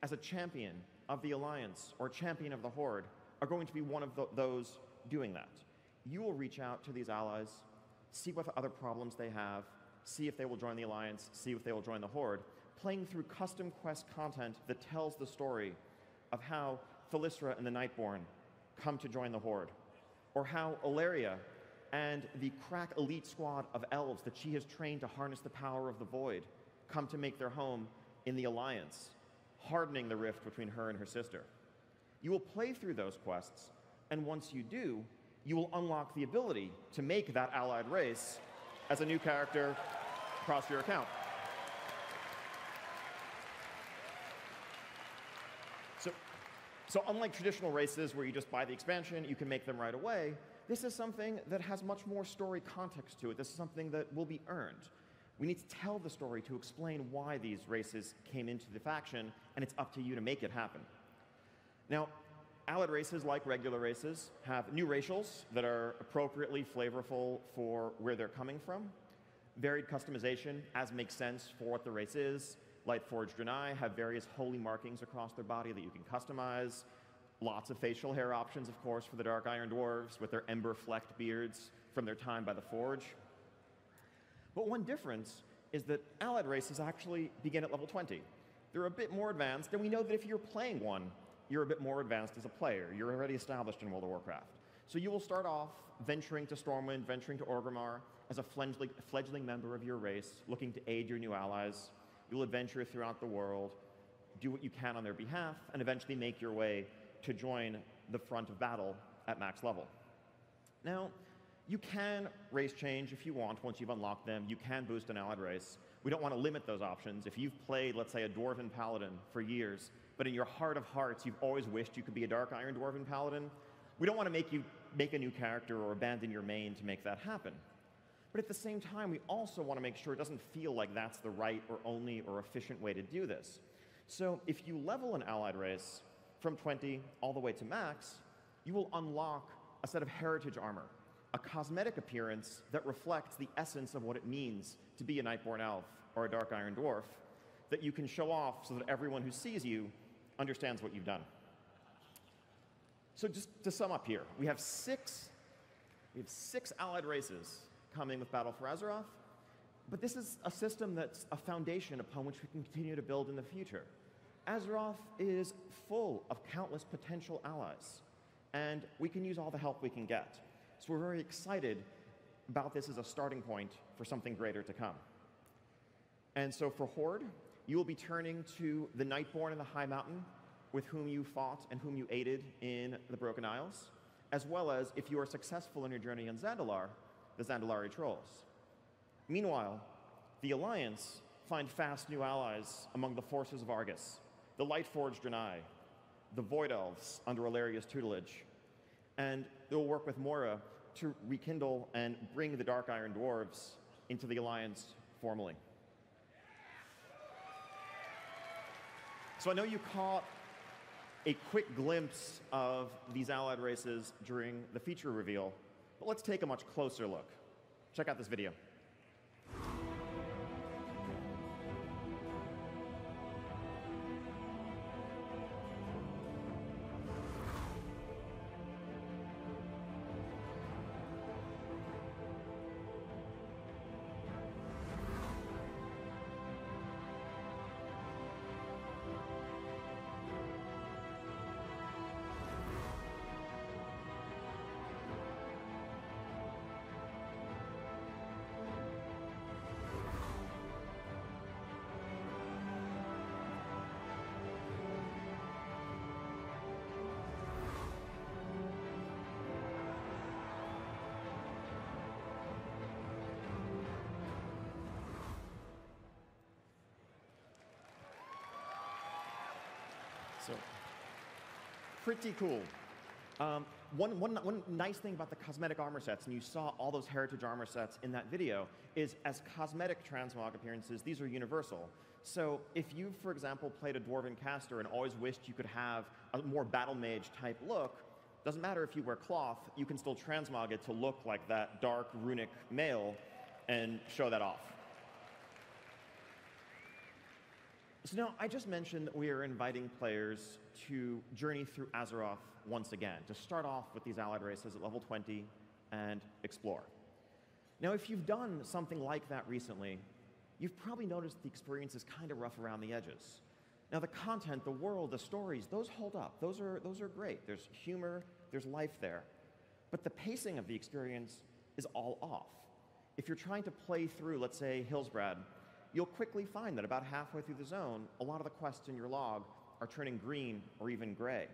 as a champion of the Alliance or champion of the Horde, are going to be one of those doing that. You will reach out to these allies, see what other problems they have, see if they will join the Alliance, see if they will join the Horde, playing through custom quest content that tells the story of how Thalyssra and the Nightborn come to join the Horde, or how Ilaria and the crack elite squad of elves that she has trained to harness the power of the Void come to make their home in the Alliance, hardening the rift between her and her sister. You will play through those quests, and once you do, you will unlock the ability to make that allied race as a new character across your account. So unlike traditional races where you just buy the expansion, you can make them right away, this is something that has much more story context to it. This is something that will be earned. We need to tell the story to explain why these races came into the faction, and it's up to you to make it happen. Now, allied races, like regular races, have new racials that are appropriately flavorful for where they're coming from. Varied customization, as makes sense for what the race is. Lightforged Draenei have various holy markings across their body that you can customize. Lots of facial hair options, of course, for the Dark Iron Dwarves with their ember-flecked beards from their time by the Forge. But one difference is that allied races actually begin at level 20. They're a bit more advanced, and we know that if you're playing one, you're a bit more advanced as a player. You're already established in World of Warcraft. So you will start off venturing to Stormwind, venturing to Orgrimmar as a fledgling member of your race, looking to aid your new allies. You'll adventure throughout the world, do what you can on their behalf, and eventually make your way to join the front of battle at max level. Now, you can race change if you want once you've unlocked them. You can boost an allied race. We don't want to limit those options. If you've played, let's say, a Dwarven Paladin for years, but in your heart of hearts, you've always wished you could be a Dark Iron Dwarven Paladin, we don't want to make you make a new character or abandon your main to make that happen. But at the same time, we also want to make sure it doesn't feel like that's the right or only or efficient way to do this. So if you level an allied race from 20 all the way to max, you will unlock a set of heritage armor, a cosmetic appearance that reflects the essence of what it means to be a Nightborn Elf or a Dark Iron Dwarf, that you can show off so that everyone who sees you understands what you've done. So just to sum up here, we have six allied races coming with Battle for Azeroth, but this is a system that's a foundation upon which we can continue to build in the future. Azeroth is full of countless potential allies, and we can use all the help we can get. So we're very excited about this as a starting point for something greater to come. And so for Horde, you will be turning to the Nightborn in the High Mountain, with whom you fought and whom you aided in the Broken Isles, as well as, if you are successful in your journey on Zandalar, the Zandalari Trolls. Meanwhile, the Alliance find fast new allies among the forces of Argus, the Lightforged Draenei, the Void Elves under Alaria's tutelage, and they will work with Moira to rekindle and bring the Dark Iron Dwarves into the Alliance formally. So I know you caught a quick glimpse of these allied races during the feature reveal, but let's take a much closer look. Check out this video. So, pretty cool. One nice thing about the cosmetic armor sets, and you saw all those heritage armor sets in that video, is as cosmetic transmog appearances, these are universal. So if you, for example, played a Dwarven caster and always wished you could have a more battle mage type look, doesn't matter if you wear cloth, you can still transmog it to look like that dark runic mail and show that off. So now, I just mentioned that we are inviting players to journey through Azeroth once again, to start off with these allied races at level 20 and explore. Now, if you've done something like that recently, you've probably noticed the experience is kind of rough around the edges. Now, the content, the world, the stories, those hold up. Those are great. There's humor, there's life there. But the pacing of the experience is all off. If you're trying to play through, let's say, Hillsbrad, you'll quickly find that about halfway through the zone, a lot of the quests in your log are turning green or even gray.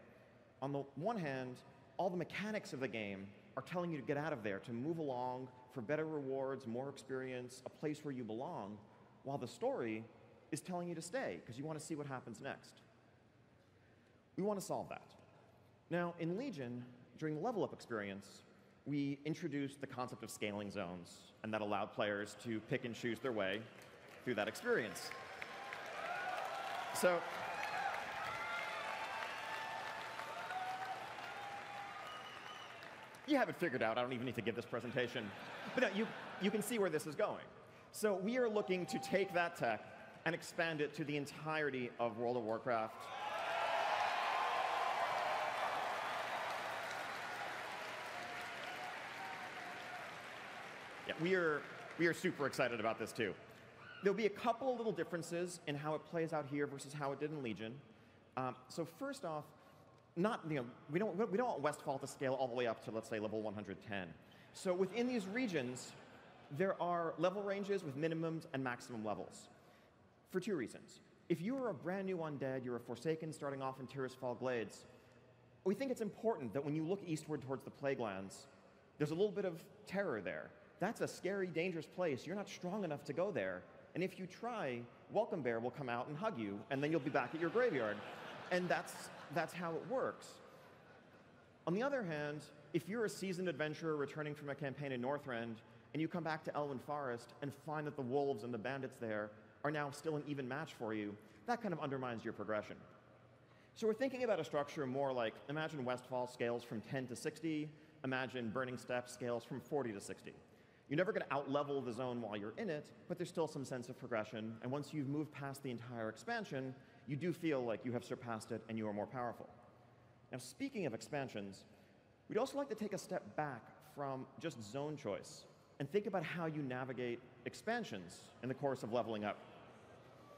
On the one hand, all the mechanics of the game are telling you to get out of there, to move along for better rewards, more experience, a place where you belong, while the story is telling you to stay because you want to see what happens next. We want to solve that. Now, in Legion, during the level up experience, we introduced the concept of scaling zones, and that allowed players to pick and choose their way through that experience. So, you have it figured out. I don't even need to give this presentation. But no, you can see where this is going. So we are looking to take that tech and expand it to the entirety of World of Warcraft. Yeah, we are super excited about this too. There'll be a couple of little differences in how it plays out here versus how it did in Legion. So first off, we don't want Westfall to scale all the way up to, let's say, level 110. So within these regions, there are level ranges with minimums and maximum levels for two reasons. If you are a brand new undead, you're a Forsaken starting off in Tirisfal Glades, we think it's important that when you look eastward towards the Plaguelands, there's a little bit of terror there. That's a scary, dangerous place. You're not strong enough to go there. And if you try, Welcome Bear will come out and hug you, and then you'll be back at your graveyard. And that's how it works. On the other hand, if you're a seasoned adventurer returning from a campaign in Northrend, and you come back to Elwyn Forest and find that the wolves and the bandits there are now still an even match for you, that kind of undermines your progression. So we're thinking about a structure more like, imagine Westfall scales from 10 to 60, imagine Burning Steppe scales from 40 to 60. You're never going to out-level the zone while you're in it, but there's still some sense of progression, and once you've moved past the entire expansion, you do feel like you have surpassed it and you are more powerful. Now, speaking of expansions, we'd also like to take a step back from just zone choice and think about how you navigate expansions in the course of leveling up.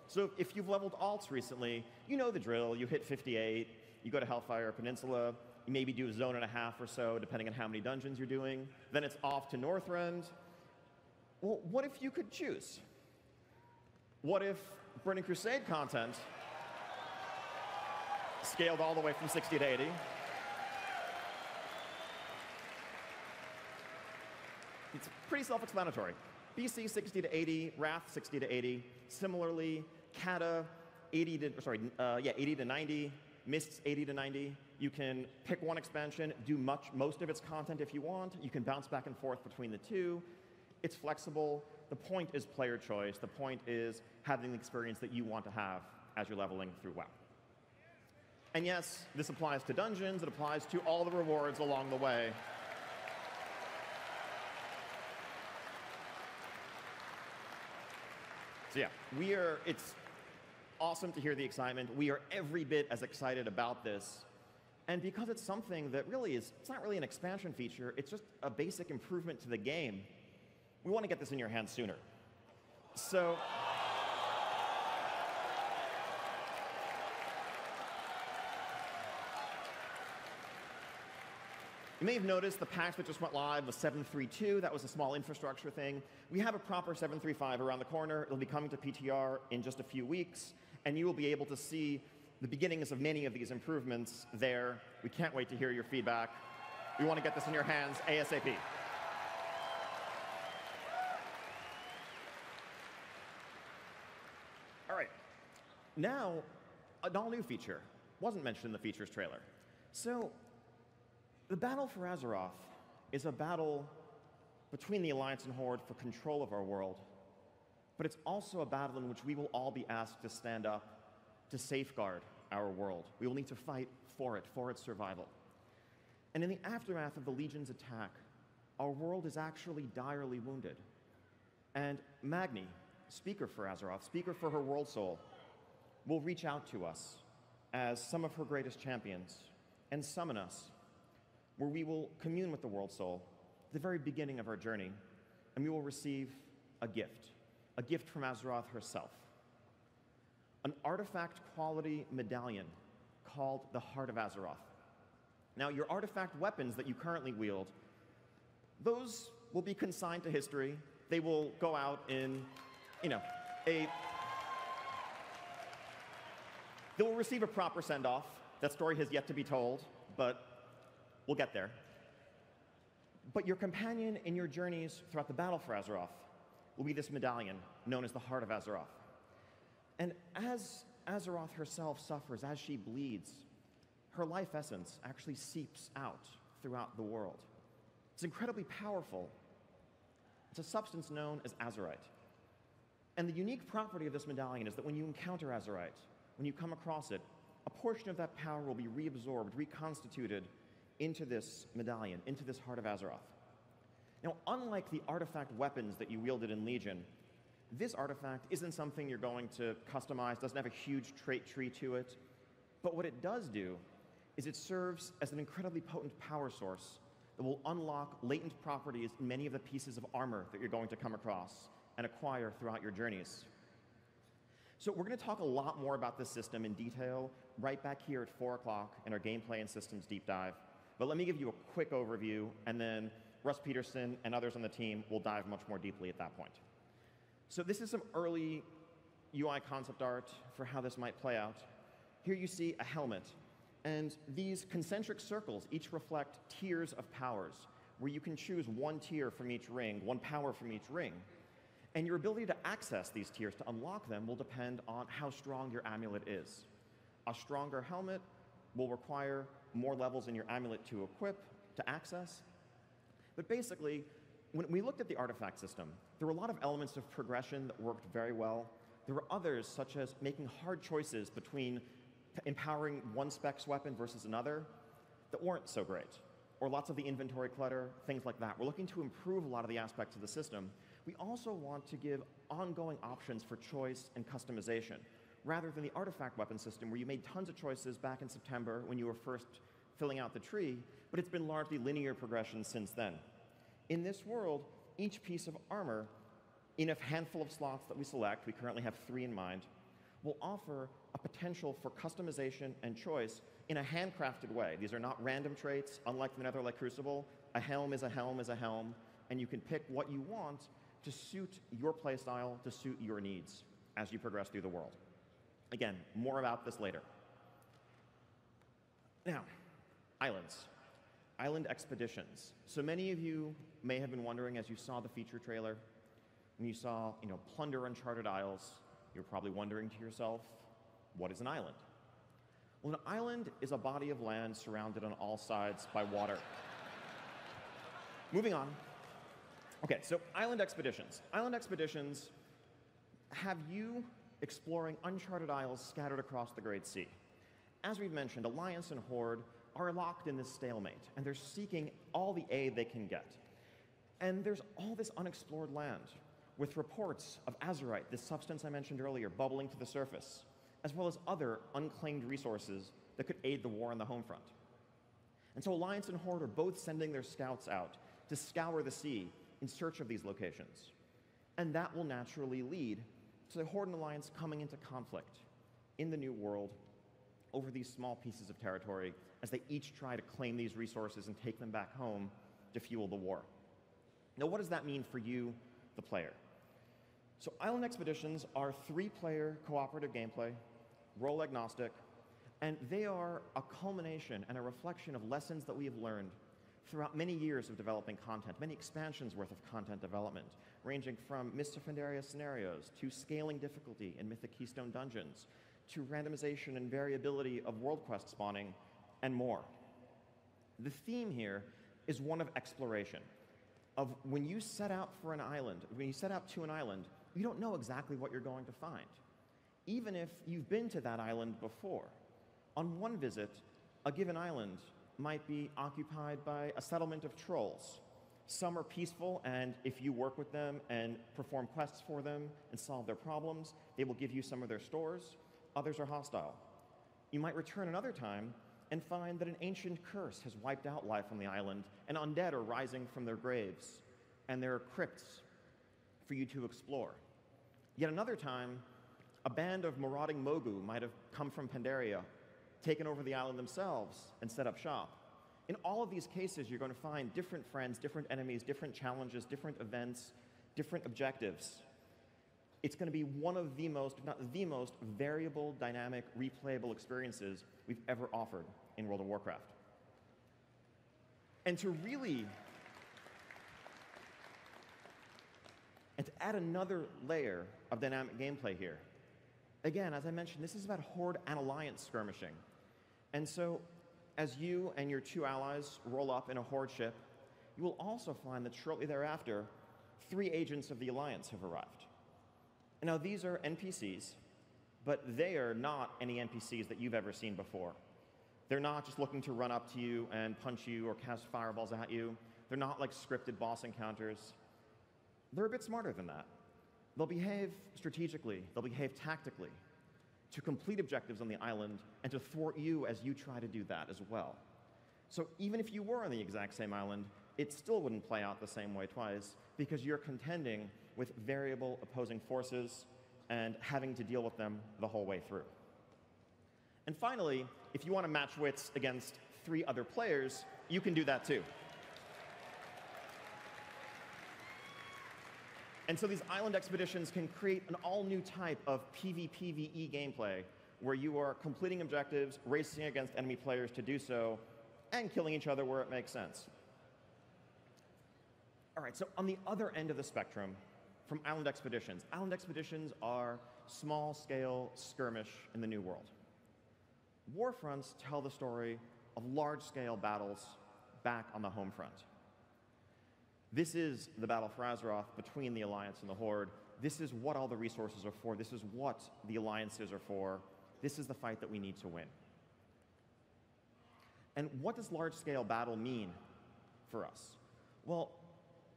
So if you've leveled alts recently, you know the drill. You hit 58, you go to Hellfire Peninsula, you maybe do a zone and a half or so, depending on how many dungeons you're doing. Then it's off to Northrend. Well, what if you could choose? What if Burning Crusade content scaled all the way from 60 to 80? It's pretty self-explanatory. BC 60 to 80, Wrath 60 to 80. Similarly, Kata 80 to 90, Mists 80 to 90. You can pick one expansion, do most of its content if you want. You can bounce back and forth between the two. It's flexible. The point is player choice. The point is having the experience that you want to have as you're leveling through WoW. And yes, this applies to dungeons. It applies to all the rewards along the way. So yeah, it's awesome to hear the excitement. We are every bit as excited about this. And because it's something that really it's not really an expansion feature, it's just a basic improvement to the game, we want to get this in your hands sooner. So, you may have noticed the patch that just went live was 7.3.2. That was a small infrastructure thing. We have a proper 7.3.5 around the corner. It'll be coming to PTR in just a few weeks, and you will be able to see the beginnings of many of these improvements there. We can't wait to hear your feedback. We want to get this in your hands ASAP. All right. Now, an all-new feature. Wasn't mentioned in the features trailer. So, the battle for Azeroth is a battle between the Alliance and Horde for control of our world, but it's also a battle in which we will all be asked to stand up to safeguard our world. We will need to fight for its survival. And in the aftermath of the Legion's attack, our world is actually direly wounded. And Magni, speaker for Azeroth, speaker for her world soul, will reach out to us as some of her greatest champions and summon us, where we will commune with the world soul at the very beginning of our journey, and we will receive a gift from Azeroth herself. An artifact-quality medallion called the Heart of Azeroth. Now, your artifact weapons that you currently wield, those will be consigned to history. They will go out in, they will receive a proper send-off. That story has yet to be told, but we'll get there. But your companion in your journeys throughout the battle for Azeroth will be this medallion known as the Heart of Azeroth. And as Azeroth herself suffers, as she bleeds, her life essence actually seeps out throughout the world. It's incredibly powerful. It's a substance known as azurite. And the unique property of this medallion is that when you encounter azurite, when you come across it, a portion of that power will be reabsorbed, reconstituted into this medallion, into this Heart of Azeroth. Now, unlike the artifact weapons that you wielded in Legion, this artifact isn't something you're going to customize, doesn't have a huge trait tree to it, but what it does do is it serves as an incredibly potent power source that will unlock latent properties in many of the pieces of armor that you're going to come across and acquire throughout your journeys. So we're going to talk a lot more about this system in detail right back here at 4 o'clock in our gameplay and systems deep dive. But let me give you a quick overview, and then Russ Peterson and others on the team will dive much more deeply at that point. So this is some early UI concept art for how this might play out. Here you see a helmet, and these concentric circles each reflect tiers of powers, where you can choose one tier from each ring, one power from each ring. And your ability to access these tiers, to unlock them, will depend on how strong your amulet is. A stronger helmet will require more levels in your amulet to equip, to access. But basically, when we looked at the artifact system, there were a lot of elements of progression that worked very well. There were others, such as making hard choices between empowering one specs weapon versus another, that weren't so great. Or lots of the inventory clutter, things like that. We're looking to improve a lot of the aspects of the system. We also want to give ongoing options for choice and customization, rather than the artifact weapon system where you made tons of choices back in September when you were first filling out the tree, but it's been largely linear progression since then. In this world, each piece of armor, in a handful of slots that we select, we currently have 3 in mind, will offer a potential for customization and choice in a handcrafted way. These are not random traits, unlike the Netherlight Crucible. A helm is a helm is a helm, and you can pick what you want to suit your playstyle, to suit your needs as you progress through the world. Again, more about this later. Now, islands. Island expeditions. So many of you may have been wondering as you saw the feature trailer, when you saw, plunder uncharted isles, you're probably wondering to yourself, what is an island? Well, an island is a body of land surrounded on all sides by water. Moving on. Okay, so island expeditions. Island expeditions have you exploring uncharted isles scattered across the Great Sea. As we've mentioned, Alliance and Horde are locked in this stalemate, and they're seeking all the aid they can get. And there's all this unexplored land, with reports of azurite, this substance I mentioned earlier, bubbling to the surface, as well as other unclaimed resources that could aid the war on the home front. And so Alliance and Horde are both sending their scouts out to scour the sea in search of these locations. And that will naturally lead to the Horde and Alliance coming into conflict in the New World over these small pieces of territory as they each try to claim these resources and take them back home to fuel the war. Now, what does that mean for you, the player? So island expeditions are 3-player cooperative gameplay, role agnostic, and they are a culmination and a reflection of lessons that we have learned throughout many years of developing content, many expansions worth of content development, ranging from Mists of Pandaria scenarios to scaling difficulty in Mythic Keystone dungeons, to randomization and variability of world quest spawning, and more. The theme here is one of exploration, of when you set out for an island, when you set out to an island, you don't know exactly what you're going to find, even if you've been to that island before. On one visit, a given island might be occupied by a settlement of trolls. Some are peaceful, and if you work with them and perform quests for them and solve their problems, they will give you some of their stores. Others are hostile. You might return another time and find that an ancient curse has wiped out life on the island, and undead are rising from their graves, and there are crypts for you to explore. Yet another time, a band of marauding Mogu might have come from Pandaria, taken over the island themselves, and set up shop. In all of these cases, you're going to find different friends, different enemies, different challenges, different events, different objectives. It's going to be one of the most, if not the most, variable, dynamic, replayable experiences we've ever offered in World of Warcraft. And to add another layer of dynamic gameplay here, again, as I mentioned, this is about Horde and Alliance skirmishing. And so, as you and your 2 allies roll up in a Horde ship, you will also find that shortly thereafter, 3 agents of the Alliance have arrived. And now these are NPCs, but they are not any NPCs that you've ever seen before. They're not just looking to run up to you and punch you or cast fireballs at you. They're not like scripted boss encounters. They're a bit smarter than that. They'll behave strategically, they'll behave tactically to complete objectives on the island and to thwart you as you try to do that as well. So even if you were on the exact same island, it still wouldn't play out the same way twice because you're contending with variable opposing forces and having to deal with them the whole way through. And finally, if you want to match wits against 3 other players, you can do that too. And so these island expeditions can create an all-new type of PvPvE gameplay where you are completing objectives, racing against enemy players to do so, and killing each other where it makes sense. All right, so on the other end of the spectrum, from island expeditions are small-scale skirmish in the New World. Warfronts tell the story of large-scale battles back on the home front. This is the battle for Azeroth between the Alliance and the Horde. This is what all the resources are for. This is what the alliances are for. This is the fight that we need to win. And what does large-scale battle mean for us? Well,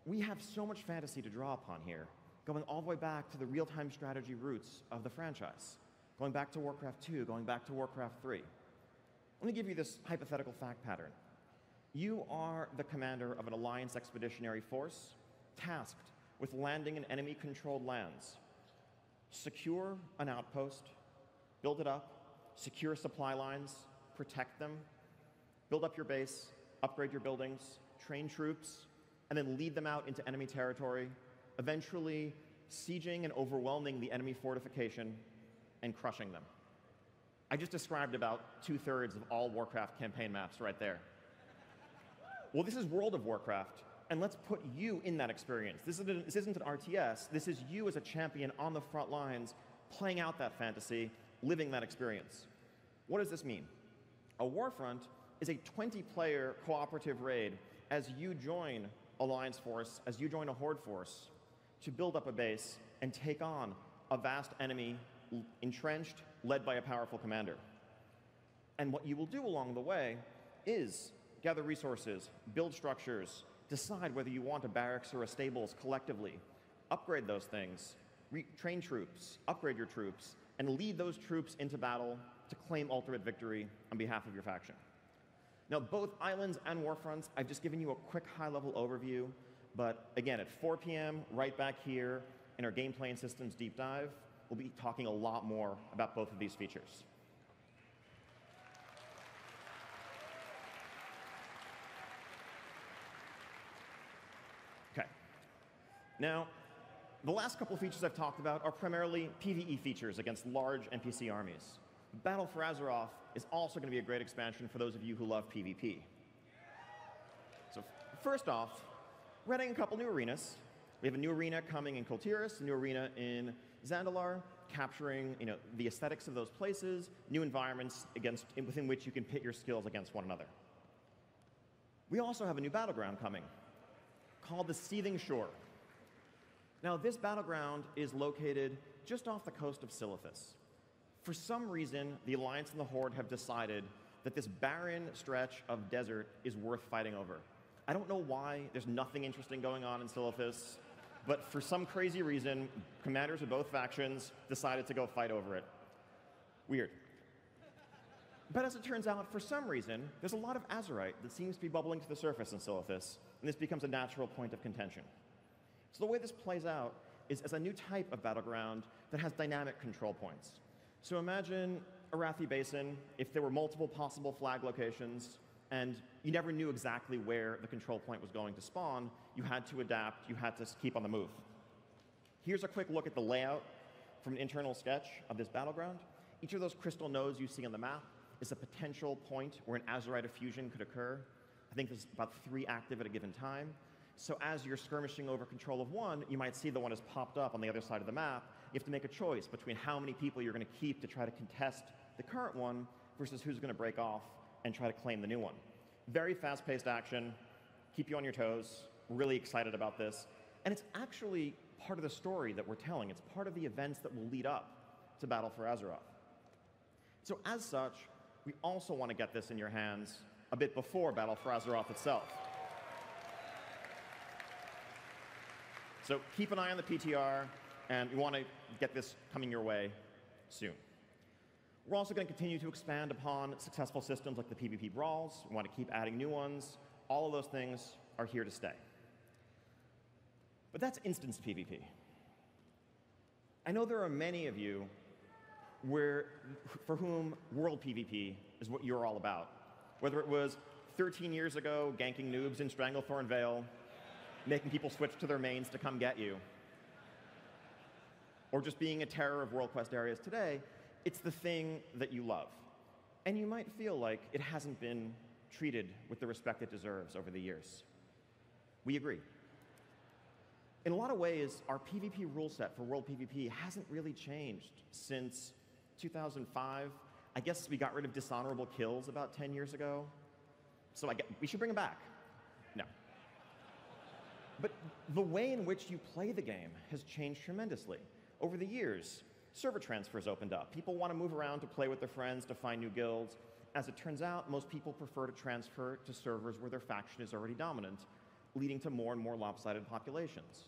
we have so much fantasy to draw upon here, going all the way back to the real-time strategy roots of the franchise, going back to Warcraft 2, going back to Warcraft 3. Let me give you this hypothetical fact pattern. You are the commander of an Alliance expeditionary force tasked with landing in enemy-controlled lands. Secure an outpost, build it up, secure supply lines, protect them, build up your base, upgrade your buildings, train troops, and then lead them out into enemy territory, eventually sieging and overwhelming the enemy fortification and crushing them. I just described about 2/3 of all Warcraft campaign maps right there. Well, this is World of Warcraft, and let's put you in that experience. This isn't an RTS. This is you as a champion on the front lines, playing out that fantasy, living that experience. What does this mean? A Warfront is a 20-player cooperative raid as you join Alliance force, as you join a Horde force, to build up a base and take on a vast enemy entrenched, led by a powerful commander. And what you will do along the way is gather resources, build structures, decide whether you want a barracks or a stables collectively, upgrade those things, train troops, upgrade your troops, and lead those troops into battle to claim ultimate victory on behalf of your faction. Now, both Islands and Warfronts, I've just given you a quick high-level overview, but again, at 4 p.m., right back here in our gameplay and systems deep dive, we'll be talking a lot more about both of these features. Now, the last couple of features I've talked about are primarily PvE features against large NPC armies. Battle for Azeroth is also going to be a great expansion for those of you who love PvP. So first off, we're adding a couple new arenas. We have a new arena coming in Kultiris, a new arena in Zandalar, capturing the aesthetics of those places, new environments within which you can pit your skills against one another. We also have a new battleground coming called the Seething Shore. Now, this battleground is located just off the coast of Silithus. For some reason, the Alliance and the Horde have decided that this barren stretch of desert is worth fighting over. I don't know why. There's nothing interesting going on in Silithus, but for some crazy reason, commanders of both factions decided to go fight over it. Weird. But as it turns out, for some reason, there's a lot of azurite that seems to be bubbling to the surface in Silithus, and this becomes a natural point of contention. So the way this plays out is as a new type of battleground that has dynamic control points. So imagine Arathi Basin if there were multiple possible flag locations and you never knew exactly where the control point was going to spawn. You had to adapt, you had to keep on the move. Here's a quick look at the layout from an internal sketch of this battleground. Each of those crystal nodes you see on the map is a potential point where an azurite fusion could occur. I think there's about 3 active at a given time. So as you're skirmishing over control of one, you might see the one has popped up on the other side of the map. You have to make a choice between how many people you're going to keep to try to contest the current one versus who's going to break off and try to claim the new one. Very fast-paced action, keep you on your toes. We're really excited about this. And it's actually part of the story that we're telling. It's part of the events that will lead up to Battle for Azeroth. So as such, we also want to get this in your hands a bit before Battle for Azeroth itself. So keep an eye on the PTR, and we want to get this coming your way soon. We're also going to continue to expand upon successful systems like the PvP brawls. We want to keep adding new ones. All of those things are here to stay. But that's instance PvP. I know there are many of you for whom world PvP is what you're all about. Whether it was 13 years ago, ganking noobs in Stranglethorn Vale, making people switch to their mains to come get you, or just being a terror of World Quest areas today, it's the thing that you love. And you might feel like it hasn't been treated with the respect it deserves over the years. We agree. In a lot of ways, our PvP rule set for World PvP hasn't really changed since 2005. I guess we got rid of dishonorable kills about 10 years ago. So we should bring them back. No. But the way in which you play the game has changed tremendously. Over the years, server transfers opened up. People want to move around to play with their friends, to find new guilds. As it turns out, most people prefer to transfer to servers where their faction is already dominant, leading to more and more lopsided populations.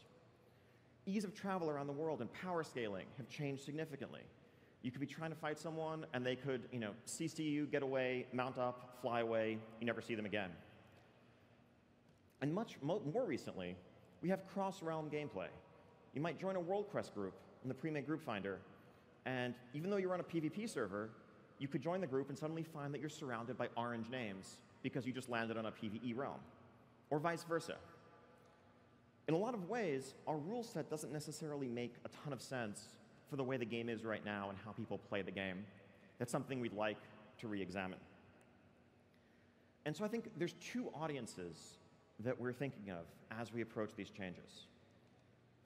Ease of travel around the world and power scaling have changed significantly. You could be trying to fight someone, and they could, CC you, get away, mount up, fly away. You never see them again. And much more recently, we have cross-realm gameplay. You might join a World Quest group in the pre-made group finder, and even though you're on a PvP server, you could join the group and suddenly find that you're surrounded by orange names because you just landed on a PvE realm, or vice versa. In a lot of ways, our rule set doesn't necessarily make a ton of sense for the way the game is right now and how people play the game. That's something we'd like to re-examine. And so I think there's two audiences that we're thinking of as we approach these changes.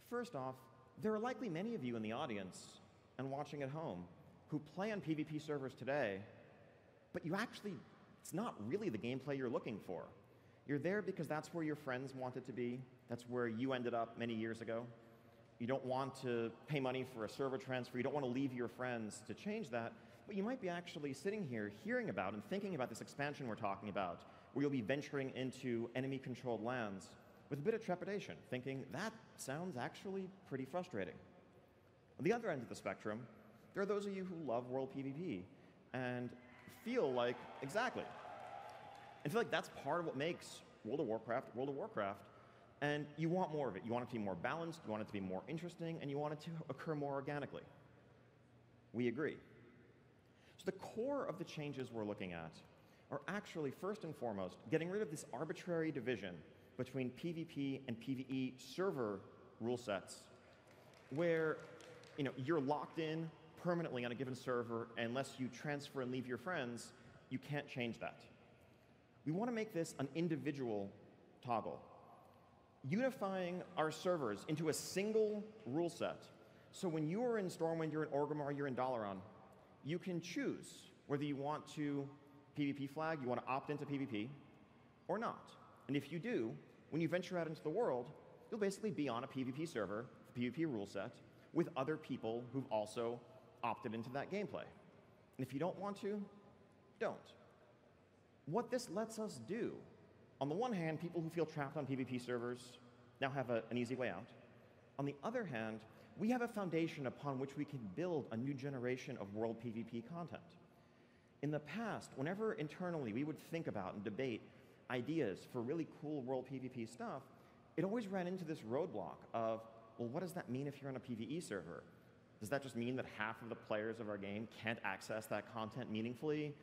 First off, there are likely many of you in the audience and watching at home who play on PvP servers today, but it's not really the gameplay you're looking for. You're there because that's where your friends wanted to be. That's where you ended up many years ago. You don't want to pay money for a server transfer. You don't want to leave your friends to change that. But you might be actually sitting here hearing about and thinking about this expansion we're talking about, where you'll be venturing into enemy-controlled lands with a bit of trepidation, thinking, that sounds actually pretty frustrating. On the other end of the spectrum, there are those of you who love World PvP and feel like, exactly, and feel like that's part of what makes World of Warcraft, and you want more of it. You want it to be more balanced, you want it to be more interesting, and you want it to occur more organically. We agree. So the core of the changes we're looking at are actually, first and foremost, getting rid of this arbitrary division between PvP and PvE server rule sets, where you're locked in permanently on a given server, and unless you transfer and leave your friends, you can't change that. We want to make this an individual toggle, unifying our servers into a single rule set. So when you are in Stormwind, you're in Orgrimmar, you're in Dalaran, you can choose whether you want to PvP flag, you want to opt into PvP, or not. And if you do, when you venture out into the world, you'll basically be on a PvP server, PvP rule set, with other people who've also opted into that gameplay. And if you don't want to, don't. What this lets us do, on the one hand, people who feel trapped on PvP servers now have an easy way out. On the other hand, we have a foundation upon which we can build a new generation of world PvP content. In the past, whenever internally we would think about and debate ideas for really cool world PvP stuff, it always ran into this roadblock of, well, what does that mean if you're on a PvE server? Does that just mean that half of the players of our game can't access that content meaningfully?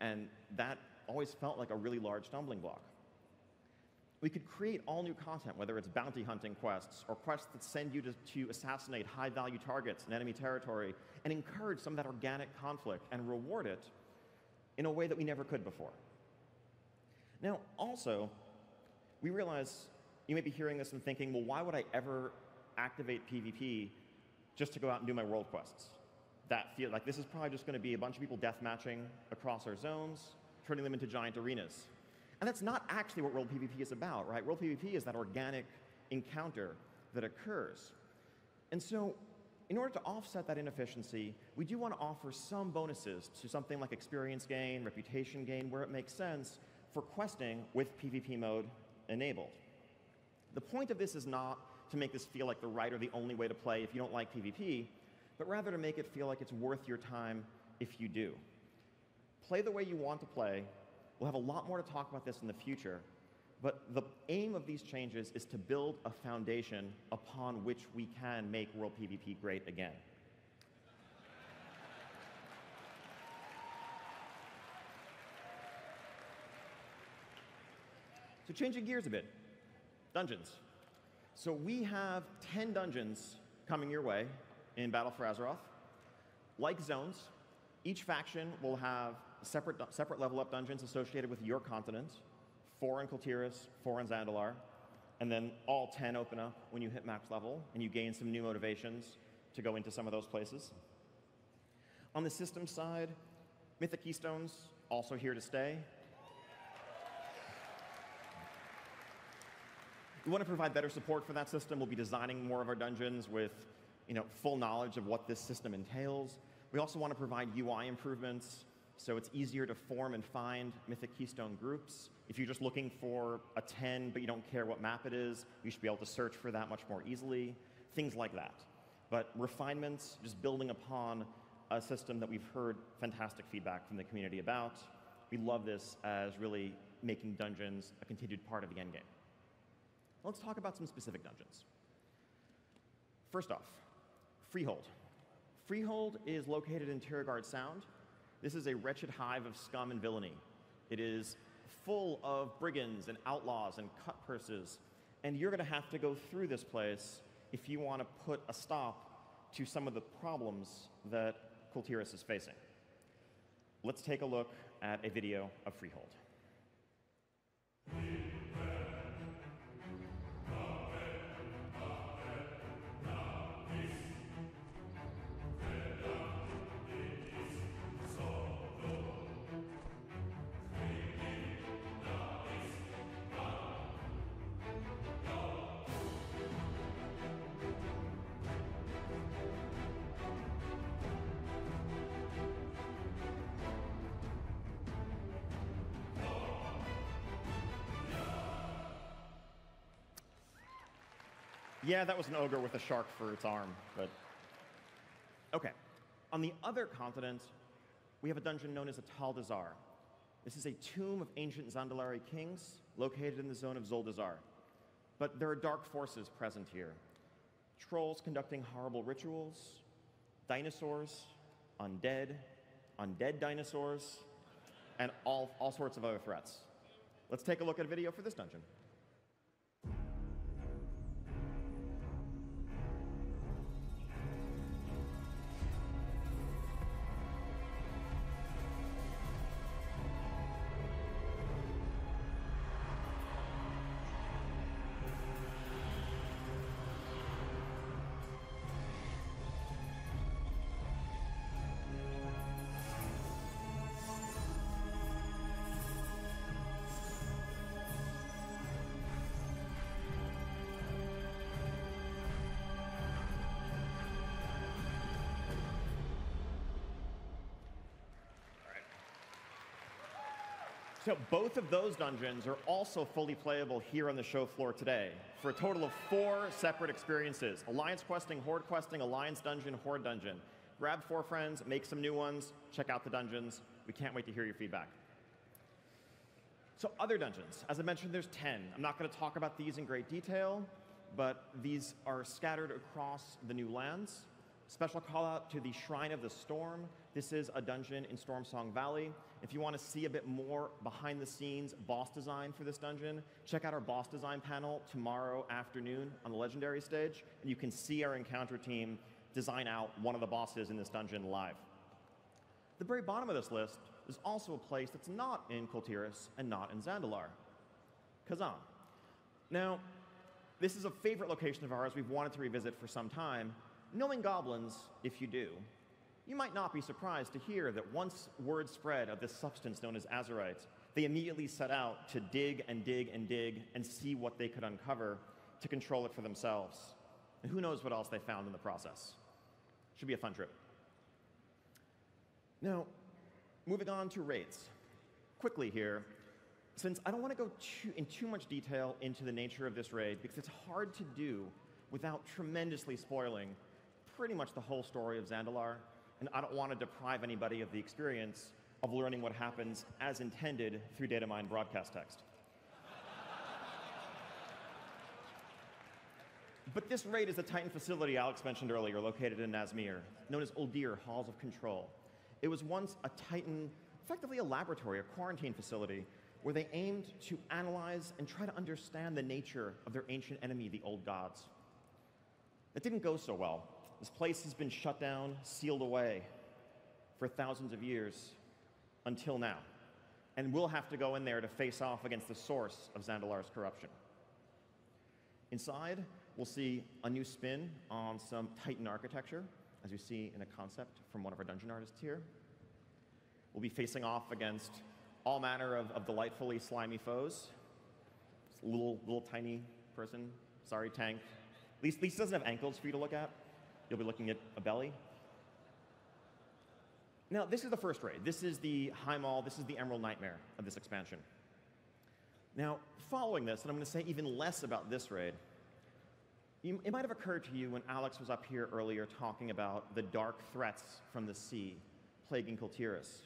And that always felt like a really large stumbling block. We could create all new content, whether it's bounty hunting quests or quests that send you to assassinate high-value targets in enemy territory, and encourage some of that organic conflict and reward it in a way that we never could before. Now, also, we realize you may be hearing this and thinking, well, why would I ever activate PvP just to go out and do my world quests? That feel like this is probably just going to be a bunch of people deathmatching across our zones, turning them into giant arenas. And that's not actually what World PvP is about, right? World PvP is that organic encounter that occurs. And so, in order to offset that inefficiency, we do want to offer some bonuses to something like experience gain, reputation gain, where it makes sense for questing with PvP mode enabled. The point of this is not to make this feel like the right or the only way to play if you don't like PvP, but rather to make it feel like it's worth your time if you do. Play the way you want to play. We'll have a lot more to talk about this in the future, but the aim of these changes is to build a foundation upon which we can make World PvP great again. So changing gears a bit, dungeons. So we have 10 dungeons coming your way in Battle for Azeroth. Like zones, each faction will have separate level up dungeons associated with your continent, 4 in Kultiras, 4 in Zandalar, and then all 10 open up when you hit max level, and you gain some new motivations to go into some of those places. On the system side, Mythic Keystones, also here to stay. We want to provide better support for that system. We'll be designing more of our dungeons with full knowledge of what this system entails. We also want to provide UI improvements, so it's easier to form and find Mythic Keystone groups. If you're just looking for a 10, but you don't care what map it is, you should be able to search for that much more easily. Things like that. But refinements, just building upon a system that we've heard fantastic feedback from the community about. We love this as really making dungeons a continued part of the endgame. Let's talk about some specific dungeons. First off, Freehold. Freehold is located in Tiragard Sound. This is a wretched hive of scum and villainy. It is full of brigands and outlaws and cut purses, and you're going to have to go through this place if you want to put a stop to some of the problems that Kultiras is facing. Let's take a look at a video of Freehold. Yeah, that was an ogre with a shark for its arm, but okay. On the other continent, we have a dungeon known as Ataldazar. This is a tomb of ancient Zandalari kings located in the zone of Zoldazar. But there are dark forces present here. Trolls conducting horrible rituals, dinosaurs, undead dinosaurs, and all sorts of other threats. Let's take a look at a video for this dungeon. So both of those dungeons are also fully playable here on the show floor today for a total of 4 separate experiences. Alliance questing, Horde questing, Alliance dungeon, Horde dungeon. Grab 4 friends, make some new ones, check out the dungeons. We can't wait to hear your feedback. So other dungeons, as I mentioned, there's 10. I'm not going to talk about these in great detail, but these are scattered across the new lands. Special call out to the Shrine of the Storm. This is a dungeon in Stormsong Valley. If you want to see a bit more behind the scenes boss design for this dungeon, check out our boss design panel tomorrow afternoon on the Legendary stage, and you can see our encounter team design out one of the bosses in this dungeon live. The very bottom of this list is also a place that's not in Kultiras and not in Zandalar, Kazan. Now, this is a favorite location of ours we've wanted to revisit for some time. Knowing goblins, if you do, you might not be surprised to hear that once word spread of this substance known as Azerite, they immediately set out to dig and dig and dig and see what they could uncover to control it for themselves. And who knows what else they found in the process. Should be a fun trip. Now, moving on to raids. Quickly here, since I don't want to go in too much detail into the nature of this raid, because it's hard to do without tremendously spoiling pretty much the whole story of Zandalar, and I don't want to deprive anybody of the experience of learning what happens as intended through data mine broadcast text. But this raid is the Titan facility Alex mentioned earlier, located in Nazmir, known as Uldir Halls of Control. It was once a Titan, effectively a laboratory, a quarantine facility, where they aimed to analyze and try to understand the nature of their ancient enemy, the Old Gods. It didn't go so well. This place has been shut down, sealed away for thousands of years until now. And we'll have to go in there to face off against the source of Zandalar's corruption. Inside, we'll see a new spin on some Titan architecture, as you see in a concept from one of our dungeon artists here. We'll be facing off against all manner of delightfully slimy foes. This little tiny person, sorry, tank. At least doesn't have ankles for you to look at. You'll be looking at a belly. Now, this is the first raid. This is the High Mall, this is the Emerald Nightmare of this expansion. Now, following this, and I'm going to say even less about this raid, it might have occurred to you when Alex was up here earlier talking about the dark threats from the sea plaguing Kultiris.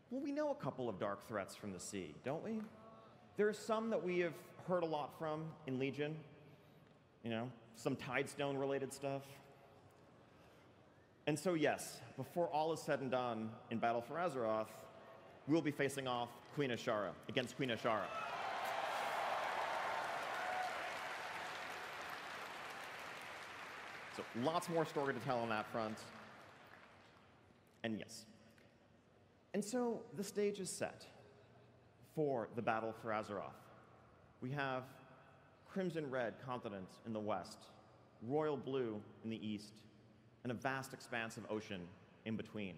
Well, we know a couple of dark threats from the sea, don't we? There are some that we have heard a lot from in Legion. You know, some Tidestone-related stuff. And so, yes, before all is said and done in Battle for Azeroth, we'll be facing off Queen Ashara against Queen Ashara. So lots more story to tell on that front. And yes. And so the stage is set for the Battle for Azeroth. We have Crimson Red continent in the west, Royal Blue in the east, and a vast expanse of ocean in between.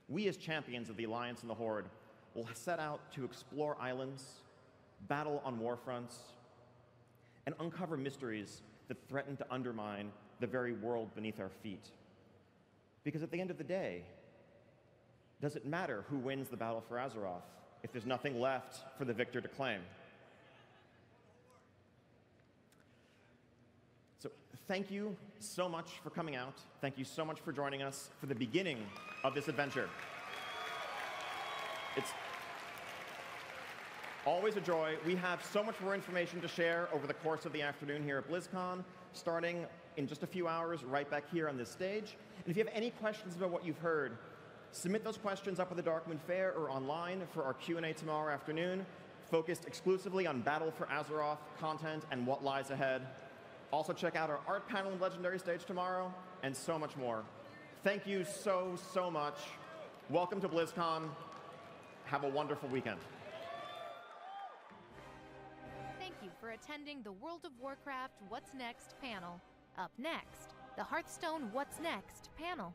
We as champions of the Alliance and the Horde will set out to explore islands, battle on warfronts, and uncover mysteries that threaten to undermine the very world beneath our feet. Because at the end of the day, does it matter who wins the Battle for Azeroth if there's nothing left for the victor to claim? So thank you so much for coming out. Thank you so much for joining us for the beginning of this adventure. It's always a joy. We have so much more information to share over the course of the afternoon here at BlizzCon, starting in just a few hours right back here on this stage. And if you have any questions about what you've heard, submit those questions up at the Darkmoon Fair or online for our Q&A tomorrow afternoon, focused exclusively on Battle for Azeroth content and what lies ahead. Also check out our art panel and legendary stage tomorrow, and so much more. Thank you so, so much. Welcome to BlizzCon. Have a wonderful weekend. Thank you for attending the World of Warcraft What's Next panel. Up next, the Hearthstone What's Next panel.